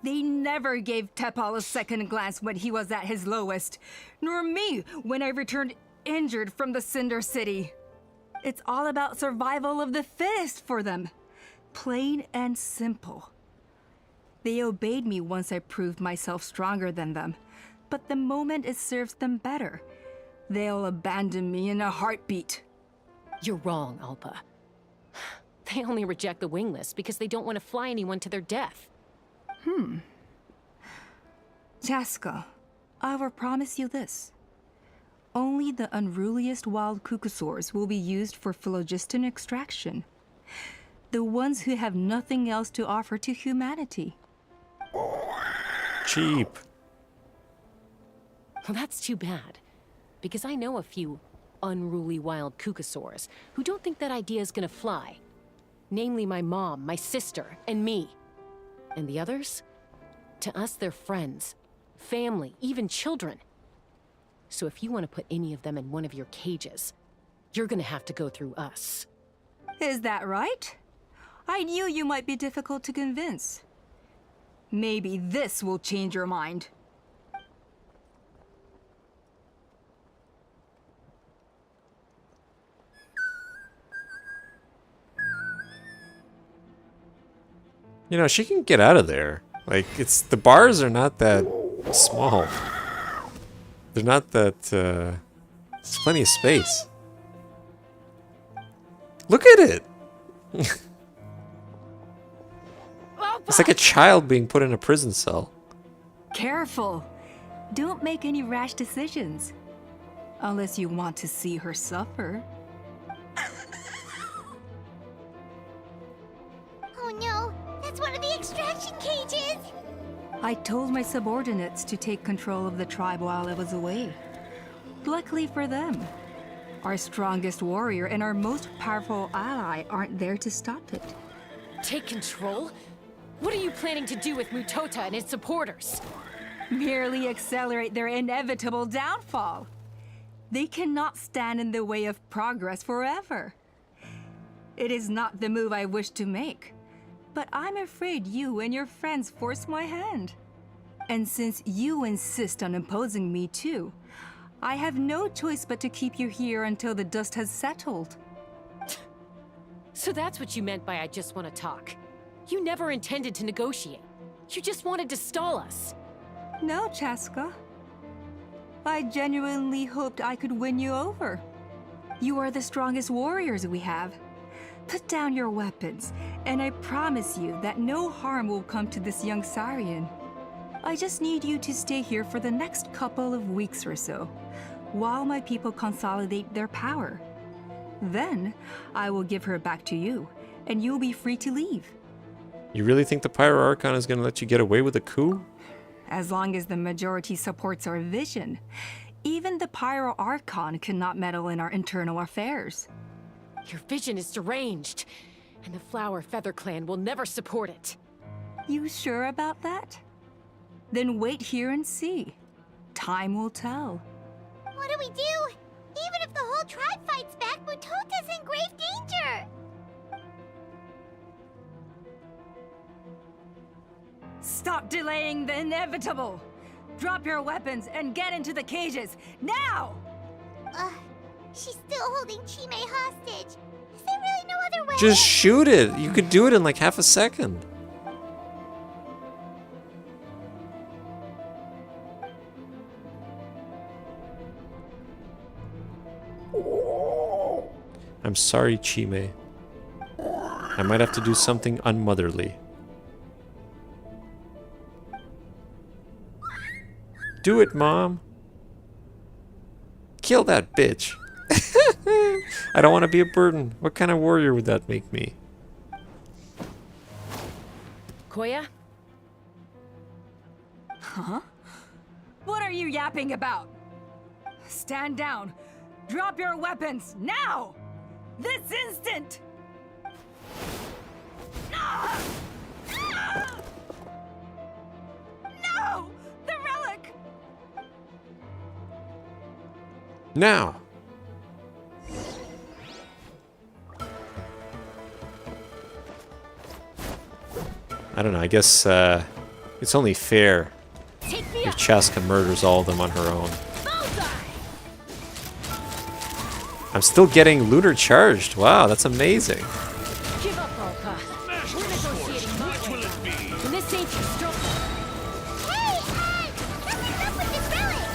They never gave Tepal a second glance when he was at his lowest, nor me when I returned injured from the Cinder City. It's all about survival of the fittest for them. Plain and simple. They obeyed me once I proved myself stronger than them, but the moment it serves them better, they'll abandon me in a heartbeat. You're wrong, Alpa. They only reject the wingless because they don't want to fly anyone to their death. Chaska, I will promise you this. Only the unruliest wild Kukusaurs will be used for phlogiston extraction. The ones who have nothing else to offer to humanity. Cheap. Well, that's too bad. Because I know a few unruly wild Kukusaurs who don't think that idea is gonna fly. Namely my mom, my sister, and me. And the others? To us, they're friends, family, even children. So if you want to put any of them in one of your cages, you're gonna have to go through us. Is that right? I knew you might be difficult to convince. Maybe this will change your mind. You know, she can get out of there. Like, the bars are not that small. They're not that, there's plenty of space. Look at it! It's like a child being put in a prison cell. Careful. Don't make any rash decisions. Unless you want to see her suffer. Oh no, that's one of the extraction cages! I told my subordinates to take control of the tribe while I was away. Luckily for them, our strongest warrior and our most powerful ally aren't there to stop it. Take control? What are you planning to do with Mutota and its supporters? Merely accelerate their inevitable downfall. They cannot stand in the way of progress forever. It is not the move I wish to make, but I'm afraid you and your friends force my hand. And since you insist on imposing me too, I have no choice but to keep you here until the dust has settled. So that's what you meant by I just want to talk. You never intended to negotiate. You just wanted to stall us. No, Chaska. I genuinely hoped I could win you over. You are the strongest warriors we have. Put down your weapons, and I promise you that no harm will come to this young Saurian. I just need you to stay here for the next couple of weeks or so, while my people consolidate their power. Then, I will give her back to you, and you'll be free to leave. You really think the Pyro Archon is going to let you get away with a coup? As long as the majority supports our vision, even the Pyro Archon cannot meddle in our internal affairs. Your vision is deranged, and the Flower Feather Clan will never support it. You sure about that? Then wait here and see. Time will tell. What do we do? Even if the whole tribe fights back, Mutota's in grave danger! Stop delaying the inevitable! Drop your weapons and get into the cages, now! She's still holding Chime hostage. Is there really no other way? Just shoot it. You could do it in like half a second. I'm sorry, Chime. I might have to do something unmotherly. Do it, Mom. Kill that bitch. I don't want to be a burden. What kind of warrior would that make me? Koya? Huh? What are you yapping about? Stand down. Drop your weapons, now! This instant! No! The relic! Now! I don't know, I guess it's only fair if Chaska murders all of them on her own. I'm still getting lunar charged. Wow, that's amazing. Give up, Alpa. We're negotiating my way. And this ain't your stroke. Hey, something's up with this relic!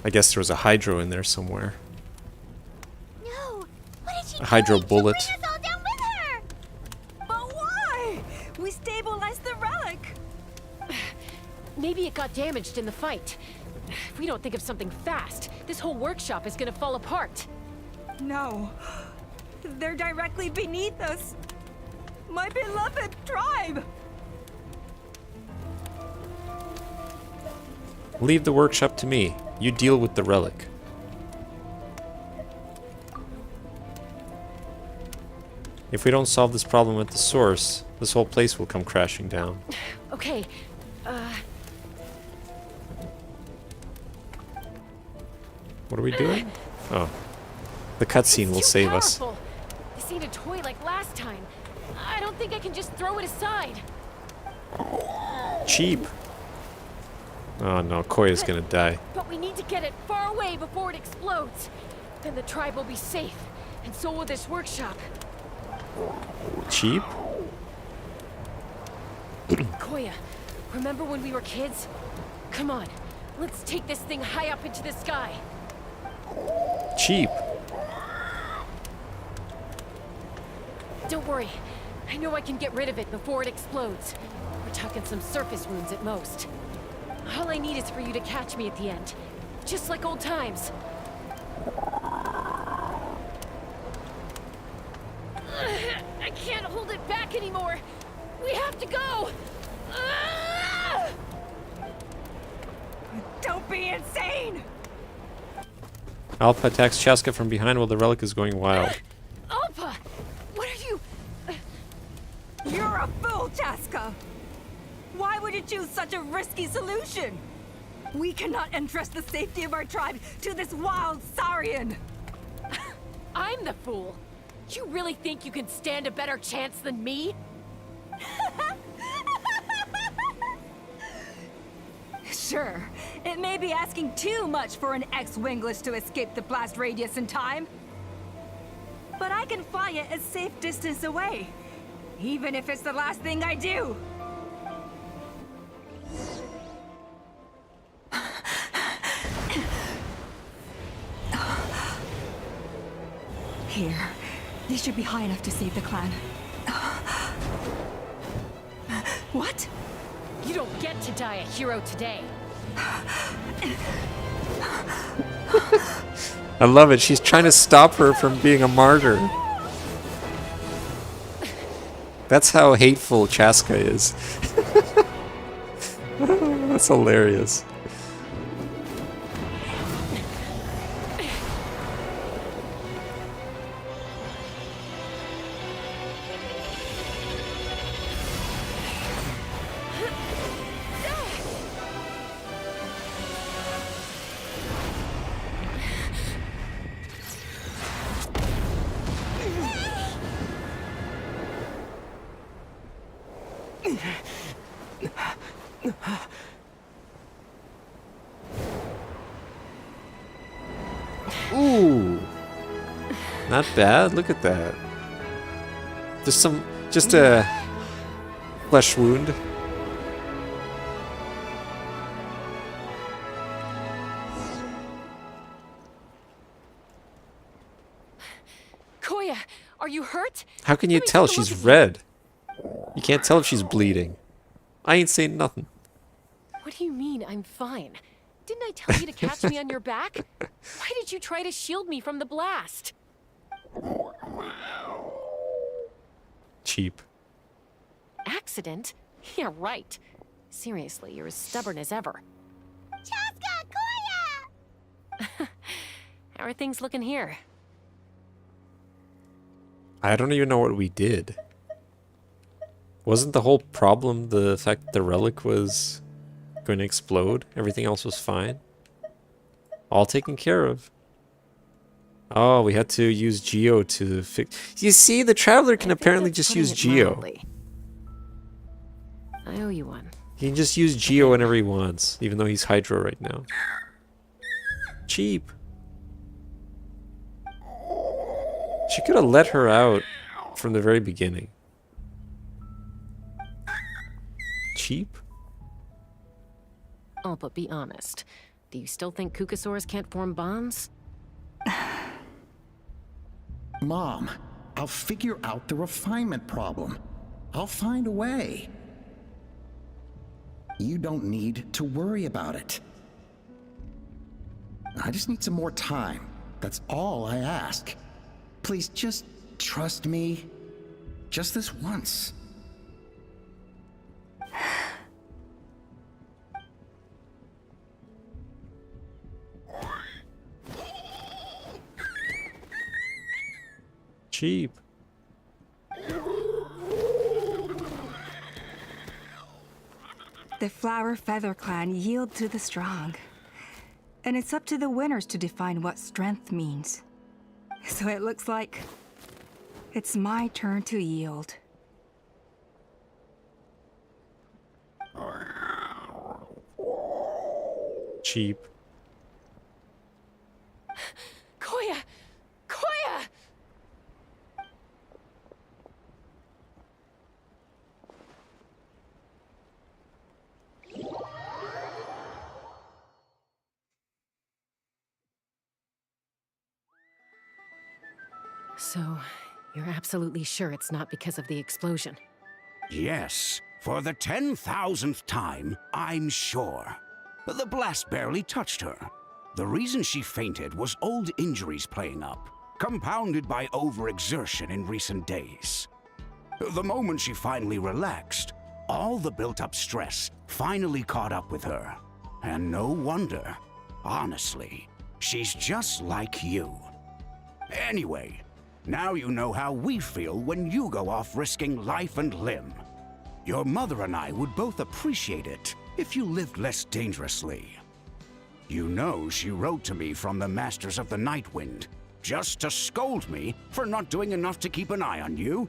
I guess there was a hydro in there somewhere. No! What did she do? A hydro bullet. She'll bring us all down with her! But why? We stabilized the relic! Maybe it got damaged in the fight. If we don't think of something fast, this whole workshop is gonna fall apart. No. They're directly beneath us. My beloved tribe! Leave the workshop to me. You deal with the relic. If we don't solve this problem at the source, this whole place will come crashing down. Okay, What are we doing? Oh. The cutscene will save us. powerful. This ain't a toy like last time. I don't think I can just throw it aside. Cheap. Oh no, Koya's gonna die. But we need to get it far away before it explodes. Then the tribe will be safe, and so will this workshop. Cheap? Koya, remember when we were kids? Come on, let's take this thing high up into the sky. Cheap. Don't worry, I know I can get rid of it before it explodes. We're talking some surface wounds at most. All I need is for you to catch me at the end. Just like old times. I can't hold it back anymore. We have to go. Don't be insane! Alpha attacks Chaska from behind while the relic is going wild. Alpa, what are you? You're a fool, Chaska! Why would you choose such a risky solution? We cannot entrust the safety of our tribe to this wild Saurian! I'm the fool. You really think you can stand a better chance than me? Sure, it may be asking too much for an ex-wingless to escape the blast radius in time. But I can fly it a safe distance away, even if it's the last thing I do. Here. These should be high enough to save the clan. What? You don't get to die a hero today. I love it. She's trying to stop her from being a martyr. That's how hateful Chaska is. That's hilarious. Ooh. Not bad. Look at that. Just a flesh wound. Koya, are you hurt? How can you tell? She's red. You can't tell if she's bleeding. I ain't saying nothing. What do you mean, I'm fine? Didn't I tell you to catch me on your back? Why did you try to shield me from the blast? Cheap. Accident? Yeah, right. Seriously, you're as stubborn as ever. Chaska, Koya! How are things looking here? I don't even know what we did. Wasn't the whole problem the fact that the relic was going to explode? Everything else was fine? All taken care of. Oh, we had to use Geo to fix... You see, the Traveler can apparently just use Geo. I owe you one. He can just use Geo whenever he wants, even though he's Hydro right now. Cheap. She could have let her out from the very beginning. Cheap? Oh, but be honest. Do you still think Kukasaurs can't form bonds? Mom, I'll figure out the refinement problem. I'll find a way. You don't need to worry about it. I just need some more time. That's all I ask. Please just trust me. Just this once. Cheap. The Flower Feather Clan yield to the strong. And it's up to the winners to define what strength means. So it looks like it's my turn to yield. Cheap. Koya! Koya! So, you're absolutely sure it's not because of the explosion? Yes, for the 10,000th time, I'm sure. The blast barely touched her. The reason she fainted was old injuries playing up, compounded by overexertion in recent days. The moment she finally relaxed, all the built-up stress finally caught up with her. And no wonder. Honestly, she's just like you. Anyway, now you know how we feel when you go off risking life and limb. Your mother and I would both appreciate it if you lived less dangerously. You know she wrote to me from the Masters of the Night Wind, just to scold me for not doing enough to keep an eye on you.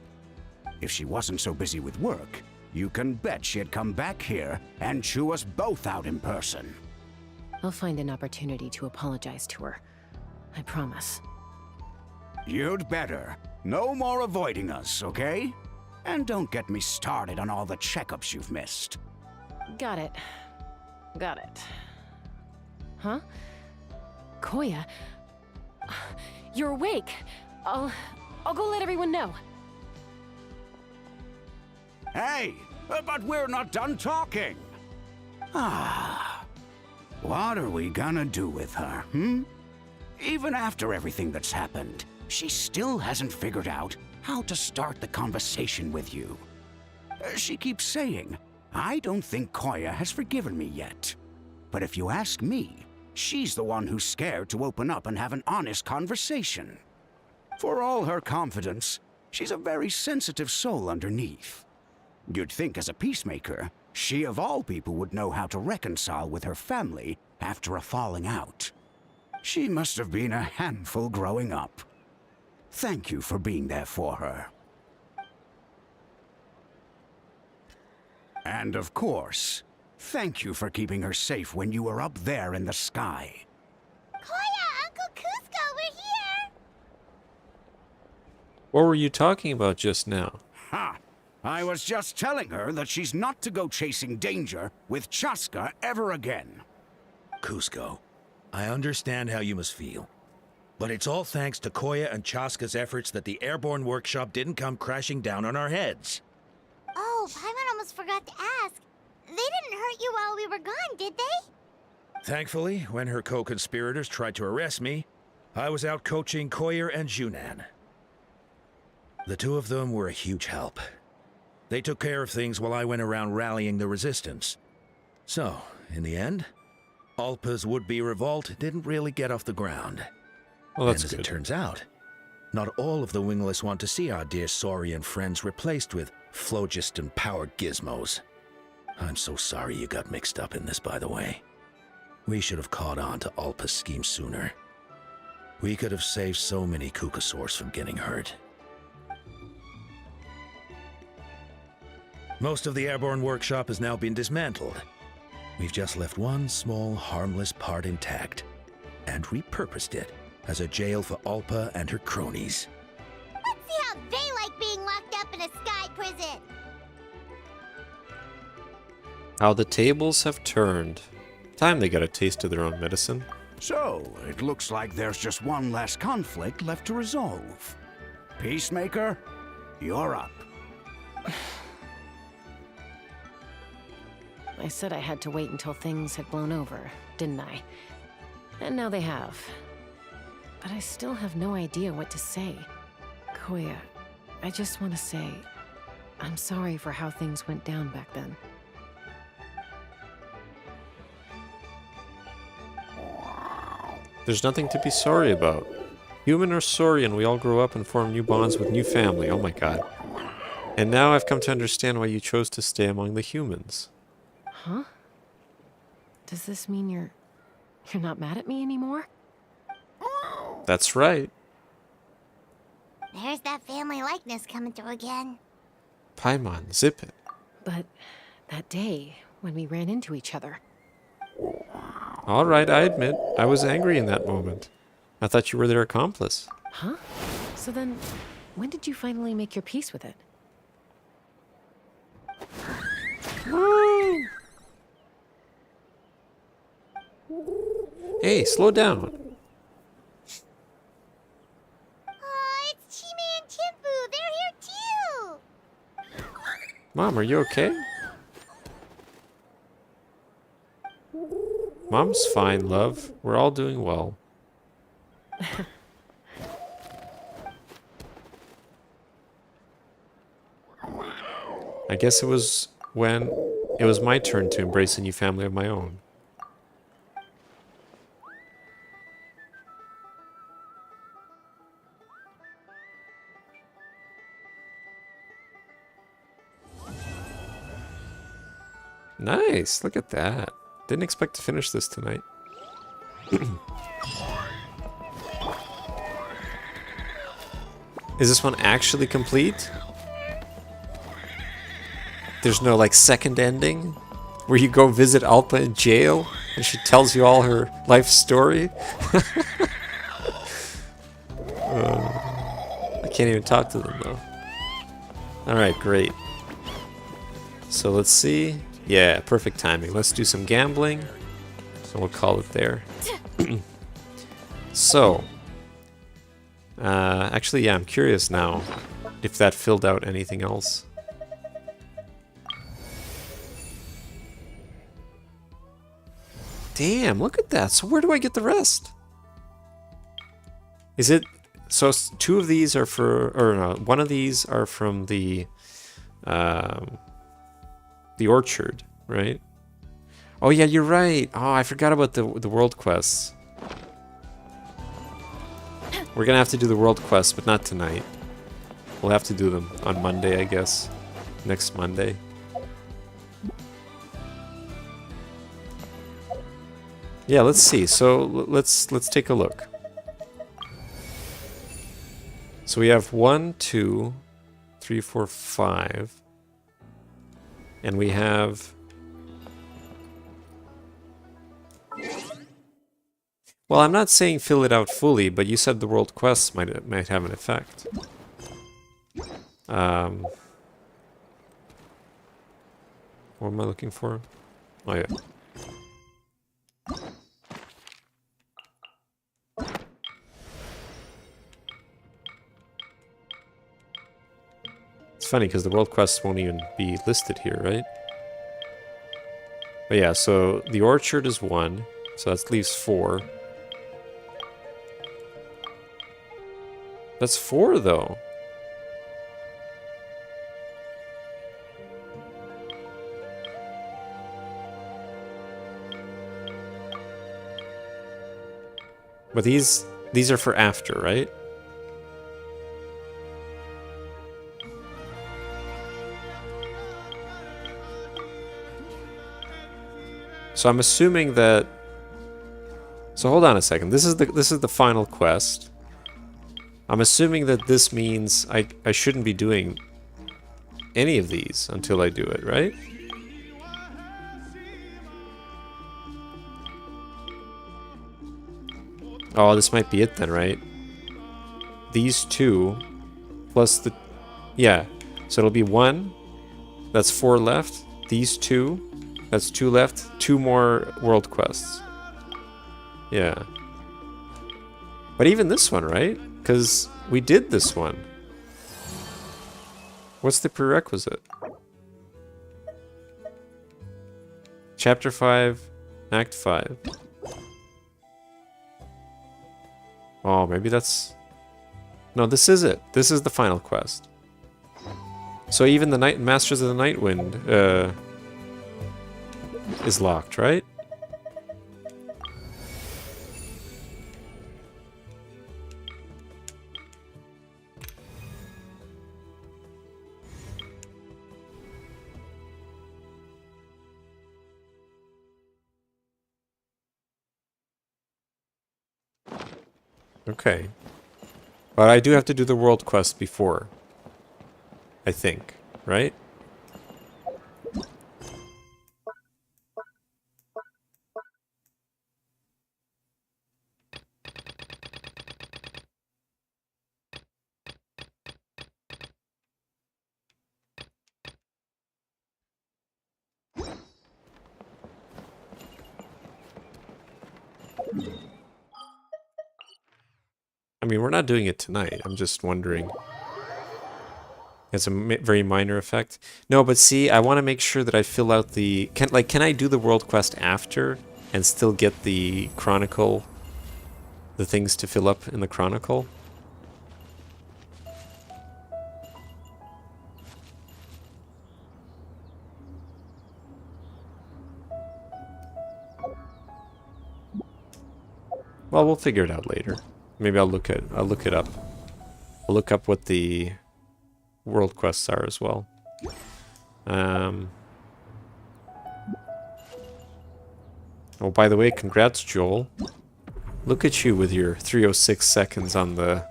If she wasn't so busy with work, you can bet she'd come back here and chew us both out in person. I'll find an opportunity to apologize to her. I promise. You'd better. No more avoiding us, okay? And don't get me started on all the checkups you've missed. Got it. Got it. Huh? Koya? You're awake. I'll go let everyone know. Hey, but we're not done talking. Ah, what are we gonna do with her, Even after everything that's happened, she still hasn't figured out how to start the conversation with you. She keeps saying, I don't think Koya has forgiven me yet. But if you ask me, she's the one who's scared to open up and have an honest conversation. For all her confidence, she's a very sensitive soul underneath. You'd think as a peacemaker, she of all people would know how to reconcile with her family after a falling out. She must have been a handful growing up. Thank you for being there for her. And of course, thank you for keeping her safe when you were up there in the sky. Koya, Uncle Cusco, we're here! What were you talking about just now? Ha! I was just telling her that she's not to go chasing danger with Chaska ever again. Cusco, I understand how you must feel. But it's all thanks to Koya and Chaska's efforts that the airborne workshop didn't come crashing down on our heads. Oh, Paimon almost forgot to ask. They didn't hurt you while we were gone, did they? Thankfully, when her co-conspirators tried to arrest me, I was out coaching Koya and Junan. The two of them were a huge help. They took care of things while I went around rallying the resistance. So, in the end, Alpa's would-be revolt didn't really get off the ground. Well, that's and good. As it turns out, not all of the wingless want to see our dear Saurian friends replaced with phlogiston-powered gizmos. I'm so sorry you got mixed up in this, by the way. We should have caught on to Alpa's scheme sooner. We could have saved so many Kukasaurs from getting hurt. Most of the airborne workshop has now been dismantled. We've just left one small, harmless part intact, and repurposed it as a jail for Alpa and her cronies. Let's see how they like being locked up in a sky prison! How the tables have turned. Time they got a taste of their own medicine. So, it looks like there's just one last conflict left to resolve. Peacemaker, you're up. I said I had to wait until things had blown over, didn't I? And now they have. But I still have no idea what to say. Koya, I just want to say, I'm sorry for how things went down back then. There's nothing to be sorry about. Human or Saurian, we all grow up and form new bonds with new family. Oh my god. And now I've come to understand why you chose to stay among the humans. Huh? Does this mean you're not mad at me anymore? That's right. There's that family likeness coming through again. Paimon, zip it. But that day, when we ran into each other... Alright, I admit, I was angry in that moment. I thought you were their accomplice. Huh? So then, when did you finally make your peace with it? Hey, slow down. Oh, it's Chime and Chimpu. They're here too. Mom, are you okay? Mom's fine, love. We're all doing well. I guess it was when it was my turn to embrace a new family of my own. Nice, look at that. Didn't expect to finish this tonight. Is this one actually complete? There's no like second ending where you go visit Alpa in jail and she tells you all her life story? I can't even talk to them though. Alright, great. So let's see. Yeah, perfect timing. Let's do some gambling. So we'll call it there. So, Actually, yeah, I'm curious now if that filled out anything else. Damn, look at that. So where do I get the rest? Is it... So two of these are for... Or no, one of these are from the orchard, right? Oh yeah, you're right. Oh, I forgot about the world quests. We're gonna have to do the world quests, but not tonight. We'll have to do them on Monday, I guess. Next Monday. Yeah, let's see. So let's take a look. So we have 1, 2, 3, 4, 5. And we have... Well, I'm not saying fill it out fully, but you said the world quests might have an effect. What am I looking for? Oh yeah. It's funny because the world quests won't even be listed here, right? But yeah, so the orchard is 1, so that leaves 4. That's 4 though. But these are for after, right? So I'm assuming that... So hold on a second. This is the final quest. I'm assuming that this means I shouldn't be doing any of these until I do it, right? Oh, this might be it then, right? These 2 plus the... Yeah, so it'll be 1. That's 4 left. These 2. That's 2 left. 2 more world quests. Yeah. But even this one, right? Because we did this one. What's the prerequisite? Chapter 5, Act 5. Oh, maybe that's... No, this is it. This is the final quest. So even the Masters of the Night Wind is locked, right? Okay. But I do have to do the world quest before. I think, right? I mean, we're not doing it tonight. I'm just wondering. It's a very minor effect. No, but see, I want to make sure that I fill out the... Can I do the world quest after and still get the chronicle? The things to fill up in the chronicle? Well, we'll figure it out later. Maybe I'll look it up. I'll look up what the world quests are as well. Oh, by the way, congrats, Joel. Look at you with your 306 seconds on the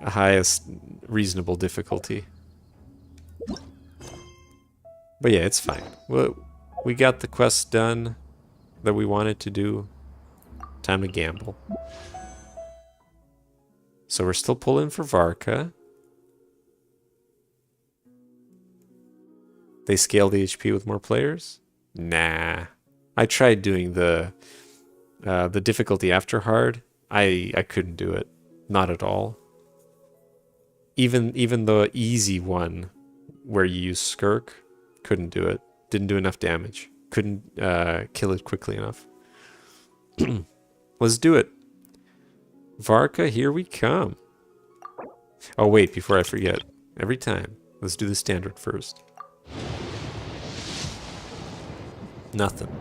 highest reasonable difficulty. But yeah, it's fine. We got the quest done that we wanted to do. Time to gamble. So we're still pulling for Varka. They scale the HP with more players? Nah. I tried doing the difficulty after hard. I couldn't do it. Not at all. Even the easy one where you use Skirk, couldn't do it. Didn't do enough damage. Couldn't kill it quickly enough. Let's do it. Varka, here we come. Oh wait, before I forget. Every time. Let's do the standard first. Nothing.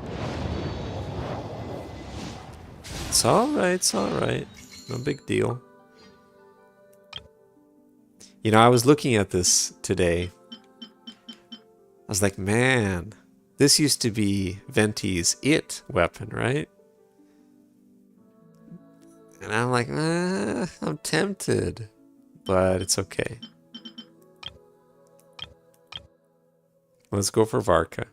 It's alright, it's alright. No big deal. You know, I was looking at this today. I was like, man, this used to be Venti's it weapon, right? And I'm like, I'm tempted. But it's okay. Let's go for Varka.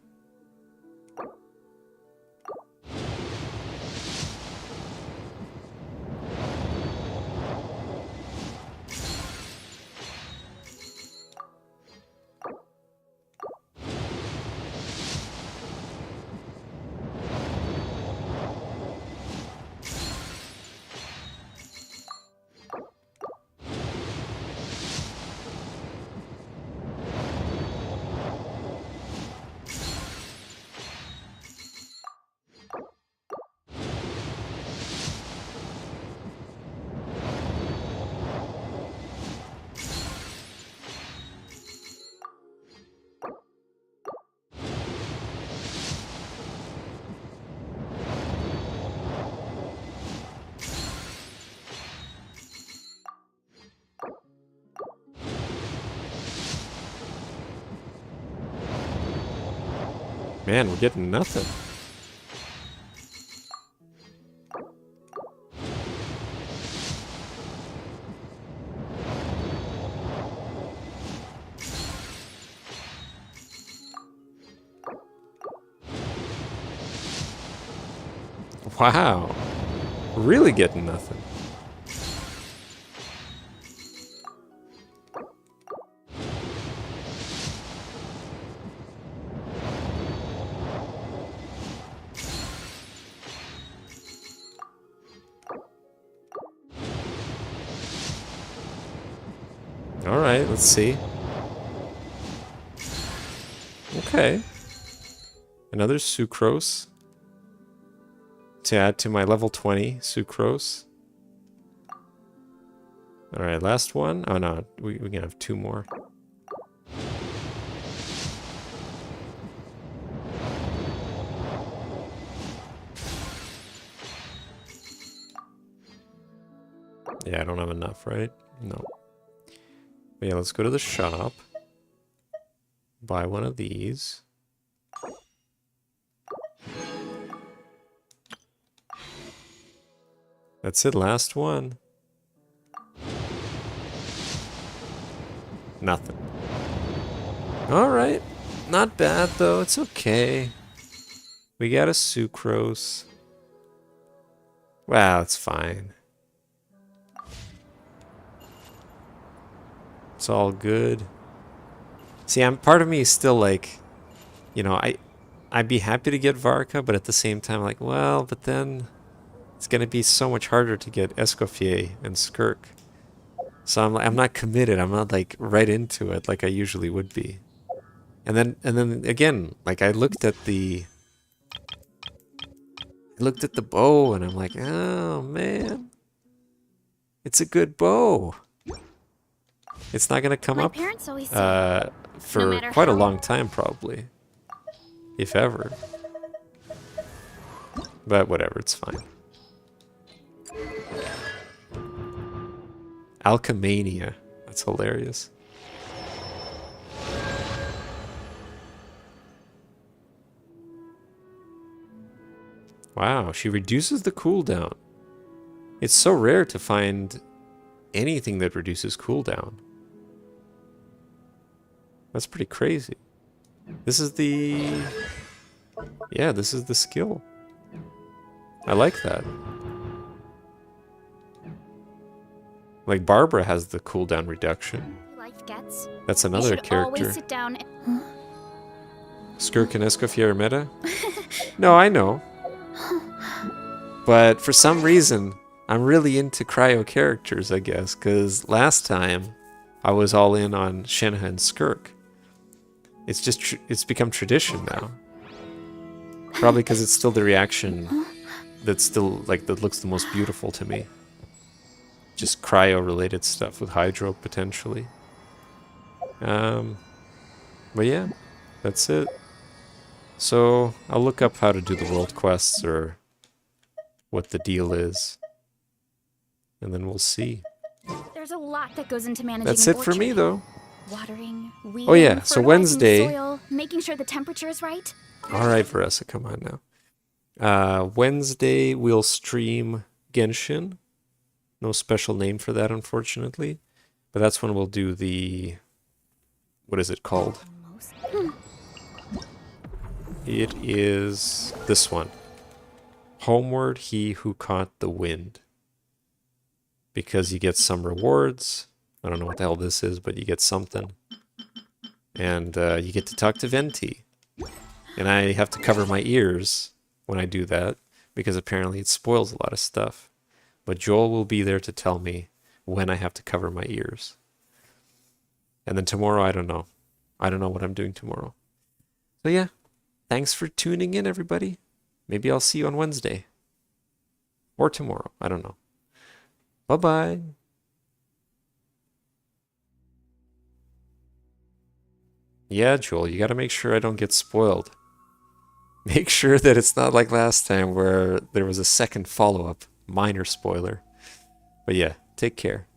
Man, we're getting nothing. Wow. Really getting nothing. Alright, let's see. Okay. Another sucrose. To add to my level 20 sucrose. Alright, last one. Oh no, we can have two more. Yeah, I don't have enough, right? No. But yeah, let's go to the shop. Buy one of these. That's it, last one. Nothing. Alright. Not bad, though. It's okay. We got a sucrose. Wow, it's fine. It's all good. See, part of me is still like, you know, I'd be happy to get Varka, but at the same time, like, well, but then it's gonna be so much harder to get Escoffier and Skirk. So I'm not committed. I'm not like right into it like I usually would be. And then again, like I looked at the bow and I'm like, oh man, it's a good bow. It's not gonna come up for quite a long time probably, if ever. But whatever, it's fine. Alchemania. That's hilarious. Wow, she reduces the cooldown. It's so rare to find anything that reduces cooldown. That's pretty crazy. This is the... Yeah, this is the skill. I like that. Like Barbara has the cooldown reduction. Life gets. That's another character. Always sit down. Skirk and Escoffier meta? No, I know. But for some reason, I'm really into cryo characters, I guess, because last time I was all in on Shenhe and Skirk. It's just it's become tradition now. Probably because it's still the reaction that's still like that looks the most beautiful to me. Just cryo-related stuff with Hydro potentially. But yeah, that's it. So I'll look up how to do the world quests or what the deal is, and then we'll see. There's a lot that goes into managing That's an it for me, orchard. though. Watering, weeding, Oh yeah, so fertilizing Wednesday. soil, making sure the temperature is right. All right, Varessa, come on now. Wednesday we'll stream Genshin. No special name for that, unfortunately, but that's when we'll do the. What is it called? It is this one. Homeward, He Who Caught the Wind. Because you get some rewards. I don't know what the hell this is, but you get something. And you get to talk to Venti. And I have to cover my ears when I do that, because apparently it spoils a lot of stuff. But Joel will be there to tell me when I have to cover my ears. And then tomorrow, I don't know. I don't know what I'm doing tomorrow. So yeah, thanks for tuning in, everybody. Maybe I'll see you on Wednesday. Or tomorrow. I don't know. Bye-bye. Yeah, Joel, you gotta make sure I don't get spoiled. Make sure that it's not like last time where there was a second follow-up. Minor spoiler. But yeah, take care.